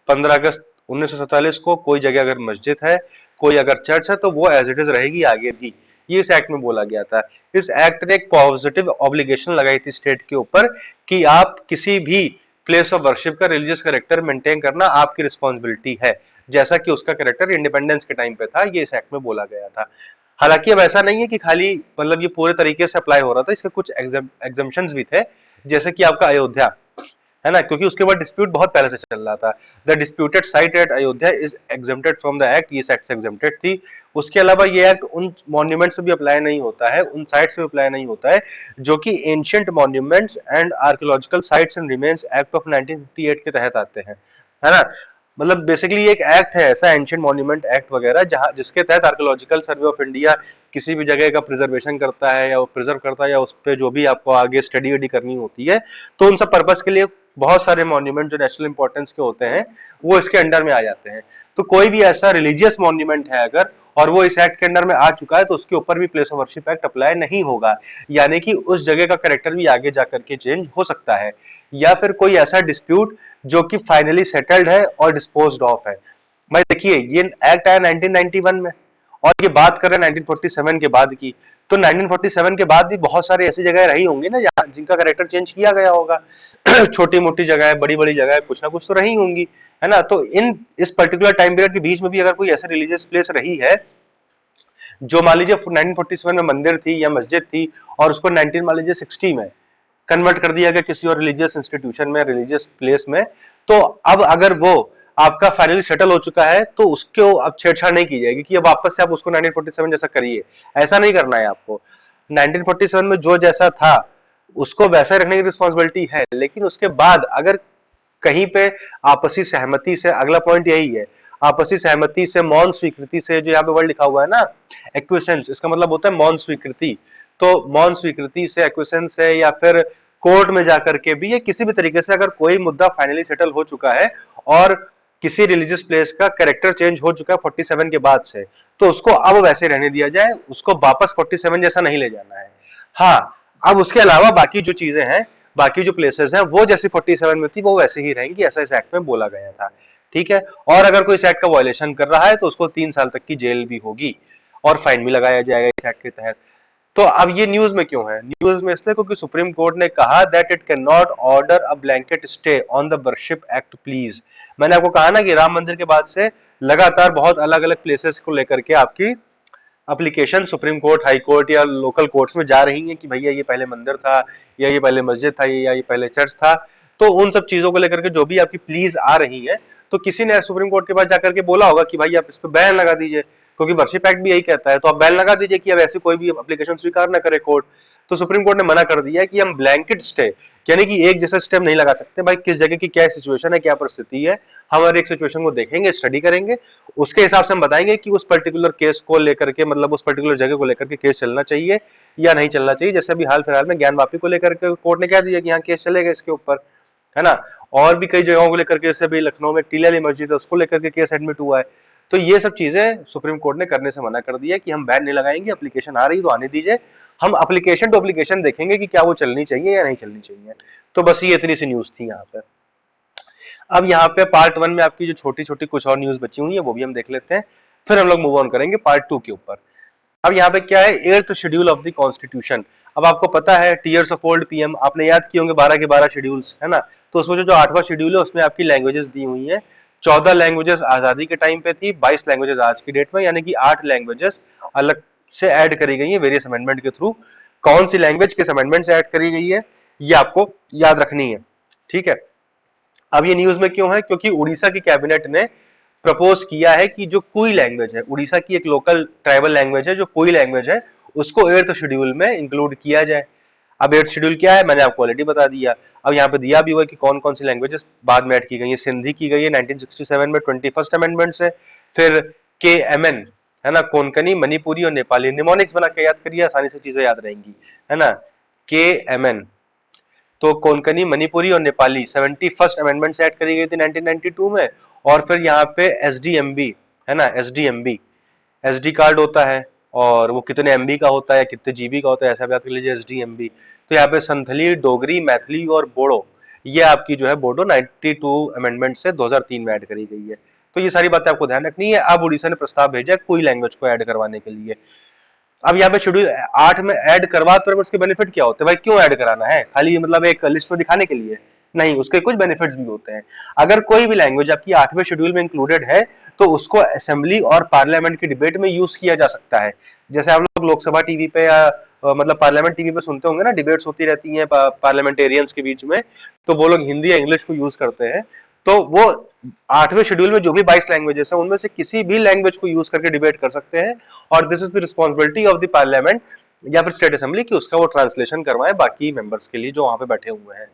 15 अगस्त 1947 को, कोई जगह अगर मस्जिद है, कोई अगर चर्च है, तो वो एज इट इज रहेगी आगे भी। ये इस एक्ट में बोला गया था। इस एक्ट ने एक पॉजिटिव ऑब्लिगेशन लगाई थी स्टेट के ऊपर कि आप किसी भी प्लेस ऑफ वर्शिप का रिलीजियस कैरेक्टर मेंटेन करना आपकी रिस्पॉन्सिबिलिटी है, जैसा कि उसका कैरेक्टर इंडिपेंडेंस के टाइम पे था, ये इस एक्ट में बोला गया था। हालांकि अब ऐसा नहीं है कि खाली मतलब ये पूरे तरीके से अप्लाई हो रहा था, इसके कुछ एग्जम्पशंस भी थे, जैसे कि आपका अयोध्या, है ना, क्योंकि उसके बाद डिस्प्यूट बहुत पहले से चल रहा था। The disputed site at Ayodhya is exempted from the act, ये एक्ट से एग्जेम्प्टेड थी। उसके अलावा ये एक्ट उन मॉन्यूमेंट्स में भी अप्लाई नहीं होता है, उन साइट्स में अप्लाई नहीं होता है जो कि ancient monuments and archaeological sites and remains act of 1958 के तहत आते हैं, है ना। मतलब बेसिकली एक एक्ट है ऐसा, एंशिएंट मॉन्यूमेंट एक्ट वगैरह, जहां जिसके तहत आर्कियोलॉजिकल सर्वे ऑफ इंडिया किसी भी जगह का प्रिजर्वेशन करता है या वो प्रिजर्व करता है, या उस पर जो भी आपको आगे स्टडी वडी करनी होती है, तो उन सब पर्पस के लिए बहुत सारे मॉन्यूमेंट जो नेशनल इंपॉर्टेंस के होते हैं वो इसके अंडर में आ जाते हैं। तो कोई भी ऐसा रिलीजियस मॉन्यूमेंट है अगर और वो इस एक्ट के अंडर में आ चुका है, तो उसके ऊपर भी place of worship act apply नहीं होगा, यानी कि उस जगह का कैरेक्टर भी आगे जाकर के चेंज हो सकता है। या फिर कोई ऐसा डिस्प्यूट जो कि फाइनली सेटल्ड है और डिस्पोज्ड ऑफ है। भाई देखिए, ये एक्ट आया 1991 में और ये बात कर रहे हैं 1947 के बाद की, तो 1947 के बाद भी बहुत सारी ऐसी जगह रही होंगी ना जहाँ जिनका कैरेक्टर चेंज किया गया होगा। छोटी मोटी जगह है, बड़ी बड़ी जगह है, कुछ ना कुछ तो रही होंगी, है ना। तो इन इस पर्टिकुलर टाइम पीरियड के बीच में भी अगर कोई ऐसी रिलीजियस प्लेस रही है जो मान लीजिए 1947 में मंदिर थी या मस्जिद थी और उसको 19 मान लीजिए 60 में कन्वर्ट कर दिया गया किसी और रिलीजियस इंस्टीट्यूशन में, रिलीजियस प्लेस में, तो अब अगर वो आपका फाइनली सेटल हो चुका है तो उसको अब छेड़छाड़ नहीं की जाएगी कि अब वापस से आप उसको 1947 जैसा करिए, ऐसा नहीं करना है आपको। 1947 में जो जैसा था उसको वैसा रखने की रिस्पॉन्सिबिलिटी है, लेकिन उसके बाद अगर कहीं पे आपसी सहमति से, अगला पॉइंट यही है, आपसी सहमति से, मौन स्वीकृति से, जो यहाँ पे वर्ड लिखा हुआ है ना एक्विसेंस, इसका मतलब होता है मौन स्वीकृति। तो मौन स्वीकृति से, एक्विसेंस से, या फिर कोर्ट में जाकर के भी, या किसी भी तरीके से अगर कोई मुद्दा फाइनली सेटल हो चुका है और किसी रिलीजियस प्लेस का कैरेक्टर चेंज हो चुका है 47 के बाद से, तो उसको अब वैसे रहने दिया जाए, उसको वापस 47 जैसा नहीं ले जाना है। हाँ, अब उसके अलावा बाकी जो चीजें हैं, बाकी जो प्लेसेस हैं, वो जैसी 47 में थी वो वैसे ही रहेंगी, ऐसा इस एक्ट में बोला गया था। ठीक है। और अगर कोई इस एक्ट का वायलेशन कर रहा है तो उसको 3 साल तक की जेल भी होगी और फाइन भी लगाया जाएगा इस एक्ट के तहत। तो अब ये न्यूज में क्यों है? न्यूज में इसलिए क्योंकि सुप्रीम कोर्ट ने कहा that it can not order a blanket stay on the worship act please. मैंने आपको कहा ना कि राम मंदिर के बाद से लगातार बहुत अलग अलग प्लेसेस को लेकर के आपकी application supreme court, high court या लोकल कोर्ट्स में जा रही है कि भैया ये पहले मंदिर था, या ये पहले मस्जिद था, या ये पहले चर्च था, तो उन सब चीजों को लेकर के जो भी आपकी प्लीज आ रही है, तो किसी ने सुप्रीम कोर्ट के पास जाकर के बोला होगा कि भाई आप इस पर बैन लगा दीजिए, क्योंकि वर्शिप एक्ट भी यही कहता है, तो आप बैन लगा दीजिए कि अब ऐसी कोई भी एप्लीकेशन स्वीकार ना करे कोर्ट। तो सुप्रीम कोर्ट ने मना कर दिया है कि हम ब्लैंकेट स्टे, यानी कि एक जैसा स्टेप नहीं लगा सकते, भाई किस जगह की क्या सिचुएशन है, क्या परिस्थिति है, हम हर एक सिचुएशन को देखेंगे, स्टडी करेंगे, उसके हिसाब से हम बताएंगे कि उस पर्टिकुलर केस को लेकर के, मतलब उस पर्टिकुलर जगह को लेकर के केस चलना चाहिए या नहीं चलना चाहिए। जैसे अभी हाल फिलहाल में ज्ञान वापी को लेकर के कोर्ट ने कह दिया कि यहाँ केस चलेगा इसके ऊपर, है ना। और भी कई जगहों को लेकर के, जैसे अभी लखनऊ में टीला वाली मस्जिद है, उसको लेकर के केस एडमिट हुआ है। तो ये सब चीजें सुप्रीम कोर्ट ने करने से मना कर दिया कि हम बैन नहीं लगाएंगे, एप्लीकेशन आ रही तो आने दीजिए, हम एप्लीकेशन टू एप्लीकेशन देखेंगे कि क्या वो चलनी चाहिए या नहीं चलनी चाहिए। तो बस ये इतनी सी न्यूज थी यहाँ पे। अब यहाँ पे पार्ट 1 में आपकी जो छोटी छोटी कुछ और न्यूज बची हुई है वो भी हम देख लेते हैं, फिर हम लोग मूव ऑन करेंगे पार्ट 2 के ऊपर। अब यहाँ पे क्या है, 8th schedule of the constitution. अब आपको पता है टीयर्स ऑफ ओल्ड पीएम आपने याद किए होंगे, 12 के 12 शेड्यूल्स, है ना। तो उसमें जो 8वां शेड्यूल है उसमें आपकी लैंग्वेजेस दी हुई है। 14 लैंग्वेजेस आजादी के टाइम पे थी, 22 लैंग्वेजेस आज की डेट में, यानी कि 8 लैंग्वेजेस अलग से ऐड करी गई है वेरियस अमेंडमेंट के थ्रू। कौन सी लैंग्वेज किस अमेंडमेंट से ऐड करी गई है ये आपको याद रखनी है, ठीक है। अब ये न्यूज में क्यों है, क्योंकि उड़ीसा की कैबिनेट ने प्रपोज किया है कि जो कोई लैंग्वेज है, उड़ीसा की एक लोकल ट्राइबल लैंग्वेज है, जो कोई लैंग्वेज है, उसको 8th शेड्यूल में इंक्लूड किया जाए। अब 8th शेड्यूल क्या है, मैंने आपको ऑलरेडी बता दिया। अब यहाँ पे दिया भी हुआ कि कौन कौन सी लैंग्वेजेस बाद में ऐड की गई है। सिंधी की गई है 1967 में 21st अमेंडमेंट से। फिर KMN, है ना, कोंकणी, मणिपुरी और नेपाली, निमोनिक्स बना के याद करिए, आसानी से चीजें याद रहेंगी, है ना। KMN, तो कोंकणी, मणिपुरी और नेपाली 71st अमेंडमेंट से ऐड करी गई थी 1992 में। और फिर यहाँ पे SDMB, है ना, SDMB, SD कार्ड होता है, और वो कितने MB का होता है, कितने GB का होता है, ऐसा याद कर लीजिए, SDMB। तो यहाँ पे संथली, डोगरी, मैथिली और बोडो, ये आपकी जो है बोडो 92 अमेंडमेंट से 2003 में ऐड करी गई है। तो ये सारी बातें आपको ध्यान रखनी है। अब उड़ीसा ने प्रस्ताव भेजा कोई लैंग्वेज को ऐड करवाने के लिए। अब यहाँ पे शेड्यूल 8 में ऐड करवा, तो उसके बेनिफिट क्या होते हैं भाई, क्यों ऐड कराना है, खाली मतलब एक लिस्ट में दिखाने के लिए? नहीं, उसके कुछ बेनिफिट्स भी होते हैं। अगर कोई भी लैंग्वेज आपकी 8वें शेड्यूल में इंक्लूडेड है, तो उसको असेंबली और पार्लियामेंट की डिबेट में यूज किया जा सकता है। जैसे आप लोग लोकसभा टीवी पे या मतलब पार्लियामेंट टीवी पे सुनते होंगे ना, डिबेट्स होती रहती हैं पार्लियामेंटेरियंस के बीच में, तो वो लोग हिंदी या इंग्लिश को यूज करते हैं। तो वो 8वें शेड्यूल में जो भी 22 लैंग्वेजेस हैं, उनमें से किसी भी लैंग्वेज को यूज करके डिबेट कर सकते हैं, और this is the responsibility of the parliament या फिर स्टेट असेंबली कि उसका वो ट्रांसलेशन करवाए बाकी मेंबर्स के लिए जो वहां पे बैठे हुए हैं।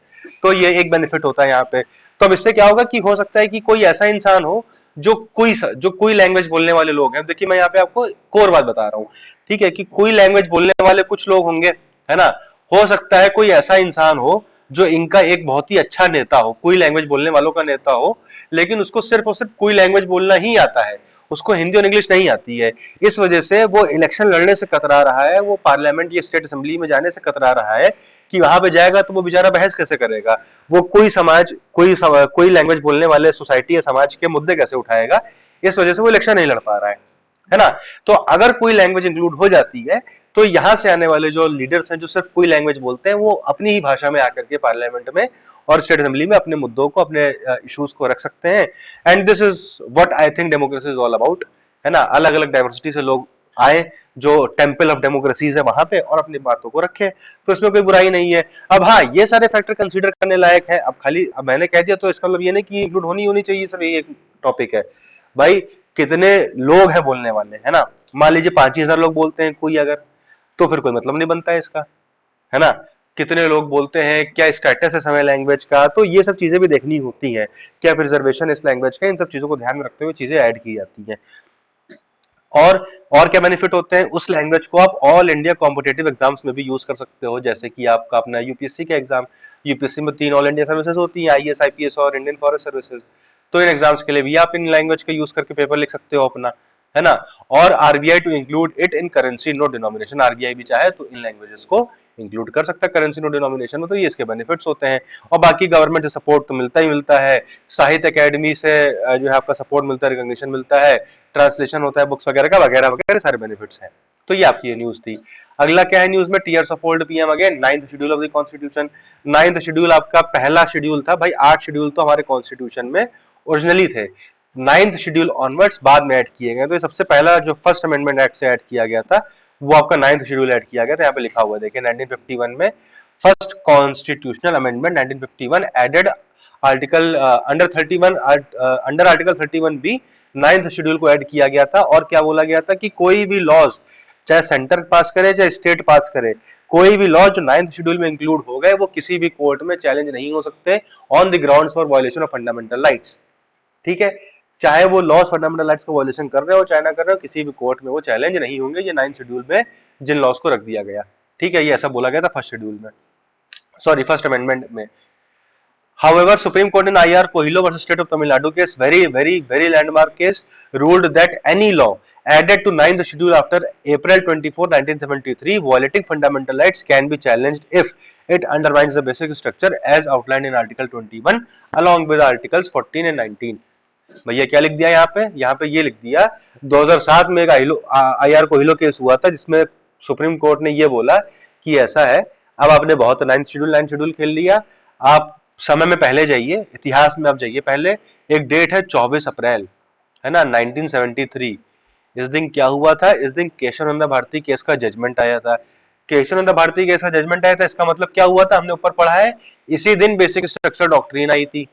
तो ये एक बेनिफिट होता है यहाँ पे। तो अब इससे क्या होगा कि हो सकता है कि कोई ऐसा इंसान हो जो कोई लैंग्वेज बोलने वाले लोग हैं। देखिए मैं यहाँ पे आपको कोर बात बता रहा हूँ, ठीक है, कि कोई लैंग्वेज बोलने वाले कुछ लोग होंगे, है ना। हो सकता है कोई ऐसा इंसान हो जो इनका एक बहुत ही अच्छा नेता हो, कोई लैंग्वेज बोलने वालों का नेता हो, लेकिन उसको सिर्फ और सिर्फ कोई लैंग्वेज बोलना ही आता है, उसको हिंदी और इंग्लिश नहीं आती है। इस वजह से वो इलेक्शन लड़ने से कतरा रहा है, वो पार्लियामेंट या स्टेट असेंबली में जाने से कतरा रहा है कि वहां पे जाएगा तो वो बेचारा बहस कैसे करेगा, वो कोई लैंग्वेज बोलने वाले सोसाइटी या समाज के मुद्दे कैसे उठाएगा। इस वजह से वो इलेक्शन नहीं लड़ पा रहा है ना। तो अगर कोई लैंग्वेज इंक्लूड हो जाती है, तो यहां से आने वाले जो लीडर्स हैं जो सिर्फ कोई लैंग्वेज बोलते हैं, वो अपनी ही भाषा में आकर के पार्लियामेंट में और स्टेट असेंबली में अपने मुद्दों को, अपने इश्यूज को रख सकते हैं। And this is what I think democracy is all about, है ना। अलग अलग डाइवर्सिटी से लोग आए जो टेम्पल ऑफ डेमोक्रेसीज है वहां पे, और अपनी बातों को रखे, तो इसमें कोई बुराई नहीं है। अब हाँ, ये सारे फैक्टर कंसीडर करने लायक है। अब मैंने कह दिया तो इसका मतलब ये नहीं कि इंक्लूड होनी चाहिए, सब यही एक टॉपिक है भाई। कितने लोग हैं बोलने वाले, है ना। मान लीजिए 5,000 लोग बोलते हैं कोई अगर, तो फिर कोई मतलब नहीं बनता है इसका, है ना। कितने लोग बोलते हैं, क्या स्टेटस है समय लैंग्वेज का, तो ये सब चीजें भी देखनी होती है, क्या प्रिजर्वेशन इस लैंग्वेज का, इन सब चीजों को ध्यान में रखते हुए चीजें ऐड की जाती हैं। और और क्या बेनिफिट होते हैं, उस लैंग्वेज को आप ऑल इंडिया कॉम्पिटेटिव एग्जाम्स में भी यूज कर सकते हो। जैसे कि आपका अपना यूपीएससी का एग्जाम, यूपीएससी में 3 ऑल इंडिया सर्विसेज होती हैं, आईएएस, आईपीएस और इंडियन फॉरेस्ट सर्विसेज। तो इन एग्जाम्स के लिए भी आप इन लैंग्वेज का यूज करके पेपर लिख सकते हो अपना, है ना। और RBI to include it in currency no denomination, RBI भी चाहे तो इन लैंग्वेजेस को इंक्लूड कर सकता है करेंसी नो डिनोमिनेशन में। तो ये इसके बेनिफिट्स होते हैं। और बाकी गवर्नमेंट से सपोर्ट तो मिलता ही मिलता है, साहित्य अकेडमी से जो है आपका सपोर्ट मिलता है, रिकॉग्निशन मिलता है, ट्रांसलेशन होता है बुक्स वगैरह का, वगैरह वगैरह सारे बेनिफिट्स हैं। तो ये आपकी ये न्यूज थी। अगला क्या है न्यूज में, tears of old PM again, 9th schedule of the constitution. 9th schedule आपका पहला शेड्यूल था भाई, 8 शेड्यूल तो हमारे कॉन्स्टिट्यूशन में ओरिजिनली थे, 9th शेड्यूल ऑनवर्ड्स बाद में ऐड किए गए। तो ये सबसे पहला जो फर्स्ट अमेंडमेंट एक्ट से ऐड किया गया था, वो आपका 9th शेड्यूल ऐड किया गया था। यहाँ पे लिखा हुआ है देखिए 1951 में first constitutional amendment 1951 added article under article 31 B ninth schedule को ऐड किया गया था, और क्या बोला गया था कि कोई भी लॉज चाहे सेंटर पास करे चाहे स्टेट पास करे, कोई भी लॉ जो नाइन्थ शेड्यूल में इंक्लूड हो गए वो किसी भी कोर्ट में चैलेंज नहीं हो सकते on the grounds for violation of fundamental rights. ठीक है, चाहे वो लॉज फंडामेंटल राइट्स को वायलेशन कर रहे हो चाहे ना कर रहे हो, किसी भी कोर्ट में वो चैलेंज नहीं होंगे, ये नाइन्थ शेड्यूल में जिन लॉज को रख दिया गया। ठीक है, ये ऐसा बोला गया था फर्स्ट शेड्यूल में, सॉरी फर्स्ट अमेंडमेंट में। However, Supreme Court in IR Kohilo versus State of Tamil Nadu case, very landmark case, ruled that any law added to ninth schedule after April 24, 1973, violating fundamental rights can be challenged if it undermines the basic structure as outlined in Article 21 along with Articles 14 and 19. भैया क्या लिख दिया यहाँ पे ये लिख दिया 2007 में एक IR कोहिलो केस हुआ था जिसमें सुप्रीम कोर्ट ने ये बोला कि ऐसा है, अब आपने बहुत नाइन्थ शेड्यूल खेल लिया, आप समय में पहले जाइए, इतिहास में आप जाइए पहले, एक डेट है 24 अप्रैल, है ना, 1973। इस दिन क्या हुआ था, इस दिन केशवानंद भारती केस का जजमेंट आया था। केशवानंद भारती केस का जजमेंट आया था, इसका मतलब क्या हुआ था, हमने ऊपर पढ़ा है, इसी दिन बेसिक स्ट्रक्चर डॉक्ट्रिन आई थी,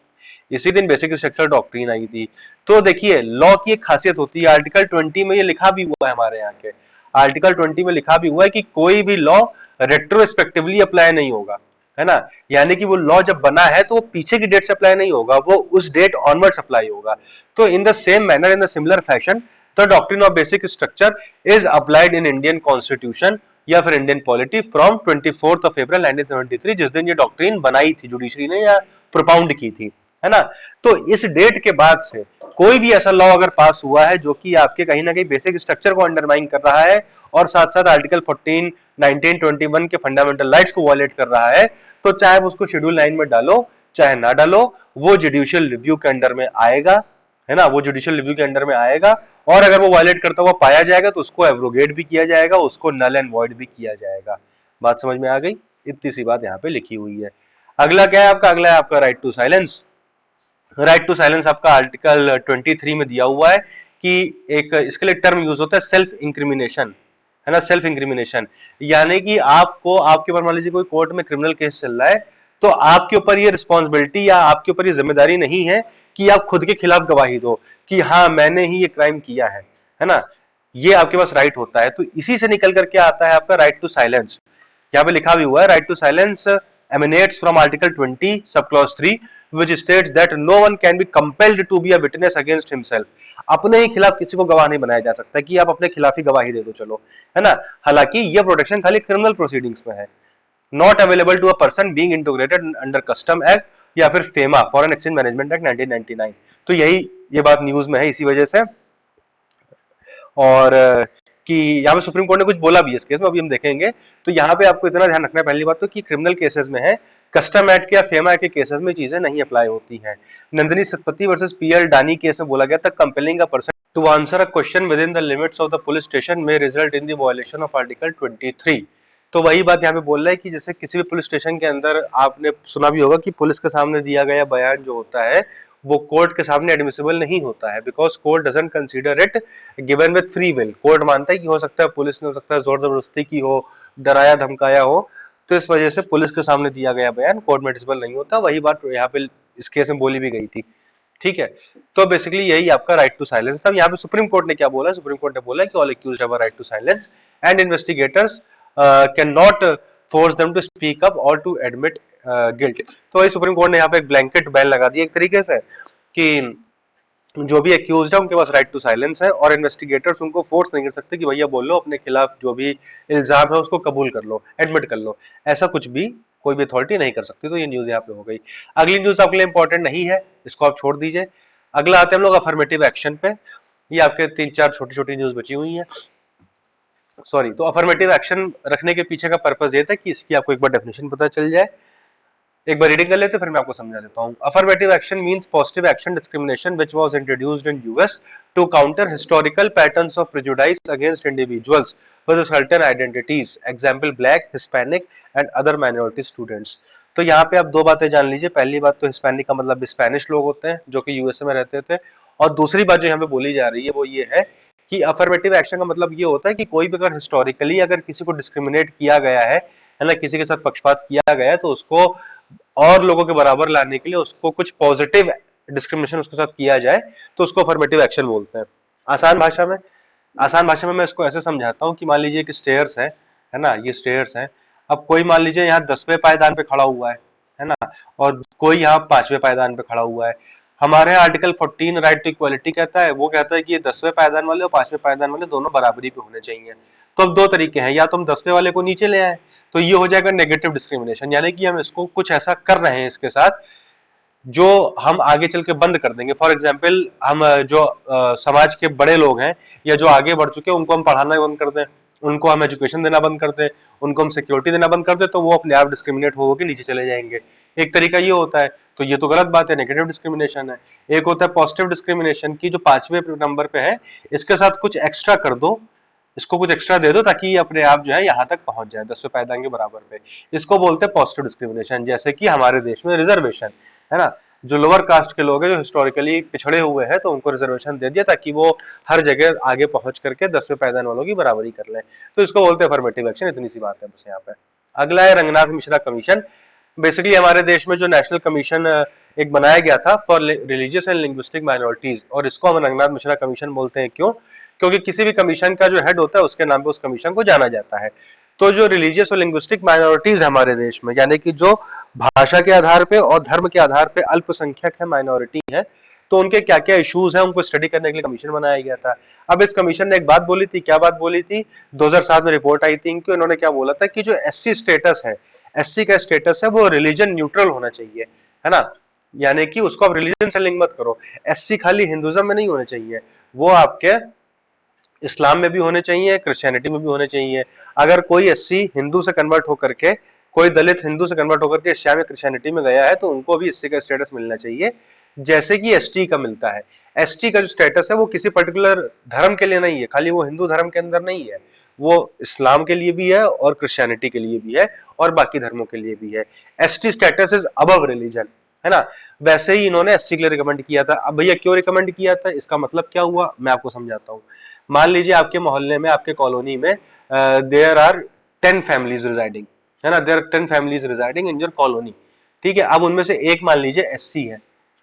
इसी दिन बेसिक स्ट्रक्चर डॉक्ट्रिन आई थी। तो देखिए लॉ की एक खासियत होती है, आर्टिकल 20 में ये लिखा भी हुआ है हमारे यहाँ के, आर्टिकल 20 में लिखा भी हुआ है कि कोई भी लॉ रेट्रोस्पेक्टिवली अप्लाई नहीं होगा, है ना, यानी कि वो लॉ जब बना है तो वो पीछे की डेट से अप्लाई नहीं होगा, वो उस डेट ऑनवर्ड्स अप्लाई होगा। तो in the same manner, in the similar fashion, the doctrine of basic structure is applied in Indian constitution या फिर इंडियन पॉलिटी फ्रॉम 24 अप्रैल 1973, जिस दिन ये डॉक्ट्रिन बनाई थी जुडिशरी ने या प्रोपाउंड की थी, है ना। तो इस डेट के बाद से कोई भी ऐसा लॉ अगर पास हुआ है जो कि आपके कहीं ना कहीं बेसिक स्ट्रक्चर को अंडरमाइन कर रहा है और साथ साथ आर्टिकल 14, 19, 21 के फंडामेंटल राइट्स को वायलेट कर रहा है, तो चाहे उसको शेड्यूल 9 में डालो चाहे ना डालो, वो जुडिशियल रिव्यू के अंडर में आएगा, है ना, वो जुडिशियल रिव्यू के अंडर में आएगा, और अगर वो वायलेट करता हुआ पाया जाएगा तो उसको एब्रोगेट भी किया जाएगा, उसको नल एंड वॉइड भी किया जाएगा। बात समझ में आ गई, इतनी सी बात यहाँ पे लिखी हुई है। अगला क्या है आपका, अगला है आपका right to silence. Right to silence आपका आर्टिकल 23 में दिया हुआ है कि एक इसके लिए टर्म यूज होता है सेल्फ इंक्रिमिनेशन, है ना, सेल्फ इंक्रिमिनेशन, यानी कि आपको, आपके ऊपर मान लीजिए कोई कोर्ट में क्रिमिनल केस चल रहा है, तो आपके ऊपर ये रिस्पॉन्सिबिलिटी या आपके ऊपर ये जिम्मेदारी नहीं है कि आप खुद के खिलाफ गवाही दो कि हाँ मैंने ही ये क्राइम किया है ना, ये आपके पास राइट होता है। तो इसी से निकल करके आता है आपका राइट टू साइलेंस। यहाँ पे लिखा भी हुआ है, right to silence emanates from Article 20, subclause 3, which states that no one can be compelled to be a witness against himself. अपने ही खिलाफ किसी को गवाह नहीं बनाया जा सकता कि आप अपने खिलाफ ही गवाही दे दो चलो, है ना। हालांकि यह प्रोटेक्शन खाली क्रिमिनल प्रोसीडिंग्स में है, not available to a person being integrated under custom act या फिर FEMA foreign exchange management act 1999। तो यही ये बात न्यूज में है इसी वजह से, और कि यहाँ पे सुप्रीम कोर्ट ने कुछ बोला भी है इस केस में, अभी हम देखेंगे। तो यहाँ पे आपको इतना ध्यान रखना है पहली बात तो कि क्रिमिनल केसेस में है, कस्टम एक्ट या फेमा एक्ट के केसेस में चीजें नहीं अप्लाई होती हैं। Nandini Satpathy versus PL Dani case में बोला गया था, compelling a person to answer a question within the limits of the police station में result in the violation of article 23। तो वही बात यहाँ पे बोल रहा है कि जैसे किसी भी पुलिस स्टेशन के अंदर आपने सुना भी होगा कि पुलिस के सामने दिया गया बयान जो होता है वो कोर्ट के सामने एडमिसिबल नहीं होता है, because court doesn't consider it given with free will. Court मानता है कि हो सकता है पुलिस ने, हो सकता है जोर जबरदस्ती की हो, डराया धमकाया हो, तो इस वजह से पुलिस के सामने दिया गया बयान कोर्ट में एडमिसिबल नहीं होता। वही बात यहाँ पे इस केस में बोली भी गई थी। ठीक है, तो बेसिकली यही आपका राइट टू साइलेंस था। यहाँ पे सुप्रीम कोर्ट ने क्या बोला, सुप्रीम कोर्ट ने बोला कि all accused have a right to silence and investigators can not force them to speak up or to admit guilt. तो वही सुप्रीम कोर्ट ने यहाँ पे एक ब्लैंकेट बैन लगा दिया एक तरीके से कि जो भी एक्यूज्ड है उनके पास राइट टू साइलेंस है, और इन्वेस्टिगेटर्स उनको फोर्स नहीं कर सकते कि भैया बोल लो, अपने खिलाफ जो भी इल्जाम है उसको कबूल कर लो, एडमिट कर लो, ऐसा कुछ भी कोई भी अथॉरिटी नहीं कर सकती। तो ये न्यूज यहाँ पे हो गई। अगली न्यूज आपके लिए इंपॉर्टेंट नहीं है, इसको आप छोड़ दीजिए। अगला आते हैं हम लोग अफर्मेटिव एक्शन पे। ये आपके 3-4 छोटी छोटी न्यूज बची हुई है, सॉरी। तो अफर्मेटिव एक्शन रखने के पीछे का पर्पज ये था कि इसकी आपको एक बार डेफिनेशन पता चल जाए। एक बार रीडिंग कर लेते फिर मैं आपको समझा देता हूँ। Affirmative action means positive action discrimination which was introduced in US to counter historical patterns of prejudice against individuals with certain identities, example black, Hispanic and other minority students. तो यहाँ पे आप दो बातें जान लीजिए। पहली बात तो हिस्पैनिक का मतलब स्पेनिश लोग होते हैं जो कि यूएसए में रहते थे, और दूसरी बात जो यहाँ पे बोली जा रही है वो ये है कि अफर्मेटिव एक्शन का मतलब ये होता है कि कोई भी अगर हिस्टोरिकली अगर किसी को डिस्क्रिमिनेट किया गया है है ना, किसी के साथ पक्षपात किया गया है तो उसको और लोगों के बराबर लाने के लिए उसको कुछ पॉजिटिव डिस्क्रिमिनेशन उसके साथ किया जाए तो उसको अफर्मेटिव एक्शन बोलते हैं। आसान भाषा में आसान भाषा में मैं इसको ऐसे समझाता हूँ कि मान लीजिए कि स्टेयर्स है ना, ये स्टेयर्स हैं। अब कोई मान लीजिए यहाँ 10वें पायदान पे खड़ा हुआ है ना, और कोई यहाँ 5वें पायदान पे खड़ा हुआ है। हमारे आर्टिकल 14 राइट टू इक्वालिटी कहता है, वो कहता है कि ये 10वें पायदान वाले और 5वें पायदान वाले दोनों बराबरी पे होने चाहिए। तो अब दो तरीके हैं, या तो हम 10वें वाले को नीचे ले आए तो ये हो जाएगा नेगेटिव डिस्क्रिमिनेशन, यानी कि हम इसको कुछ ऐसा कर रहे हैं इसके साथ जो हम आगे चल के बंद कर देंगे। फॉर एग्जाम्पल हम जो समाज के बड़े लोग हैं या जो आगे बढ़ चुके हैं उनको हम पढ़ाना बंद कर दें, उनको हम एजुकेशन देना बंद कर दें, उनको हम सिक्योरिटी देना बंद कर दें, तो वो अपने आप डिस्क्रिमिनेट हो के नीचे चले जाएंगे। एक तरीका ये होता है, तो ये तो गलत बात है, नेगेटिव डिस्क्रिमिनेशन है। एक होता है पॉजिटिव डिस्क्रिमिनेशन की जो 5वें नंबर पे है, इसके साथ कुछ एक्स्ट्रा कर दो, इसको कुछ एक्स्ट्रा दे दो ताकि ये अपने आप जो है यहाँ तक पहुंच जाए 10वें पायदान के बराबर पे। इसको बोलते हैं पॉजिटिव डिस्क्रिमिनेशन। जैसे कि हमारे देश में रिजर्वेशन है ना, जो लोअर कास्ट के लोग हैं जो हिस्टोरिकली पिछड़े हुए हैं तो उनको रिजर्वेशन दे दिया ताकि वो हर जगह आगे पहुंच करके 10वें पायदान वालों की बराबरी कर लें, तो इसको बोलते हैं अफर्मेटिव एक्शन। इतनी सी बात है बस यहाँ पे। अगला है रंगनाथ मिश्रा कमीशन। बेसिकली हमारे देश में जो नेशनल कमीशन एक बनाया गया था for religious and linguistic minorities, और इसको हम रंगनाथ मिश्रा कमीशन बोलते हैं। क्यों? क्योंकि किसी भी कमीशन का जो हेड होता है उसके नाम पे उस कमीशन को जाना जाता है। तो जो रिलीजियस और लिंग्विस्टिक माइनॉरिटीज हमारे देश में, यानी कि जो भाषा के आधार पे और धर्म के आधार पे अल्पसंख्यक है, माइनॉरिटी है, तो उनके क्या क्या इश्यूज हैं उनको स्टडी करने के लिए कमीशन बनाया गया था। अब इस कमीशन ने एक बात बोली थी, क्या बात बोली थी? 2007 में रिपोर्ट आई थी कि उन्होंने क्या बोला था कि जो एससी स्टेटस है, एससी का स्टेटस है वो रिलीजन न्यूट्रल होना चाहिए, है ना, यानी कि उसको आप रिलीजन से लिंक मत करो। एससी खाली हिंदुज्म में नहीं होने चाहिए, वो आपके इस्लाम में भी होने चाहिए, क्रिश्चियनिटी में भी होने चाहिए। अगर कोई एससी हिंदू से कन्वर्ट होकर के, कोई दलित हिंदू से कन्वर्ट होकर के इस्लाम या क्रिश्चियनिटी में गया है तो उनको भी एससी का स्टेटस मिलना चाहिए, जैसे कि एसटी का मिलता है। एसटी का जो स्टेटस है वो किसी पर्टिकुलर धर्म के लिए नहीं है, खाली वो हिंदू धर्म के अंदर नहीं है, वो इस्लाम के लिए भी है और क्रिश्चियनिटी के लिए भी है और बाकी धर्मों के लिए भी है। ST status is above religion, है ना। वैसे ही इन्होंने एससी के लिए रिकमेंड किया था। अब भैया क्यों रिकमेंड किया था, इसका मतलब क्या हुआ मैं आपको समझाता हूँ। मान लीजिए आपके मोहल्ले में, आपके कॉलोनी में देयर आर 10 फैमिलीज रिजाइडिंग, है ना, there are 10 families residing in your colony. ठीक है, अब उनमें से एक मान लीजिए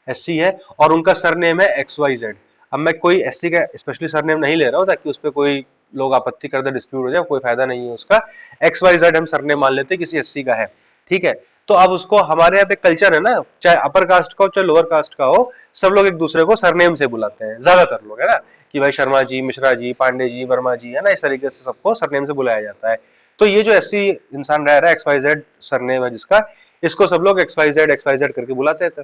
एससी है और उनका सरनेम है XYZ। अब मैं कोई एससी का स्पेशली सरनेम नहीं ले रहा हूँ ताकि उस पर कोई लोग आपत्ति कर दे, डिस्प्यूट हो जाए, कोई फायदा नहीं है उसका। XYZ हम सरनेम मान लेते हैं किसी एससी का है, ठीक है। तो अब उसको, हमारे यहाँ पे कल्चर है ना, चाहे अपर कास्ट का हो चाहे लोअर कास्ट का हो, सब लोग एक दूसरे को सरनेम से बुलाते हैं, ज्यादातर लोग, है ना, कि भाई शर्मा जी, मिश्रा जी, पांडे जी, वर्मा जी, है ना, इस तरीके से सबको सरनेम से बुलाया जाता है। तो ये जो एससी इंसान रह रहा है, XYZ सरनेम है जिसका, इसको सब लोग XYZ करके बुलाते थे,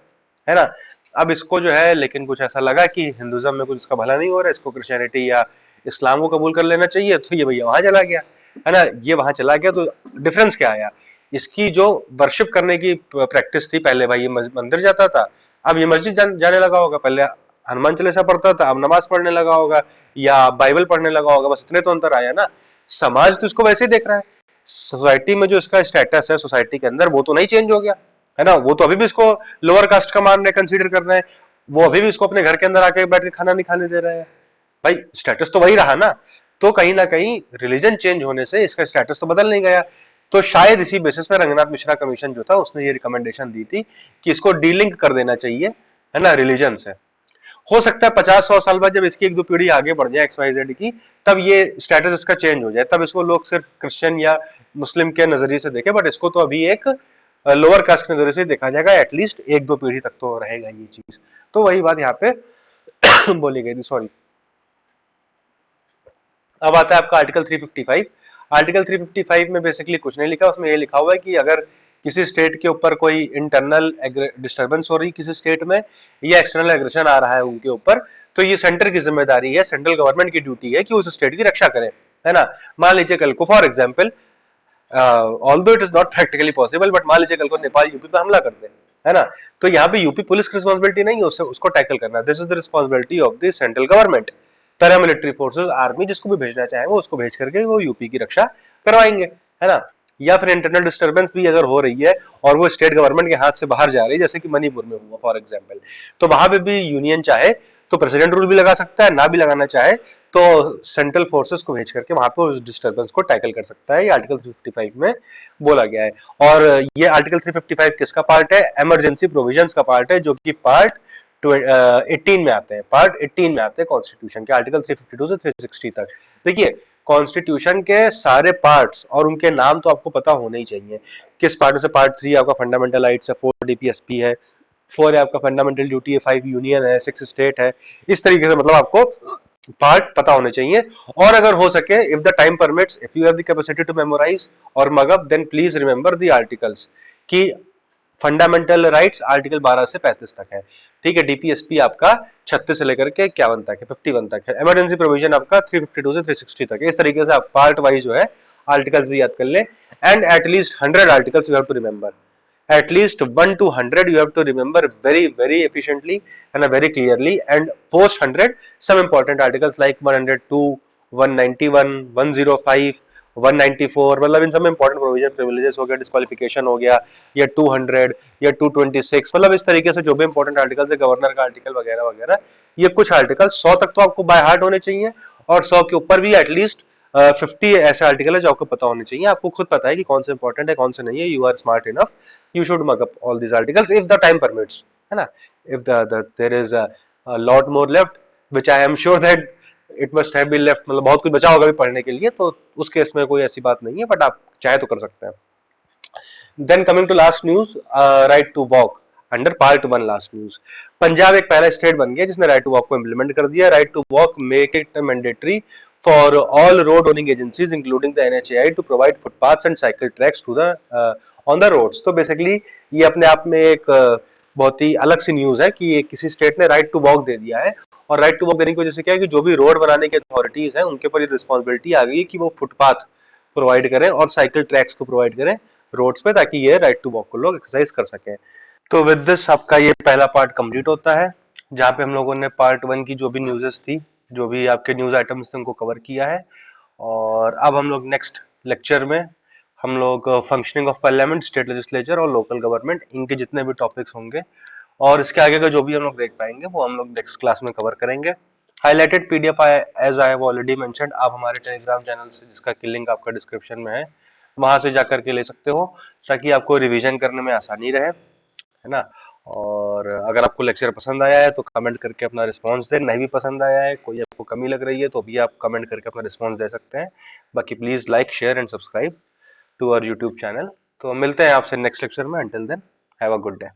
है ना। अब इसको जो है लेकिन कुछ ऐसा लगा कि हिंदुज्म में कुछ इसका भला नहीं हो रहा है, इसको क्रिश्चियनिटी या इस्लाम को कबूल कर लेना चाहिए, तो ये भैया वहां चला गया, है ना। ये वहां चला गया तो डिफरेंस क्या आया, इसकी जो वर्शिप करने की प्रैक्टिस थी, पहले भाई ये मंदिर जाता था, अब ये मस्जिद जाने लगा होगा। पहले हनुमान चालीसा पढ़ता था, अब नमाज पढ़ने लगा होगा या बाइबल पढ़ने लगा होगा, बस इतने तो अंतर आया ना। समाज तो इसको वैसे ही देख रहा है, सोसाइटी में जो इसका स्टेटस है सोसाइटी के अंदर वो तो नहीं चेंज हो गया, है ना। वो तो अभी भी इसको लोअर कास्ट का मान रहे, कंसीडर कर रहे हैं, वो अभी भी इसको अपने घर के अंदर आके बैठ के खाना नहीं खाने दे रहे हैं, भाई स्टेटस तो वही रहा ना। तो कहीं ना कहीं रिलीजन चेंज होने से इसका स्टेटस तो बदल नहीं गया। तो शायद इसी बेसिस पे रंगनाथ मिश्रा कमीशन जो था उसने ये रिकमेंडेशन दी थी कि इसको डीलिंक कर देना चाहिए, है ना, रिलीजन से। हो सकता है 50-100 साल बाद जब इसकी एक दो पीढ़ी आगे बढ़ जाए XYZ की, तब ये स्टेटस इसका चेंज हो जाए, तब इसको लोग सिर्फ क्रिश्चियन या मुस्लिम के नजरिए से देखे, बट इसको तो अभी एक लोअर कास्ट के नजरिए से देखा जाएगा, एटलीस्ट एक दो पीढ़ी तक तो रहेगा ये चीज। तो वही बात यहाँ पे बोली गई थी, सॉरी। अब आता है आपका आर्टिकल 355। आर्टिकल 355 में बेसिकली कुछ नहीं लिखा, उसमें ये लिखा हुआ है कि अगर किसी स्टेट के ऊपर कोई इंटरनल डिस्टर्बेंस हो रही किसी स्टेट में या एक्सटर्नल एग्रेशन आ रहा है उनके ऊपर, तो ये सेंटर की जिम्मेदारी है, सेंट्रल गवर्नमेंट की ड्यूटी है कि उस स्टेट की रक्षा करे, है ना। मान लीजिए कल को for example, although it is not practically possible, but मान लीजिए कल को नेपाल यूपी पे हमला कर दे, है ना, तो यहाँ पे यूपी पुलिस की रिस्पॉन्सिबिलिटी नहीं है उसको टैकल करना, this is the responsibility of the central government. Paramilitary forces, army, जिसको भी भेजना चाहे वो उसको भेज करके वो यूपी की रक्षा करवाएंगे, है ना। या फिर इंटरनल डिस्टर्बेंस भी अगर हो रही है और वो स्टेट गवर्नमेंट के हाथ से बाहर जा रही है, जैसे कि मणिपुर में हुआ फॉर एग्जाम्पल, तो वहां पे भी यूनियन चाहे तो प्रेसिडेंट रूल भी लगा सकता है, ना भी लगाना चाहे तो सेंट्रल फोर्सेस को भेज करके वहां पे उस डिस्टर्बेंस को टैकल कर सकता है, ये आर्टिकल 355 में बोला गया है। और ये आर्टिकल 355 किसका पार्ट है? इमरजेंसी प्रोविजंस का पार्ट है, जो कि पार्ट 18 में आते हैं, पार्ट 18 में आते हैं कॉन्स्टिट्यूशन के, आर्टिकल 352 से 360 तक। देखिए, कॉन्स्टिट्यूशन के सारे पार्ट्स और उनके नाम तो आपको पता होने ही चाहिए। किस पार्ट से? पार्ट 3 आपका फंडामेंटल राइट्स है, 4 डीपीएसपी है, 4 है आपका फंडामेंटल ड्यूटी है, 5 यूनियन है, 6 स्टेट है। इस तरीके से मतलब आपको पार्ट पता होने चाहिए। और अगर हो सके, if the time permits, if you have the capacity to memorise और mug up, then please remember the articles कि फंडामेंटल राइट्स आर्टिकल 12 से 35 तक है, ठीक है। डीपीएसपी आपका 36 से लेकर के 51 तक है, 51 तक है। इमरजेंसी प्रोविजन आपका 352 से 360 तक है। इस तरीके से आप पार्ट वाइज जो है आर्टिकल्स भी याद कर ले। And at least 100 articles you have to remember, at least 1 to 100 you have to remember very efficiently and very clearly, and post 100 some important articles like 102, 191, 105, 194, मतलब इन सब में इंपॉर्टेंट प्रोविजन, प्रिविलेजेस हो गया, डिस्क्वालिफिकेशन हो गया, या 200 या 226, मतलब इस तरीके से जो भी इंपॉर्टेंट आर्टिकल्स है, गवर्नर का आर्टिकल वगैरह वगैरह, ये कुछ आर्टिकल 100 तक तो आपको बाय हार्ट होने चाहिए, और 100 के ऊपर भी एटलीस्ट 50 ऐसे आर्टिकल है जो आपको पता होने चाहिए। आपको खुद पता है कि कौन से इंपॉर्टेंट है, कौन से नहीं है। You are smart enough, you should mug up all these articles if the time permits, है ना। if there is a lot more left, which I am sure that it must have been left, मतलब बहुत कुछ बचा होगा भी पढ़ने के लिए, तो उस केस में कोई ऐसी बात नहीं है, बट आप चाहे तो कर सकते हैं। Then coming to last news, right to walk under part 1 last news. Punjab एक पहला स्टेट बन गया जिसने राइट टू वॉक को इंप्लीमेंट कर दिया। Right to walk make it mandatory for all road owning agencies including the NHAI to provide footpaths and cycle tracks to the on the roads. तो basically ये अपने आप में एक बहुत ही अलग सी न्यूज है कि किसी स्टेट ने राइट टू वॉक दे दिया है। और राइट टू वॉक देने की वजह से क्या है कि जो भी रोड बनाने की अथॉरिटीज है उनके ऊपर ये रिस्पॉन्सिबिलिटी आ गई है कि वो फुटपाथ प्रोवाइड करें और साइकिल ट्रैक्स को प्रोवाइड करें रोड्स पे, ताकि ये राइट टू वॉक को लोग एक्सरसाइज कर सकें। तो विद दिस आपका ये पहला पार्ट कंप्लीट होता है, जहाँ पे हम लोगों ने पार्ट 1 की जो भी न्यूज़ेस थी, जो भी आपके न्यूज़ आइटम्स थे, उनको कवर किया है। और अब हम लोग नेक्स्ट लेक्चर में हम लोग functioning of parliament, state legislature और लोकल गवर्नमेंट, इनके जितने भी टॉपिक्स होंगे और इसके आगे का जो भी हम लोग देख पाएंगे वो हम लोग नेक्स्ट क्लास में कवर करेंगे। Highlighted PDF as I have already mentioned, आप हमारे टेलीग्राम चैनल से, जिसका की लिंक आपका डिस्क्रिप्शन में है, वहां से जाकर के ले सकते हो, ताकि आपको रिवीजन करने में आसानी रहे, है ना। और अगर आपको लेक्चर पसंद आया है तो कमेंट करके अपना रिस्पांस दें, नहीं भी पसंद आया है, कोई आपको कमी लग रही है, तो भी आप कमेंट करके अपना रिस्पांस दे सकते हैं। बाकी please like, share and subscribe to our YouTube channel. तो मिलते हैं आपसे नेक्स्ट लेक्चर में। Until then, have a good day.